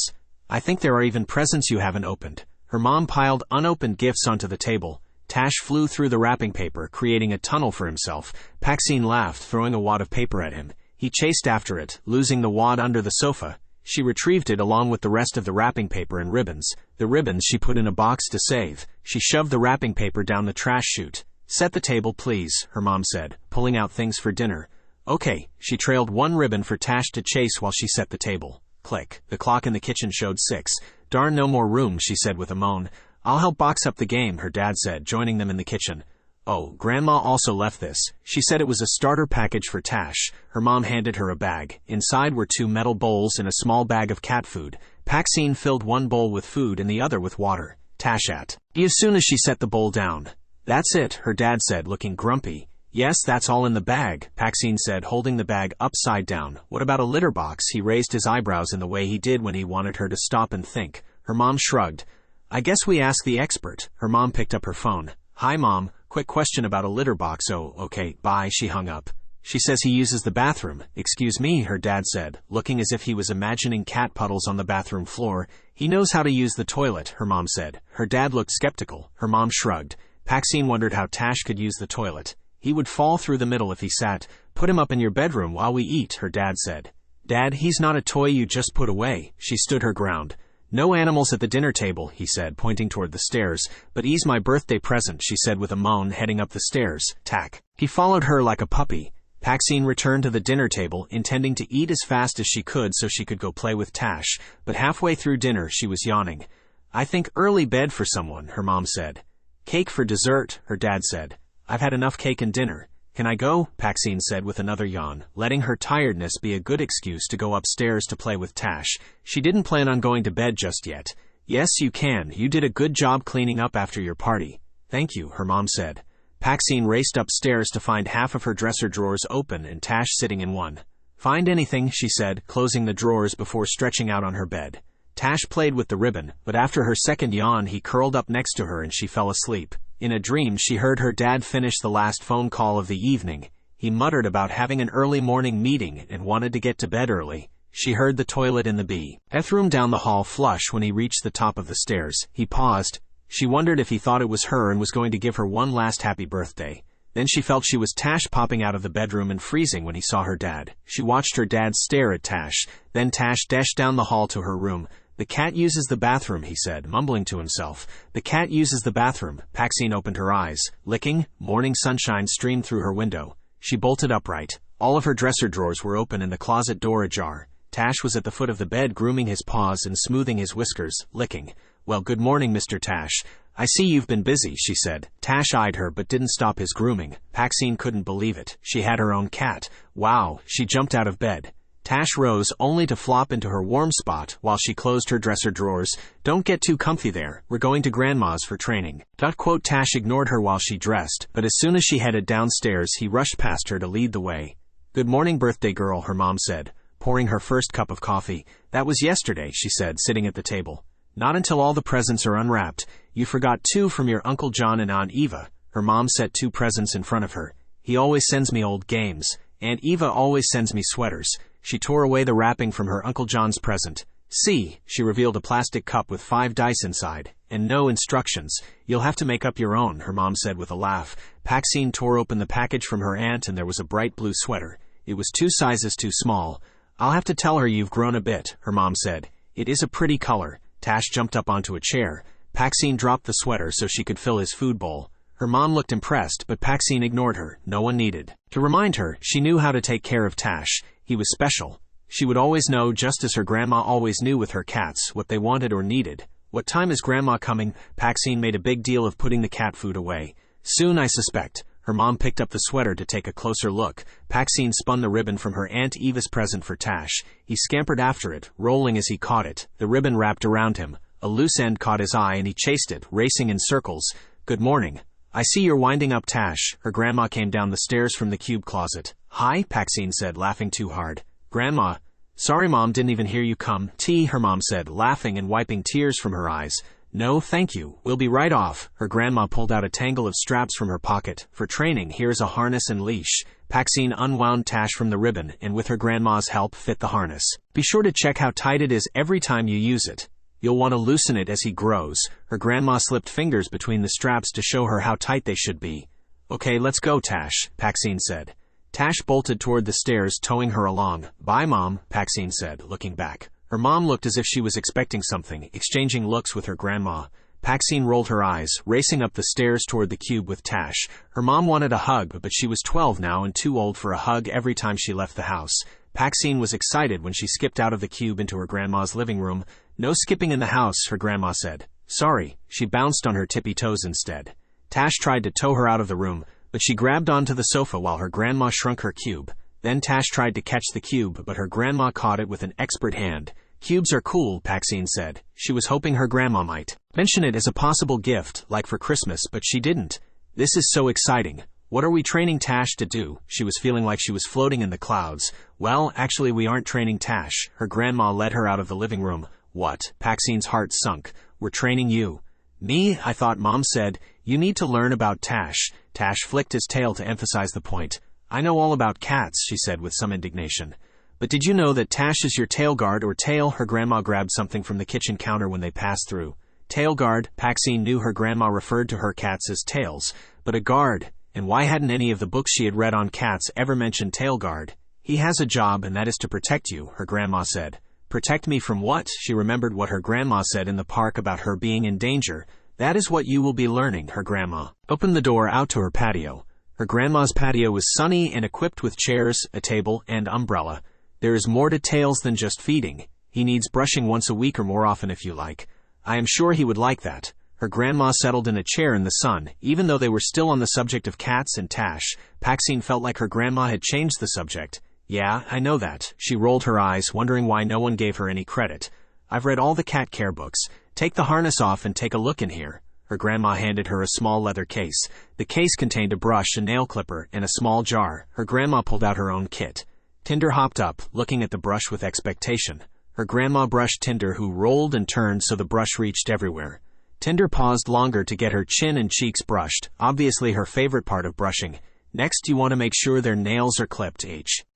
I think there are even presents you haven't opened." Her mom piled unopened gifts onto the table. Tache flew through the wrapping paper, creating a tunnel for himself. PAXINE laughed, throwing a wad of paper at him. He chased after it, losing the wad under the sofa. She retrieved it along with the rest of the wrapping paper and ribbons. The ribbons she put in a box to save. She shoved the wrapping paper down the trash chute. "Set the table, please," her mom said, pulling out things for dinner. "Okay." She trailed one ribbon for Tache to chase while she set the table. Click. The clock in the kitchen showed 6. "Darn, no more room," she said with a moan. "I'll help box up the game," her dad said, joining them in the kitchen. "Oh, Grandma also left this." She said it was a starter package for Tache. Her mom handed her a bag. Inside were 2 metal bowls and a small bag of cat food. PAXINE filled one bowl with food and the other with water. Tache ate as soon as she set the bowl down. "That's it," her dad said, looking grumpy. "Yes, that's all in the bag," PAXINE said, holding the bag upside down. "What about a litter box?" He raised his eyebrows in the way he did when he wanted her to stop and think. Her mom shrugged. "I guess we ask the expert." Her mom picked up her phone. "Hi, Mom. Quick question about a litter box." "Oh, okay, bye." She hung up. "She says he uses the bathroom." "Excuse me," her dad said, looking as if he was imagining cat puddles on the bathroom floor. "He knows how to use the toilet," her mom said. Her dad looked skeptical. Her mom shrugged. PAXINE wondered how Tache could use the toilet. "He would fall through the middle if he sat. Put him up in your bedroom while we eat," her dad said. "Dad, he's not a toy you just put away." She stood her ground. "No animals at the dinner table," he said, pointing toward the stairs. "But he's my birthday present," she said with a moan, heading up the stairs. Tack. He followed her like a puppy. PAXINE returned to the dinner table, intending to eat as fast as she could so she could go play with Tache. But halfway through dinner, she was yawning. "I think early bed for someone," her mom said. "Cake for dessert," her dad said. "I've had enough cake and dinner." "Can I go?" PAXINE said with another yawn, letting her tiredness be a good excuse to go upstairs to play with Tache. She didn't plan on going to bed just yet. "Yes, you can. You did a good job cleaning up after your party." "Thank you," her mom said. PAXINE raced upstairs to find half of her dresser drawers open and Tache sitting in one. "Find anything," she said, closing the drawers before stretching out on her bed. Tache played with the ribbon, but after her second yawn he curled up next to her and she fell asleep. In a dream she heard her dad finish the last phone call of the evening. He muttered about having an early morning meeting and wanted to get to bed early. She heard the toilet in the bathroom down the hall flush when he reached the top of the stairs. He paused. She wondered if he thought it was her and was going to give her one last happy birthday. Then she felt she was Tache popping out of the bedroom and freezing when he saw her dad. She watched her dad stare at Tache. Then Tache dashed down the hall to her room. "The cat uses the bathroom," he said, mumbling to himself. "The cat uses the bathroom." PAXINE opened her eyes. Licking, morning sunshine streamed through her window. She bolted upright. All of her dresser drawers were open and the closet door ajar. Tache was at the foot of the bed grooming his paws and smoothing his whiskers, licking. "Well, good morning, Mr. Tache. I see you've been busy, she said. Tache eyed her but didn't stop his grooming. PAXINE couldn't believe it. She had her own cat. Wow, she jumped out of bed. Tache rose only to flop into her warm spot while she closed her dresser drawers. Don't get too comfy there. We're going to Grandma's for training. Tache ignored her while she dressed, but as soon as she headed downstairs, he rushed past her to lead the way. Good morning, birthday girl, her mom said, pouring her first cup of coffee. That was yesterday, she said, sitting at the table. Not until all the presents are unwrapped. You forgot 2 from your Uncle John and Aunt Eva. Her mom set 2 presents in front of her. He always sends me old games. Aunt Eva always sends me sweaters. She tore away the wrapping from her Uncle John's present. See, she revealed a plastic cup with 5 dice inside, and no instructions. You'll have to make up your own, her mom said with a laugh. PAXINE tore open the package from her aunt and there was a bright blue sweater. It was 2 sizes too small. I'll have to tell her you've grown a bit, her mom said. It is a pretty color. Tache jumped up onto a chair. PAXINE dropped the sweater so she could fill his food bowl. Her mom looked impressed, but PAXINE ignored her. No one needed to remind her. She knew how to take care of Tache. He was special. She would always know, just as her grandma always knew with her cats, what they wanted or needed. What time is Grandma coming? PAXINE made a big deal of putting the cat food away. Soon, I suspect. Her mom picked up the sweater to take a closer look. PAXINE spun the ribbon from her Aunt Eva's present for Tache. He scampered after it, rolling as he caught it. The ribbon wrapped around him. A loose end caught his eye and he chased it, racing in circles. Good morning. I see you're winding up, Tache. Her grandma came down the stairs from the cube closet. Hi, PAXINE said, laughing too hard. Grandma. Sorry, Mom, didn't even hear you come. Tea, her mom said, laughing and wiping tears from her eyes. No, thank you. We'll be right off. Her grandma pulled out a tangle of straps from her pocket. For training, here's a harness and leash. PAXINE unwound Tache from the ribbon and with her grandma's help fit the harness. Be sure to check how tight it is every time you use it. You'll want to loosen it as he grows. Her grandma slipped fingers between the straps to show her how tight they should be. Okay, let's go, Tache, PAXINE said. Tache bolted toward the stairs, towing her along. Bye, Mom, PAXINE said, looking back. Her mom looked as if she was expecting something, exchanging looks with her grandma. PAXINE rolled her eyes, racing up the stairs toward the cube with Tache. Her mom wanted a hug, but she was 12 now and too old for a hug every time she left the house. PAXINE was excited when she skipped out of the cube into her grandma's living room. No skipping in the house, her grandma said. Sorry. She bounced on her tippy toes instead. Tache tried to tow her out of the room, but she grabbed onto the sofa while her grandma shrunk her cube. Then Tache tried to catch the cube, but her grandma caught it with an expert hand. Cubes are cool, PAXINE said. She was hoping her grandma might mention it as a possible gift, like for Christmas, but she didn't. This is so exciting. What are we training Tache to do? She was feeling like she was floating in the clouds. Well, actually we aren't training Tache. Her grandma led her out of the living room. What? PAXINE's heart sunk. We're training you. Me? I thought Mom said. You need to learn about Tache. Tache flicked his tail to emphasize the point. I know all about cats, she said with some indignation. But did you know that Tache is your tail guard or tail? Her grandma grabbed something from the kitchen counter when they passed through. Tail guard. PAXINE knew her grandma referred to her cats as tails. But a guard. And why hadn't any of the books she had read on cats ever mentioned tail guard? He has a job and that is to protect you, her grandma said. Protect me from what? She remembered what her grandma said in the park about her being in danger. That is what you will be learning, her grandma opened the door out to her patio. Her grandma's patio was sunny and equipped with chairs, a table, and umbrella. There is more to Tails than just feeding. He needs brushing once a week or more often if you like. I am sure he would like that. Her grandma settled in a chair in the sun. Even though they were still on the subject of cats and Tache, PAXINE felt like her grandma had changed the subject. Yeah, I know that. She rolled her eyes, wondering why no one gave her any credit. I've read all the cat care books. Take the harness off and take a look in here. Her grandma handed her a small leather case. The case contained a brush, a nail clipper, and a small jar. Her grandma pulled out her own kit. Tinder hopped up, looking at the brush with expectation. Her grandma brushed Tinder, who rolled and turned so the brush reached everywhere. Tinder paused longer to get her chin and cheeks brushed, obviously her favorite part of brushing. Next, you want to make sure their nails are clipped,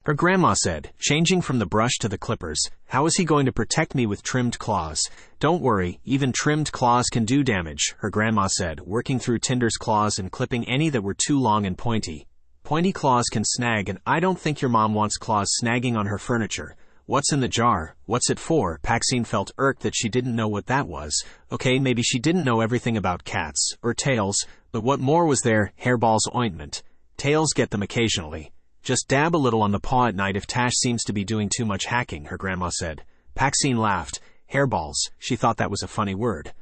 her grandma said, changing from the brush to the clippers. How is he going to protect me with trimmed claws? Don't worry, even trimmed claws can do damage, her grandma said, working through Tinder's claws and clipping any that were too long and pointy. Pointy claws can snag, and I don't think your mom wants claws snagging on her furniture. What's in the jar? What's it for? PAXINE felt irked that she didn't know what that was. Okay, maybe she didn't know everything about cats, or tails, but what more was there? Hairballs ointment. Tails get them occasionally. Just dab a little on the paw at night if Tache seems to be doing too much hacking, her grandma said. PAXINE laughed. Hairballs. She thought that was a funny word.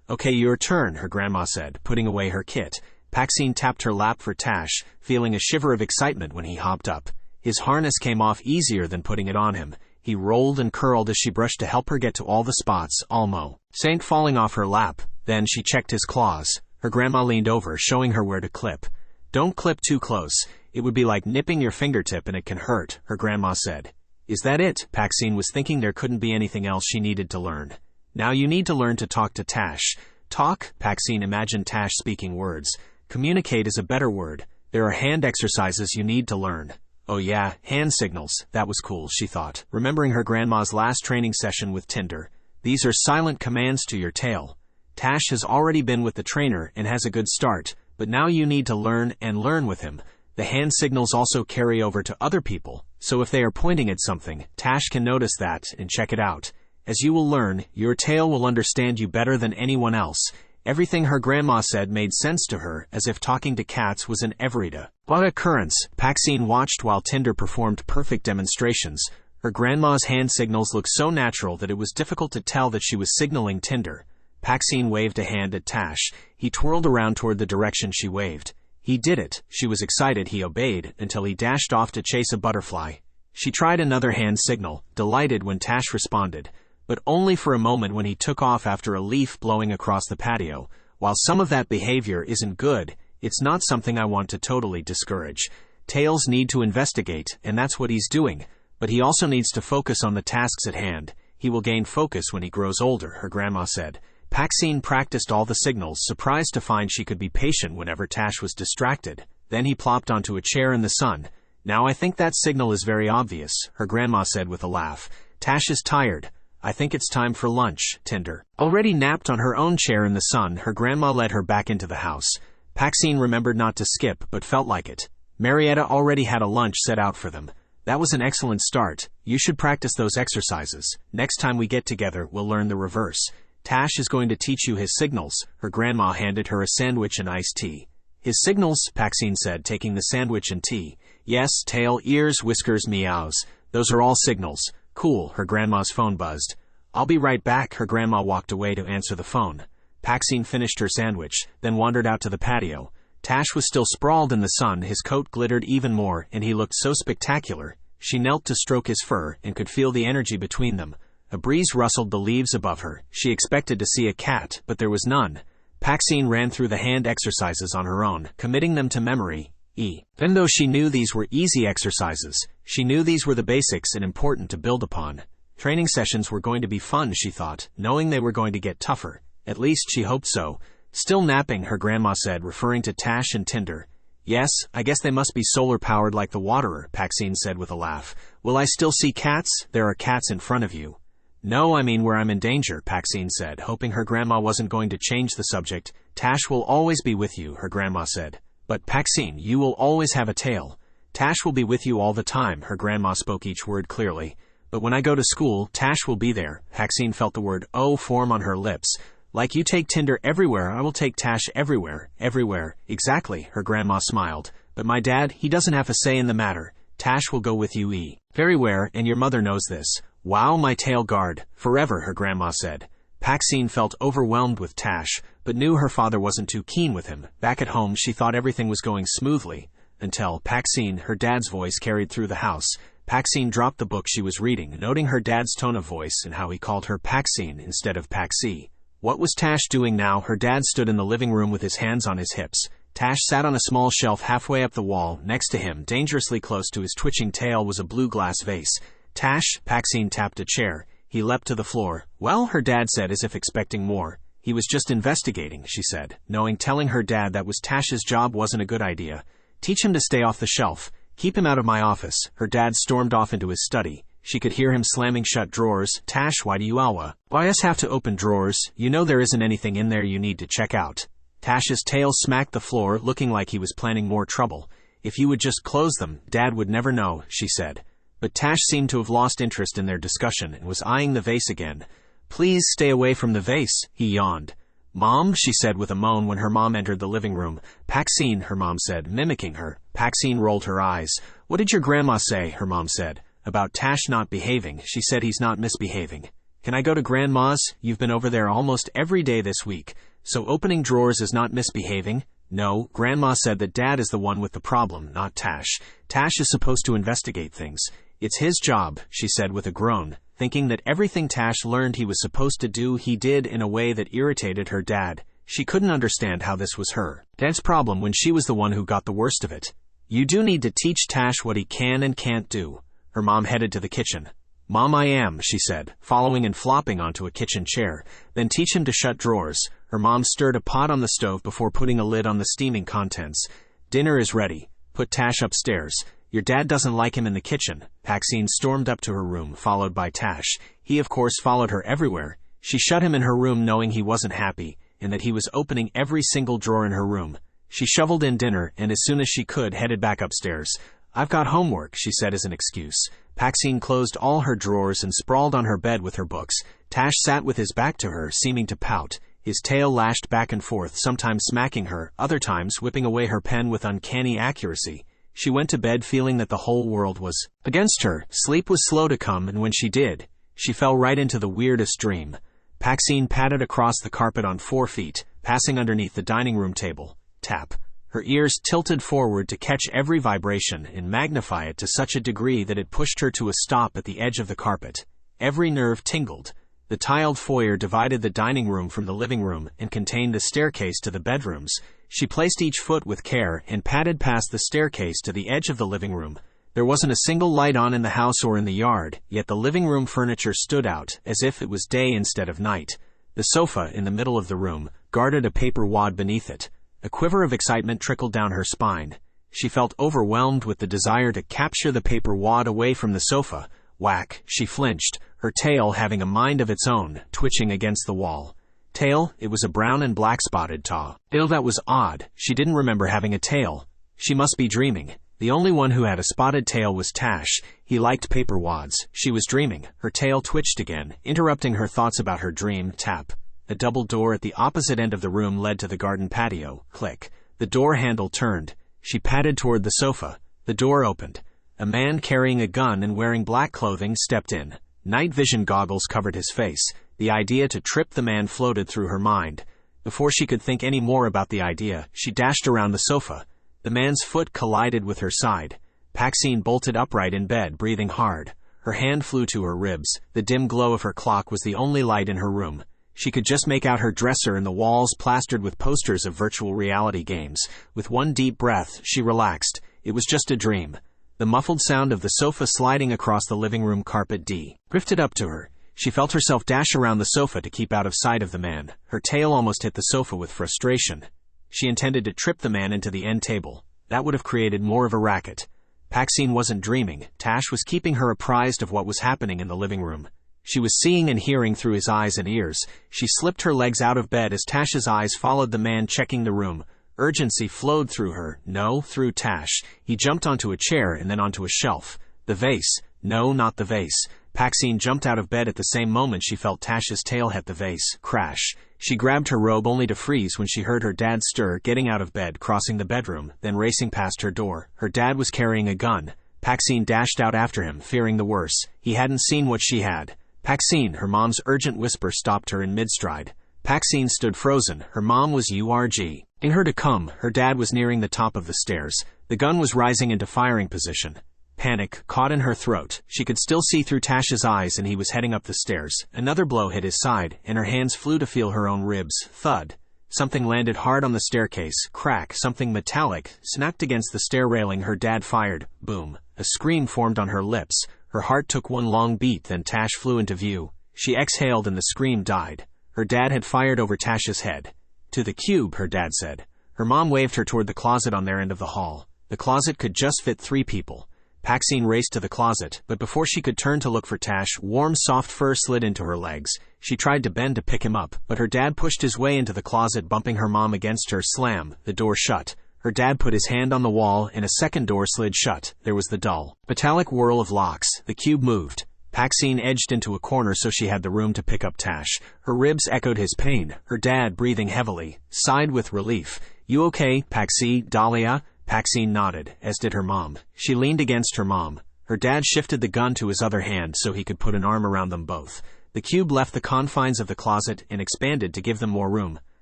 Okay, your turn, her grandma said, putting away her kit. PAXINE tapped her lap for Tache, feeling a shiver of excitement when he hopped up. His harness came off easier than putting it on him. He rolled and curled as she brushed to help her get to all the spots, almost falling off her lap. Then she checked his claws. Her grandma leaned over, showing her where to clip. Don't clip too close. It would be like nipping your fingertip and it can hurt, her grandma said. Is that it? PAXINE was thinking there couldn't be anything else she needed to learn. Now you need to learn to talk to Tache. Talk? PAXINE imagined Tache speaking words. Communicate is a better word. There are hand exercises you need to learn. Oh yeah, hand signals. That was cool, she thought, remembering her grandma's last training session with Tinder. These are silent commands to your tail. Tache has already been with the trainer and has a good start, but now you need to learn and learn with him. The hand signals also carry over to other people, so if they are pointing at something, Tache can notice that and check it out. As you will learn, your tail will understand you better than anyone else. Everything her grandma said made sense to her, as if talking to cats was an everyday occurrence. PAXINE watched while Tinder performed perfect demonstrations. Her grandma's hand signals looked so natural that it was difficult to tell that she was signaling Tinder. PAXINE waved a hand at Tache. He twirled around toward the direction she waved. He did it. She was excited he obeyed, until he dashed off to chase a butterfly. She tried another hand signal, delighted when Tache responded, but only for a moment when he took off after a leaf blowing across the patio. While some of that behavior isn't good, it's not something I want to totally discourage. Tails need to investigate, and that's what he's doing, but he also needs to focus on the tasks at hand. He will gain focus when he grows older, her grandma said. PAXINE practiced all the signals, surprised to find she could be patient whenever Tache was distracted. Then he plopped onto a chair in the sun. Now I think that signal is very obvious, her grandma said with a laugh. Tache is tired. I think it's time for lunch, Tinder. Already napped on her own chair in the sun, her grandma led her back into the house. PAXINE remembered not to skip, but felt like it. Marietta already had a lunch set out for them. That was an excellent start. You should practice those exercises. Next time we get together, we'll learn the reverse. Tache is going to teach you his signals. Her grandma handed her a sandwich and iced tea. His signals, PAXINE said, taking the sandwich and tea. Yes, tail, ears, whiskers, meows. Those are all signals. Cool, her grandma's phone buzzed. I'll be right back, her grandma walked away to answer the phone. PAXINE finished her sandwich, then wandered out to the patio. Tache was still sprawled in the sun, his coat glittered even more, and he looked so spectacular. She knelt to stroke his fur, and could feel the energy between them. A breeze rustled the leaves above her. She expected to see a cat, but there was none. PAXINE ran through the hand exercises on her own, committing them to memory. Even though she knew these were easy exercises, she knew these were the basics and important to build upon. Training sessions were going to be fun, she thought, knowing they were going to get tougher. At least she hoped so. Still napping, her grandma said, referring to Tache and Tinder. Yes, I guess they must be solar-powered like the waterer, PAXINE said with a laugh. Will I still see cats? There are cats in front of you. No, I mean where I'm in danger, PAXINE said, hoping her grandma wasn't going to change the subject. Tache will always be with you, her grandma said. But PAXINE, you will always have a tail. Tache will be with you all the time, her grandma spoke each word clearly. But when I go to school, Tache will be there. PAXINE felt the word "oh" form on her lips. Like you take Tinder everywhere, I will take Tache everywhere. Everywhere. Exactly, her grandma smiled. But my dad, he doesn't have a say in the matter. Tache will go with you everywhere, and your mother knows this. Wow, my tail guard. Forever, her grandma said. PAXINE felt overwhelmed with Tache, but knew her father wasn't too keen with him. Back at home, she thought everything was going smoothly. Until PAXINE, her dad's voice carried through the house. PAXINE dropped the book she was reading, noting her dad's tone of voice and how he called her PAXINE instead of Paxi. What was Tache doing now? Her dad stood in the living room with his hands on his hips. Tache sat on a small shelf halfway up the wall. Next to him, dangerously close to his twitching tail, was a blue glass vase. Tache, PAXINE tapped a chair. He leapt to the floor. Well, her dad said, as if expecting more. He was just investigating, she said, knowing telling her dad that was Tache's job wasn't a good idea. Teach him to stay off the shelf. Keep him out of my office. Her dad stormed off into his study. She could hear him slamming shut drawers. Tache, why do you why us have to open drawers? You know there isn't anything in there you need to check out. Tache's tail smacked the floor, looking like he was planning more trouble. If you would just close them, Dad would never know, she said. But Tache seemed to have lost interest in their discussion and was eyeing the vase again. Please stay away from the vase, he yawned. Mom, she said with a moan when her mom entered the living room. PAXINE, her mom said, mimicking her. PAXINE rolled her eyes. What did your grandma say? Her mom said. About Tache not behaving. She said he's not misbehaving. Can I go to Grandma's? You've been over there almost every day this week. So opening drawers is not misbehaving? No, Grandma said that Dad is the one with the problem, not Tache. Tache is supposed to investigate things. It's his job, she said with a groan, thinking that everything Tache learned he was supposed to do he did in a way that irritated her dad. She couldn't understand how this was her dad's problem when she was the one who got the worst of it. You do need to teach Tache what he can and can't do. Her mom headed to the kitchen. Mom, I am, she said, following and flopping onto a kitchen chair. Then teach him to shut drawers. Her mom stirred a pot on the stove before putting a lid on the steaming contents. Dinner is ready. Put Tache upstairs. Your dad doesn't like him in the kitchen. PAXINE stormed up to her room, followed by Tache. He of course followed her everywhere. She shut him in her room knowing he wasn't happy, and that he was opening every single drawer in her room. She shoveled in dinner, and as soon as she could, headed back upstairs. I've got homework, she said as an excuse. PAXINE closed all her drawers and sprawled on her bed with her books. Tache sat with his back to her, seeming to pout. His tail lashed back and forth, sometimes smacking her, other times whipping away her pen with uncanny accuracy. She went to bed feeling that the whole world was against her. Sleep was slow to come, and when she did, she fell right into the weirdest dream. PAXINE padded across the carpet on 4 feet, passing underneath the dining room table. Tap. Her ears tilted forward to catch every vibration and magnify it to such a degree that it pushed her to a stop at the edge of the carpet. Every nerve tingled. The tiled foyer divided the dining room from the living room and contained the staircase to the bedrooms. She placed each foot with care and padded past the staircase to the edge of the living room. There wasn't a single light on in the house or in the yard, yet the living room furniture stood out as if it was day instead of night. The sofa in the middle of the room guarded a paper wad beneath it. A quiver of excitement trickled down her spine. She felt overwhelmed with the desire to capture the paper wad away from the sofa. Whack, she flinched, her tail having a mind of its own, twitching against the wall. Tail? It was a brown and black spotted tail. That was odd. She didn't remember having a tail. She must be dreaming. The only one who had a spotted tail was Tache. He liked paper wads. She was dreaming. Her tail twitched again, interrupting her thoughts about her dream. Tap. A double door at the opposite end of the room led to the garden patio. Click. The door handle turned. She padded toward the sofa. The door opened. A man carrying a gun and wearing black clothing stepped in. Night vision goggles covered his face. The idea to trip the man floated through her mind. Before she could think any more about the idea, she dashed around the sofa. The man's foot collided with her side. PAXINE bolted upright in bed, breathing hard. Her hand flew to her ribs. The dim glow of her clock was the only light in her room. She could just make out her dresser and the walls plastered with posters of virtual reality games. With one deep breath, she relaxed. It was just a dream. The muffled sound of the sofa sliding across the living room carpet drifted up to her. She felt herself dash around the sofa to keep out of sight of the man. Her tail almost hit the sofa with frustration. She intended to trip the man into the end table. That would have created more of a racket. PAXINE wasn't dreaming. Tache was keeping her apprised of what was happening in the living room. She was seeing and hearing through his eyes and ears. She slipped her legs out of bed as Tache's eyes followed the man checking the room. Urgency flowed through her. No, through Tache. He jumped onto a chair and then onto a shelf. The vase. No, not the vase. PAXINE jumped out of bed at the same moment she felt Tache's tail hit the vase. Crash. She grabbed her robe only to freeze when she heard her dad stir, getting out of bed, crossing the bedroom, then racing past her door. Her dad was carrying a gun. PAXINE dashed out after him, fearing the worst. He hadn't seen what she had. PAXINE, her mom's urgent whisper stopped her in mid-stride. PAXINE stood frozen. Her mom was urging her to come. Her dad was nearing the top of the stairs. The gun was rising into firing position. Panic caught in her throat. She could still see through Tache's eyes, and he was heading up the stairs. Another blow hit his side, and her hands flew to feel her own ribs. Thud. Something landed hard on the staircase. Crack. Something metallic snapped against the stair railing. Her dad fired. Boom. A scream formed on her lips. Her heart took one long beat, then Tache flew into view. She exhaled and the scream died. Her dad had fired over Tache's head. To the cube, her dad said. Her mom waved her toward the closet on their end of the hall. The closet could just fit 3 people. PAXINE raced to the closet, but before she could turn to look for Tache, warm, soft fur slid into her legs. She tried to bend to pick him up, but her dad pushed his way into the closet, bumping her mom against her. Slam. The door shut. Her dad put his hand on the wall, and a second door slid shut. There was the dull, metallic whirl of locks. The cube moved. PAXINE edged into a corner so she had the room to pick up Tache. Her ribs echoed his pain. Her dad, breathing heavily, sighed with relief. You okay, PAXINE, Dahlia? PAXINE nodded, as did her mom. She leaned against her mom. Her dad shifted the gun to his other hand so he could put an arm around them both. The cube left the confines of the closet and expanded to give them more room.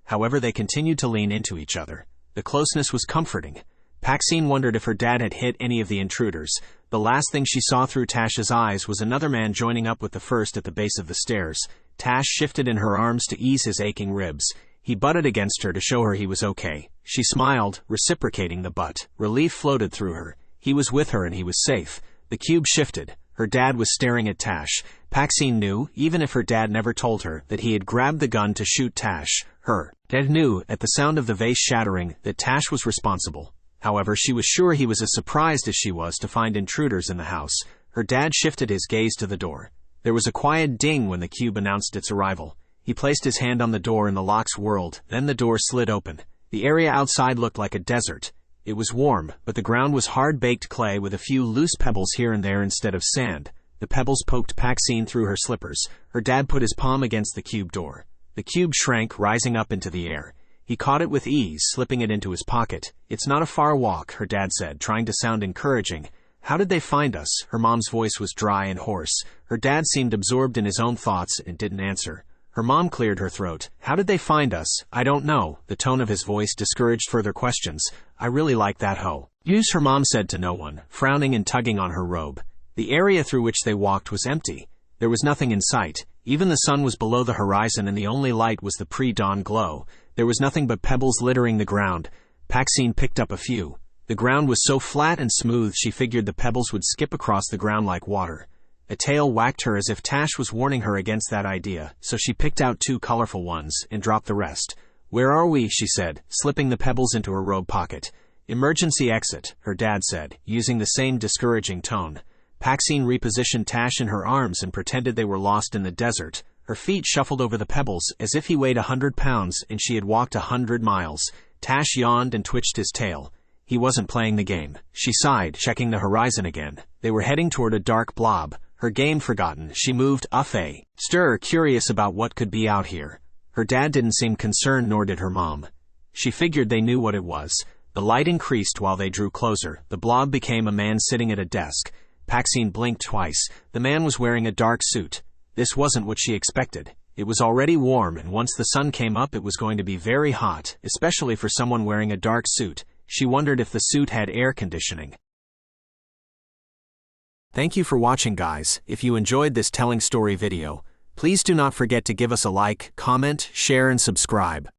However, they continued to lean into each other. The closeness was comforting. PAXINE wondered if her dad had hit any of the intruders. The last thing she saw through Tache's eyes was another man joining up with the first at the base of the stairs. Tache shifted in her arms to ease his aching ribs. He butted against her to show her he was okay. She smiled, reciprocating the butt. Relief floated through her. He was with her and he was safe. The cube shifted. Her dad was staring at Tache. PAXINE knew, even if her dad never told her, that he had grabbed the gun to shoot Tache. Her dad knew, at the sound of the vase shattering, that Tache was responsible. However, she was sure he was as surprised as she was to find intruders in the house. Her dad shifted his gaze to the door. There was a quiet ding when the cube announced its arrival. He placed his hand on the door and the locks whirled, then the door slid open. The area outside looked like a desert. It was warm, but the ground was hard-baked clay with a few loose pebbles here and there instead of sand. The pebbles poked PAXINE through her slippers. Her dad put his palm against the cube door. The cube shrank, rising up into the air. He caught it with ease, slipping it into his pocket. "It's not a far walk," her dad said, trying to sound encouraging. "How did they find us?" Her mom's voice was dry and hoarse. Her dad seemed absorbed in his own thoughts and didn't answer. Her mom cleared her throat. "How did they find us?" "I don't know." The tone of his voice discouraged further questions. "I really like that hoe." "Use," her mom said to no one, frowning and tugging on her robe. The area through which they walked was empty. There was nothing in sight. Even the sun was below the horizon and the only light was the pre-dawn glow. There was nothing but pebbles littering the ground. PAXINE picked up a few. The ground was so flat and smooth she figured the pebbles would skip across the ground like water. A tail whacked her as if Tache was warning her against that idea, so she picked out 2 colorful ones and dropped the rest. "Where are we?" she said, slipping the pebbles into her robe pocket. "Emergency exit," her dad said, using the same discouraging tone. PAXINE repositioned Tache in her arms and pretended they were lost in the desert. Her feet shuffled over the pebbles as if he weighed 100 pounds and she had walked 100 miles. Tache yawned and twitched his tail. He wasn't playing the game. She sighed, checking the horizon again. They were heading toward a dark blob. Her game forgotten, she moved a stir, curious about what could be out here. Her dad didn't seem concerned, nor did her mom. She figured they knew what it was. The light increased while they drew closer. The blob became a man sitting at a desk. PAXINE blinked twice. The man was wearing a dark suit. This wasn't what she expected. It was already warm, and once the sun came up it was going to be very hot, especially for someone wearing a dark suit. She wondered if the suit had air conditioning. Thank you for watching, guys. If you enjoyed this telling story video, please do not forget to give us a like, comment, share, and subscribe.